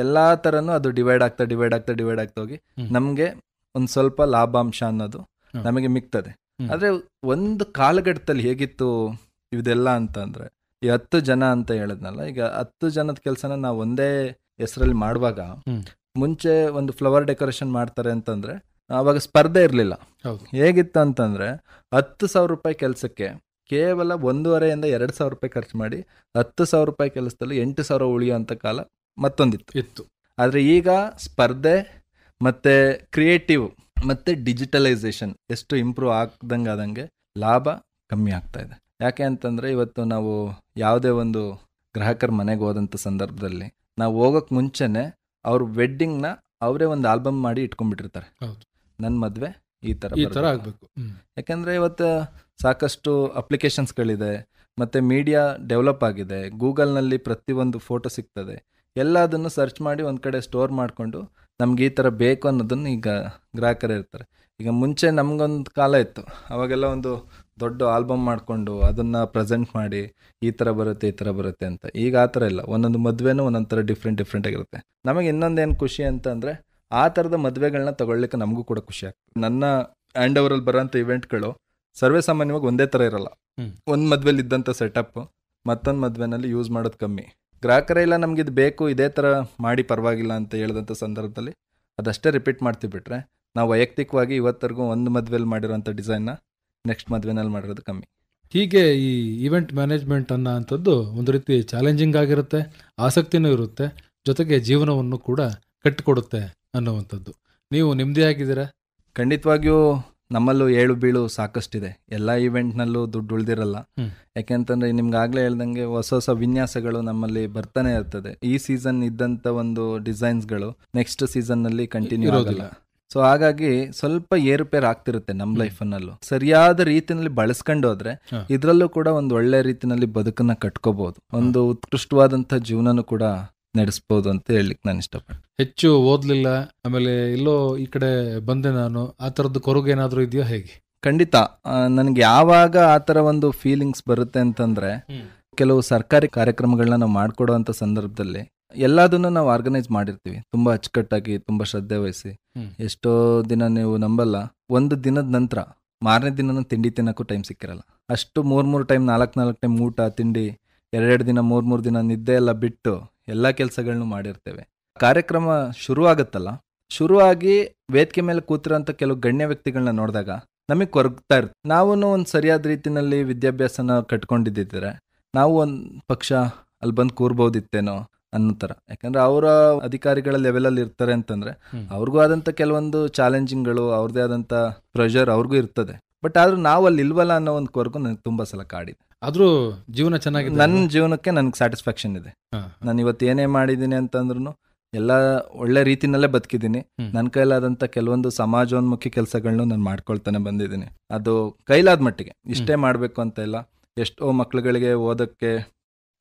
ಎಲ್ಲಾ ತರನು ಅದು ಡಿವೈಡ್ ಆಗ್ತಾ ಹೋಗಿ ನಮ್ಗೆ ಒಂದ್ ಸ್ವಲ್ಪ ಲಾಭಾಂಶ ಅನ್ನೋದು ನಮಗೆ ಮಿಕ್ತದೆ. ಆದ್ರೆ ಒಂದು ಕಾಲಘಟ್ಟದಲ್ಲಿ ಹೇಗಿತ್ತು ಇದೆಲ್ಲ ಅಂತ ಅಂದ್ರೆ, ಈ 10 ಜನ ಅಂತ ಹೇಳಿದ್ನಲ್ಲ, ಈಗ 10 ಜನದ ಕೆಲ್ಸನ ನಾವು ಒಂದೇ ಹೆಸರಲ್ಲಿ ಮಾಡುವಾಗ ಮುಂಚೆ ಒಂದು ಫ್ಲವರ್ ಡೆಕೋರೇಷನ್ ಮಾಡ್ತಾರೆ ಅಂತಂದ್ರೆ ಅವಾಗ ಸ್ಪರ್ಧೆ ಇರ್ಲಿಲ್ಲ. ಹೇಗಿತ್ತು ಅಂತಂದ್ರೆ 10,000 ರೂಪಾಯಿ ಕೆಲಸಕ್ಕೆ ಕೇವಲ 1.5ರಿಂದ 2,000 ರೂಪಾಯಿ ಖರ್ಚು ಮಾಡಿ 10,000 ರೂಪಾಯಿ ಕೆಲಸದಲ್ಲಿ 8,000 ಉಳಿಯುವಂತ ಕಾಲ ಮತ್ತೊಂದಿತ್ತು. ಆದ್ರೆ ಈಗ ಸ್ಪರ್ಧೆ ಮತ್ತೆ ಕ್ರಿಯೇಟಿವ್ ಮತ್ತೆ ಡಿಜಿಟಲೈಸೇಷನ್ ಎಷ್ಟು ಇಂಪ್ರೂವ್ ಆದಂಗೆ ಲಾಭ ಕಮ್ಮಿ ಆಗ್ತಾ ಇದೆ. ಯಾಕೆ ಅಂತಂದ್ರೆ ಇವತ್ತು ನಾವು ಯಾವುದೇ ಒಂದು ಗ್ರಾಹಕರ ಮನೆಗೆ ಹೋದಂಥ ಸಂದರ್ಭದಲ್ಲಿ ನಾವು ಹೋಗೋಕ್ ಮುಂಚೆನೆ ಅವ್ರ ವೆಡ್ಡಿಂಗ್ನ ಅವರೇ ಒಂದು ಆಲ್ಬಮ್ ಮಾಡಿ ಇಟ್ಕೊಂಡ್ಬಿಟ್ಟಿರ್ತಾರೆ. ನನ್ನ ಮದುವೆ ಈ ತರ ಆಗ್ಬೇಕು. ಯಾಕಂದ್ರೆ ಇವತ್ತು ಸಾಕಷ್ಟು ಅಪ್ಲಿಕೇಶನ್ಸ್ಗಳಿದೆ, ಮತ್ತೆ ಮೀಡಿಯಾ ಡೆವಲಪ್ ಆಗಿದೆ. ಗೂಗಲ್ನಲ್ಲಿ ಪ್ರತಿಯೊಂದು ಫೋಟೋ ಸಿಗ್ತದೆ. ಎಲ್ಲದನ್ನು ಸರ್ಚ್ ಮಾಡಿ ಒಂದ್ ಕಡೆ ಸ್ಟೋರ್ ಮಾಡಿಕೊಂಡು ನಮ್ಗೆ ಈ ತರ ಬೇಕು ಅನ್ನೋದನ್ನು ಈಗ ಗ್ರಾಹಕರೇ ಇರ್ತಾರೆ. ಈಗ ಮುಂಚೆ ನಮ್ಗೊಂದು ಕಾಲ ಇತ್ತು, ಅವಾಗೆಲ್ಲ ಒಂದು ದೊಡ್ಡ ಆಲ್ಬಮ್ ಮಾಡಿಕೊಂಡು ಅದನ್ನು ಪ್ರೆಸೆಂಟ್ ಮಾಡಿ ಈ ಥರ ಬರುತ್ತೆ ಅಂತ. ಈಗ ಆ ಥರ ಇಲ್ಲ, ಒಂದೊಂದು ಮದುವೆನೂ ಒಂದೊಂದು ಥರ ಡಿಫ್ರೆಂಟ್ ಆಗಿರುತ್ತೆ. ನಮಗೆ ಇನ್ನೊಂದೇನು ಖುಷಿ ಅಂತಂದರೆ ಆ ಥರದ ಮದುವೆಗಳನ್ನ ತಗೊಳ್ಲಿಕ್ಕೆ ನಮಗೂ ಕೂಡ ಖುಷಿ ಆಗ್ತದೆ. ನನ್ನ ಹ್ಯಾಂಡ್ ಓವರಲ್ಲಿ ಬರೋಂಥ ಇವೆಂಟ್ಗಳು ಸರ್ವೇ ಸಾಮಾನ್ಯವಾಗಿ ಒಂದೇ ಥರ ಇರೋಲ್ಲ. ಒಂದು ಮದುವೆಲಿ ಇದ್ದಂಥ ಸೆಟಪ್ ಮತ್ತೊಂದು ಮದುವೆನಲ್ಲಿ ಯೂಸ್ ಮಾಡೋದು ಕಮ್ಮಿ. ಗ್ರಾಹಕರೇ ಇಲ್ಲ ನಮ್ಗೆ ಇದು ಬೇಕು, ಇದೇ ಥರ ಮಾಡಿ ಪರವಾಗಿಲ್ಲ ಅಂತ ಹೇಳಿದಂಥ ಸಂದರ್ಭದಲ್ಲಿ ಅದಷ್ಟೇ ರಿಪೀಟ್ ಮಾಡ್ತೀವಿ ಬಿಟ್ರೆ ನಾವು ವೈಯಕ್ತಿಕವಾಗಿ ಇವತ್ತರೆಗೂ ಒಂದು ಮದುವೆಲಿ ಮಾಡಿರೋಂಥ ಡಿಸೈನ್ನ ನೆಕ್ಸ್ಟ್ ಮದುವೆನಲ್ಲಿ ಮಾಡಿರೋದು ಕಮ್ಮಿ. ಹೀಗೆ ಈ ಈವೆಂಟ್ ಮ್ಯಾನೇಜ್ಮೆಂಟ್ ಅನ್ನೋ ಅಂಥದ್ದು ಒಂದು ರೀತಿ ಚಾಲೆಂಜಿಂಗ್ ಆಗಿರುತ್ತೆ, ಆಸಕ್ತಿನೂ ಇರುತ್ತೆ, ಜೊತೆಗೆ ಜೀವನವನ್ನು ಕೂಡ ಕಟ್ಟಿಕೊಡುತ್ತೆ ಅನ್ನುವಂಥದ್ದು. ನೀವು ನೆಮ್ಮದಿಯಾಗಿದ್ದೀರಾ? ಖಂಡಿತವಾಗಿಯೂ ನಮ್ಮಲ್ಲೂ ಏಳು ಬೀಳು ಸಾಕಷ್ಟಿದೆ. ಎಲ್ಲ ಈವೆಂಟ್ನಲ್ಲೂ ದುಡ್ಡು ಉಳಿದಿರಲ್ಲ. ಯಾಕೆಂತಂದರೆ ನಿಮ್ಗೆ ಆಗಲೇ ಹೇಳ್ದಂಗೆ ಹೊಸ ವಿನ್ಯಾಸಗಳು ನಮ್ಮಲ್ಲಿ ಬರ್ತಾನೆ ಇರ್ತದೆ. ಈ ಸೀಸನ್ ಇದ್ದಂಥ ಒಂದು ಡಿಸೈನ್ಸ್ಗಳು ನೆಕ್ಸ್ಟ್ ಸೀಸನ್ನಲ್ಲಿ ಕಂಟಿನ್ಯೂ ಆಗೋದಿಲ್ಲ. ಸೊ ಹಾಗಾಗಿ ಸ್ವಲ್ಪ ಏರುಪೇರು ಆಗ್ತಿರುತ್ತೆ ನಮ್ಮ ಲೈಫನ್ನಲ್ಲೂ. ಸರಿಯಾದ ರೀತಿಯಲ್ಲಿ ಬಳಸ್ಕೊಂಡು ಹೋದ್ರೆ ಇದರಲ್ಲೂ ಕೂಡ ಒಂದು ಒಳ್ಳೆ ರೀತಿಯಲ್ಲಿ ಬದುಕನ್ನ ಕಟ್ಕೋಬಹುದು, ಒಂದು ಉತ್ಕೃಷ್ಟವಾದಂಥ ಜೀವನನೂ ಕೂಡ ನಡೆಸ್ಬೋದು ಅಂತ ಹೇಳಲಿಕ್ಕೆ ನಾನು ಇಷ್ಟಪಡ್ತೀನಿ. ಹೆಚ್ಚು ಓದ್ಲಿಲ್ಲ, ಆಮೇಲೆ ಎಲ್ಲೋ ಈ ಕಡೆ ಬಂದೆ ನಾನು, ಆ ಥರದ್ದು ಕೊರಗೇನಾದರೂ ಇದೆಯೋ ಹೇಗೆ? ಖಂಡಿತ ನನಗೆ ಯಾವಾಗ ಆ ಥರ ಒಂದು ಫೀಲಿಂಗ್ಸ್ ಬರುತ್ತೆ ಅಂತಂದ್ರೆ ಕೆಲವು ಸರ್ಕಾರಿ ಕಾರ್ಯಕ್ರಮಗಳನ್ನ ನಾವು ಮಾಡ್ಕೊಡೋವಂಥ ಸಂದರ್ಭದಲ್ಲಿ ಎಲ್ಲದನ್ನು ನಾವು ಆರ್ಗನೈಸ್ ಮಾಡಿರ್ತೀವಿ ತುಂಬ ಅಚ್ಚುಕಟ್ಟಾಗಿ, ತುಂಬ ಶ್ರದ್ಧೆ ವಹಿಸಿ. ಎಷ್ಟೋ ದಿನ ನೀವು ನಂಬಲ್ಲ, ಒಂದು ದಿನದ ನಂತರ ಮಾರನೇ ದಿನನೂ ತಿಂಡಿ ತಿನ್ನೋಕ್ಕೂ ಟೈಮ್ ಸಿಕ್ಕಿರಲ್ಲ. ಅಷ್ಟು 3 ಟೈಮ್ 4 ಟೈಮ್ ಊಟ ತಿಂಡಿ, 2 ದಿನ 3 ದಿನ ನಿದ್ದೆ ಎಲ್ಲ ಬಿಟ್ಟು ಎಲ್ಲ ಕೆಲಸಗಳನ್ನೂ ಮಾಡಿರ್ತೇವೆ. ಕಾರ್ಯಕ್ರಮ ಶುರುವಾಗುತ್ತಲ್ಲ, ಶುರುವಾಗಿ ವೇದಿಕೆ ಮೇಲೆ ಕೂತಿರೋಂಥ ಕೆಲವು ಗಣ್ಯ ವ್ಯಕ್ತಿಗಳನ್ನ ನೋಡಿದಾಗ ನಮಗೆ ಕೊರಗ್ತಾ ಇರುತ್ತೆ. ನಾವು ಒಂದು ಸರಿಯಾದ ರೀತಿಯಲ್ಲಿ ವಿದ್ಯಾಭ್ಯಾಸನ ಕಟ್ಕೊಂಡಿದ್ದಿದ್ರೆ ನಾವು ಒಂದು ಪಕ್ಷ ಅಲ್ಲಿ ಬಂದು ಕೂರ್ಬೋದಿತ್ತೇನೋ ಅನ್ನೋ ಥರ. ಯಾಕಂದರೆ ಅವರ ಅಧಿಕಾರಿಗಳ ಲೆವೆಲಲ್ಲಿ ಇರ್ತಾರೆ ಅಂತಂದರೆ ಅವ್ರಿಗೂ ಆದಂಥ ಕೆಲವೊಂದು ಚಾಲೆಂಜಿಂಗ್ಗಳು, ಅವ್ರದ್ದೇ ಆದಂಥ ಪ್ರೆಷರ್ ಅವ್ರಿಗೂ ಇರ್ತದೆ. ಬಟ್ ಆದ್ರೂ ನಾವು ಅಲ್ಲಿ ಇಲ್ವಲ್ಲ ಅನ್ನೋ ಒಂದು ಕೊರಗು ನನಗೆ ತುಂಬ ಸಲ ಕಾಡಿದೆ. ಆದರೂ ಜೀವನ ಚೆನ್ನಾಗಿದೆ. ನನ್ನ ಜೀವನಕ್ಕೆ ನನಗೆ ಸ್ಯಾಟಿಸ್ಫ್ಯಾಕ್ಷನ್ ಇದೆ. ನಾನು ಇವತ್ತು ಏನೇ ಮಾಡಿದ್ದೀನಿ ಅಂತಂದ್ರೂ ಎಲ್ಲ ಒಳ್ಳೆ ರೀತಿನಲ್ಲೇ ಬದುಕಿದ್ದೀನಿ. ನನ್ನ ಕೈಲಾದಂಥ ಕೆಲವೊಂದು ಸಮಾಜೋನ್ಮುಖಿ ಕೆಲಸಗಳನ್ನೂ ನಾನು ಮಾಡ್ಕೊಳ್ತಾನೆ ಬಂದಿದ್ದೀನಿ. ಅದು ಕೈಲಾದ ಮಟ್ಟಿಗೆ ಇಷ್ಟೇ ಮಾಡಬೇಕು ಅಂತ ಇಲ್ಲ. ಎಷ್ಟೋ ಮಕ್ಳುಗಳಿಗೆ ಓದೋಕ್ಕೆ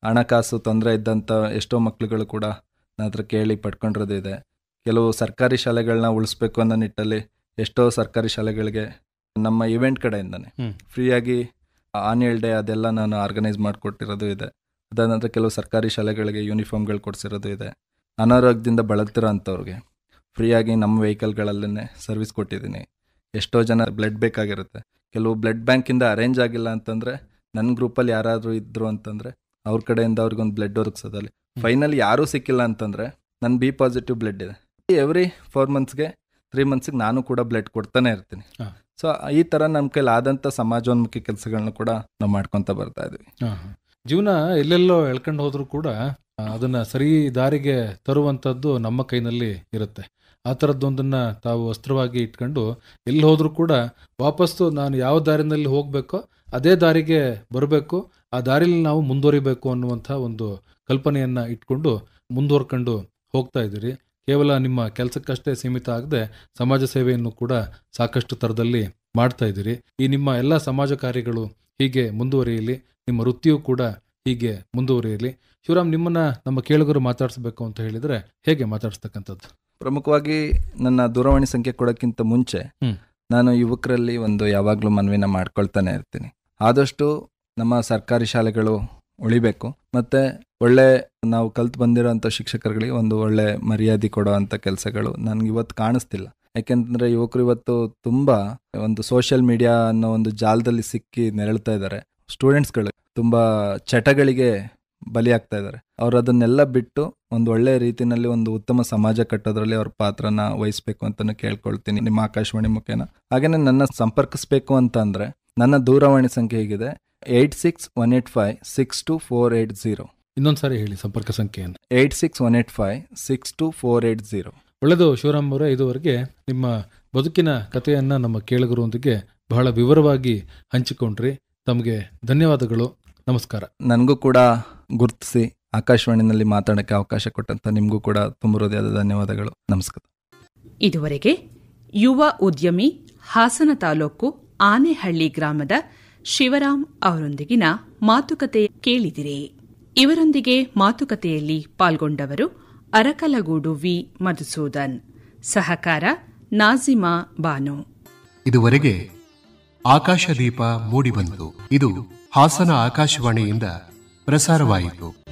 ಹಣಕಾಸು ತೊಂದರೆ ಇದ್ದಂಥ ಎಷ್ಟೋ ಮಕ್ಳುಗಳು ಕೂಡ ನನ್ನ ಹತ್ರ ಕೇಳಿ ಪಡ್ಕೊಂಡಿರೋದು ಇದೆ. ಕೆಲವು ಸರ್ಕಾರಿ ಶಾಲೆಗಳನ್ನ ಉಳಿಸ್ಬೇಕು ಅನ್ನೋ ನಿಟ್ಟಲ್ಲಿ ಎಷ್ಟೋ ಸರ್ಕಾರಿ ಶಾಲೆಗಳಿಗೆ ನಮ್ಮ ಇವೆಂಟ್ ಕಡೆಯಿಂದಾನೆ ಫ್ರೀಯಾಗಿ ಆನ್ಯುವಲ್ ಡೇ ಅದೆಲ್ಲ ನಾನು ಆರ್ಗನೈಸ್ ಮಾಡಿಕೊಟ್ಟಿರೋದು ಇದೆ. ಅದಾದ ನಂತರ ಕೆಲವು ಸರ್ಕಾರಿ ಶಾಲೆಗಳಿಗೆ ಯೂನಿಫಾರ್ಮ್ಗಳು ಕೊಡಿಸಿರೋದು ಇದೆ. ಅನಾರೋಗ್ಯದಿಂದ ಬಳಲ್ತಿರೋ ಅಂಥವ್ರಿಗೆ ಫ್ರೀಯಾಗಿ ನಮ್ಮ ವೆಹಿಕಲ್ಗಳಲ್ಲೇ ಸರ್ವಿಸ್ ಕೊಟ್ಟಿದ್ದೀನಿ. ಎಷ್ಟೋ ಜನ ಬ್ಲಡ್ ಬೇಕಾಗಿರುತ್ತೆ, ಕೆಲವು ಬ್ಲಡ್ ಬ್ಯಾಂಕಿಂದ ಅರೇಂಜ್ ಆಗಿಲ್ಲ ಅಂತಂದರೆ ನನ್ನ ಗ್ರೂಪಲ್ಲಿ ಯಾರಾದರೂ ಇದ್ದರು ಅಂತಂದರೆ ಅವ್ರ ಕಡೆಯಿಂದ ಅವ್ರಿಗೊಂದು ಬ್ಲಡ್ ಒದಗಿಸೋದಲ್ಲಿ. ಫೈನಲಿ ಯಾರೂ ಸಿಕ್ಕಿಲ್ಲ ಅಂತಂದರೆ ನನ್ನ ಬಿ ಪಾಸಿಟಿವ್ ಬ್ಲಡ್ ಇದೆ. ಎವ್ರಿ 4 ಮಂತ್ಸ್ಗೆ 3 ಮಂತ್ಸಿಗೆ ನಾನು ಕೂಡ ಬ್ಲಡ್ ಕೊಡ್ತಾನೆ ಇರ್ತೀನಿ. ಸೊ ಈ ಥರ ನಮ್ಮ ಕೈಲಿ ಆದಂಥ ಸಮಾಜೋನ್ಮುಖಿ ಕೆಲಸಗಳನ್ನ ಕೂಡ ನಾವು ಮಾಡ್ಕೊತ ಬರ್ತಾ ಇದ್ವಿ. ಜೀವನ ಎಲ್ಲೆಲ್ಲೋ ಎಳ್ಕೊಂಡು ಹೋದ್ರೂ ಕೂಡ ಅದನ್ನ ಸರಿ ದಾರಿಗೆ ತರುವಂಥದ್ದು ನಮ್ಮ ಕೈನಲ್ಲಿ ಇರುತ್ತೆ. ಆ ಥರದ್ದೊಂದನ್ನು ತಾವು ಅಸ್ತ್ರವಾಗಿ ಇಟ್ಕೊಂಡು ಎಲ್ಲಿ ಹೋದ್ರೂ ಕೂಡ ವಾಪಸ್ಸು ನಾನು ಯಾವ ದಾರಿನಲ್ಲಿ ಹೋಗಬೇಕೋ ಅದೇ ದಾರಿಗೆ ಬರಬೇಕು, ಆ ದಾರಿಲಿ ನಾವು ಮುಂದುವರಿಬೇಕು ಅನ್ನುವಂಥ ಒಂದು ಕಲ್ಪನೆಯನ್ನು ಇಟ್ಕೊಂಡು ಮುಂದುವರ್ಕೊಂಡು ಹೋಗ್ತಾ ಇದ್ದೀರಿ. ಕೇವಲ ನಿಮ್ಮ ಕೆಲಸಕ್ಕಷ್ಟೇ ಸೀಮಿತ ಆಗದೆ ಸಮಾಜ ಸೇವೆಯನ್ನು ಕೂಡ ಸಾಕಷ್ಟು ಥರದಲ್ಲಿ ಮಾಡ್ತಾ ಇದ್ದೀರಿ. ಈ ನಿಮ್ಮ ಎಲ್ಲ ಸಮಾಜ ಕಾರ್ಯಗಳು ಹೀಗೆ ಮುಂದುವರಿಯಲಿ, ನಿಮ್ಮ ವೃತ್ತಿಯೂ ಕೂಡ ಹೀಗೆ ಮುಂದುವರಿಯಲಿ. ಶಿವರಾಮ್, ನಿಮ್ಮನ್ನ ನಮ್ಮ ಕೇಳುಗರು ಮಾತಾಡಿಸ್ಬೇಕು ಅಂತ ಹೇಳಿದ್ರೆ ಹೇಗೆ ಮಾತಾಡಿಸ್ತಕ್ಕಂಥದ್ದು? ಪ್ರಮುಖವಾಗಿ ನನ್ನ ದೂರವಾಣಿ ಸಂಖ್ಯೆ ಕೊಡೋಕ್ಕಿಂತ ಮುಂಚೆ ನಾನು ಯುವಕರಲ್ಲಿ ಒಂದು ಯಾವಾಗಲೂ ಮನವಿನ ಮಾಡ್ಕೊಳ್ತಾನೆ ಇರ್ತೀನಿ. ಆದಷ್ಟು ನಮ್ಮ ಸರ್ಕಾರಿ ಶಾಲೆಗಳು ಉಳಿಬೇಕು, ಮತ್ತು ಒಳ್ಳೆ ನಾವು ಕಲ್ತು ಬಂದಿರೋಂಥ ಶಿಕ್ಷಕರುಗಳಿಗೆ ಒಂದು ಒಳ್ಳೆ ಮರ್ಯಾದೆ ಕೊಡೋ ಅಂಥ ಕೆಲಸಗಳು ನನಗೆ ಇವತ್ತು ಕಾಣಿಸ್ತಿಲ್ಲ. ಯಾಕೆಂತಂದರೆ ಯುವಕರು ಇವತ್ತು ತುಂಬ ಒಂದು ಸೋಷಿಯಲ್ ಮೀಡಿಯಾ ಅನ್ನೋ ಒಂದು ಜಾಲದಲ್ಲಿ ಸಿಕ್ಕಿ ನೆರಳ್ತಾ ಇದ್ದಾರೆ. ಸ್ಟೂಡೆಂಟ್ಸ್ಗಳು ತುಂಬ ಚಟಗಳಿಗೆ ಬಲಿಯಾಗ್ತಾ ಇದ್ದಾರೆ. ಅವ್ರು ಅದನ್ನೆಲ್ಲ ಬಿಟ್ಟು ಒಂದು ಒಳ್ಳೆಯ ರೀತಿಯಲ್ಲಿ ಒಂದು ಉತ್ತಮ ಸಮಾಜ ಕಟ್ಟೋದ್ರಲ್ಲಿ ಅವ್ರ ಪಾತ್ರನ ವಹಿಸ್ಬೇಕು ಅಂತಲೂ ಕೇಳ್ಕೊಳ್ತೀನಿ ನಿಮ್ಮ ಆಕಾಶವಾಣಿ ಮುಖೇನ. ಹಾಗೆಯೇ ನನ್ನ ಸಂಪರ್ಕಿಸ್ಬೇಕು ಅಂತ ಅಂದರೆ ನನ್ನ ದೂರವಾಣಿ ಸಂಖ್ಯೆ ಹೇಗಿದೆ 8618562480. ಇನ್ನೊಂದ್ಸಾರಿ ಹೇಳಿ ಸಂಪರ್ಕ ಸಂಖ್ಯೆಯನ್ನು. 8618562480. ಒಳ್ಳೆಯದು ಶಿವರಾಮ್ ಅವರೇ, ಇದುವರೆಗೆ ನಿಮ್ಮ ಬದುಕಿನ ಕಥೆಯನ್ನು ನಮ್ಮ ಕೇಳುಗರೊಂದಿಗೆ ಬಹಳ ವಿವರವಾಗಿ ಹಂಚಿಕೊಂಡ್ರಿ. ತಮಗೆ ಧನ್ಯವಾದಗಳು, ನಮಸ್ಕಾರ. ನನಗೂ ಕೂಡ ಗುರುತಿಸಿ ಆಕಾಶವಾಣಿನಲ್ಲಿ ಮಾತಾಡೋಕ್ಕೆ ಅವಕಾಶ ಕೊಟ್ಟಂತ ನಿಮಗೂ ಕೂಡ ತುಂಬ ಹೃದಯದ ಧನ್ಯವಾದಗಳು. ನಮಸ್ಕಾರ. ಇದುವರೆಗೆ ಯುವ ಉದ್ಯಮಿ ಹಾಸನ ತಾಲೂಕು ಆನೆಹಳ್ಳಿ ಗ್ರಾಮದ ಶಿವರಾಮ್ ಅವರೊಂದಿಗಿನ ಮಾತುಕತೆ ಕೇಳಿದಿರಿ. ಇವರೊಂದಿಗೆ ಮಾತುಕತೆಯಲ್ಲಿ ಪಾಲ್ಗೊಂಡವರು ಅರಕಲಗೂಡು ವಿ ಮಧುಸೂದನ್, ಸಹಕಾರ ನಾಜಿಮಾ ಬಾನು. ಇದುವರೆಗೆ ಆಕಾಶದೀಪ ಮೂಡಿಬಂತು. ಇದು ಹಾಸನ ಆಕಾಶವಾಣಿಯಿಂದ ಪ್ರಸಾರವಾಯಿತು.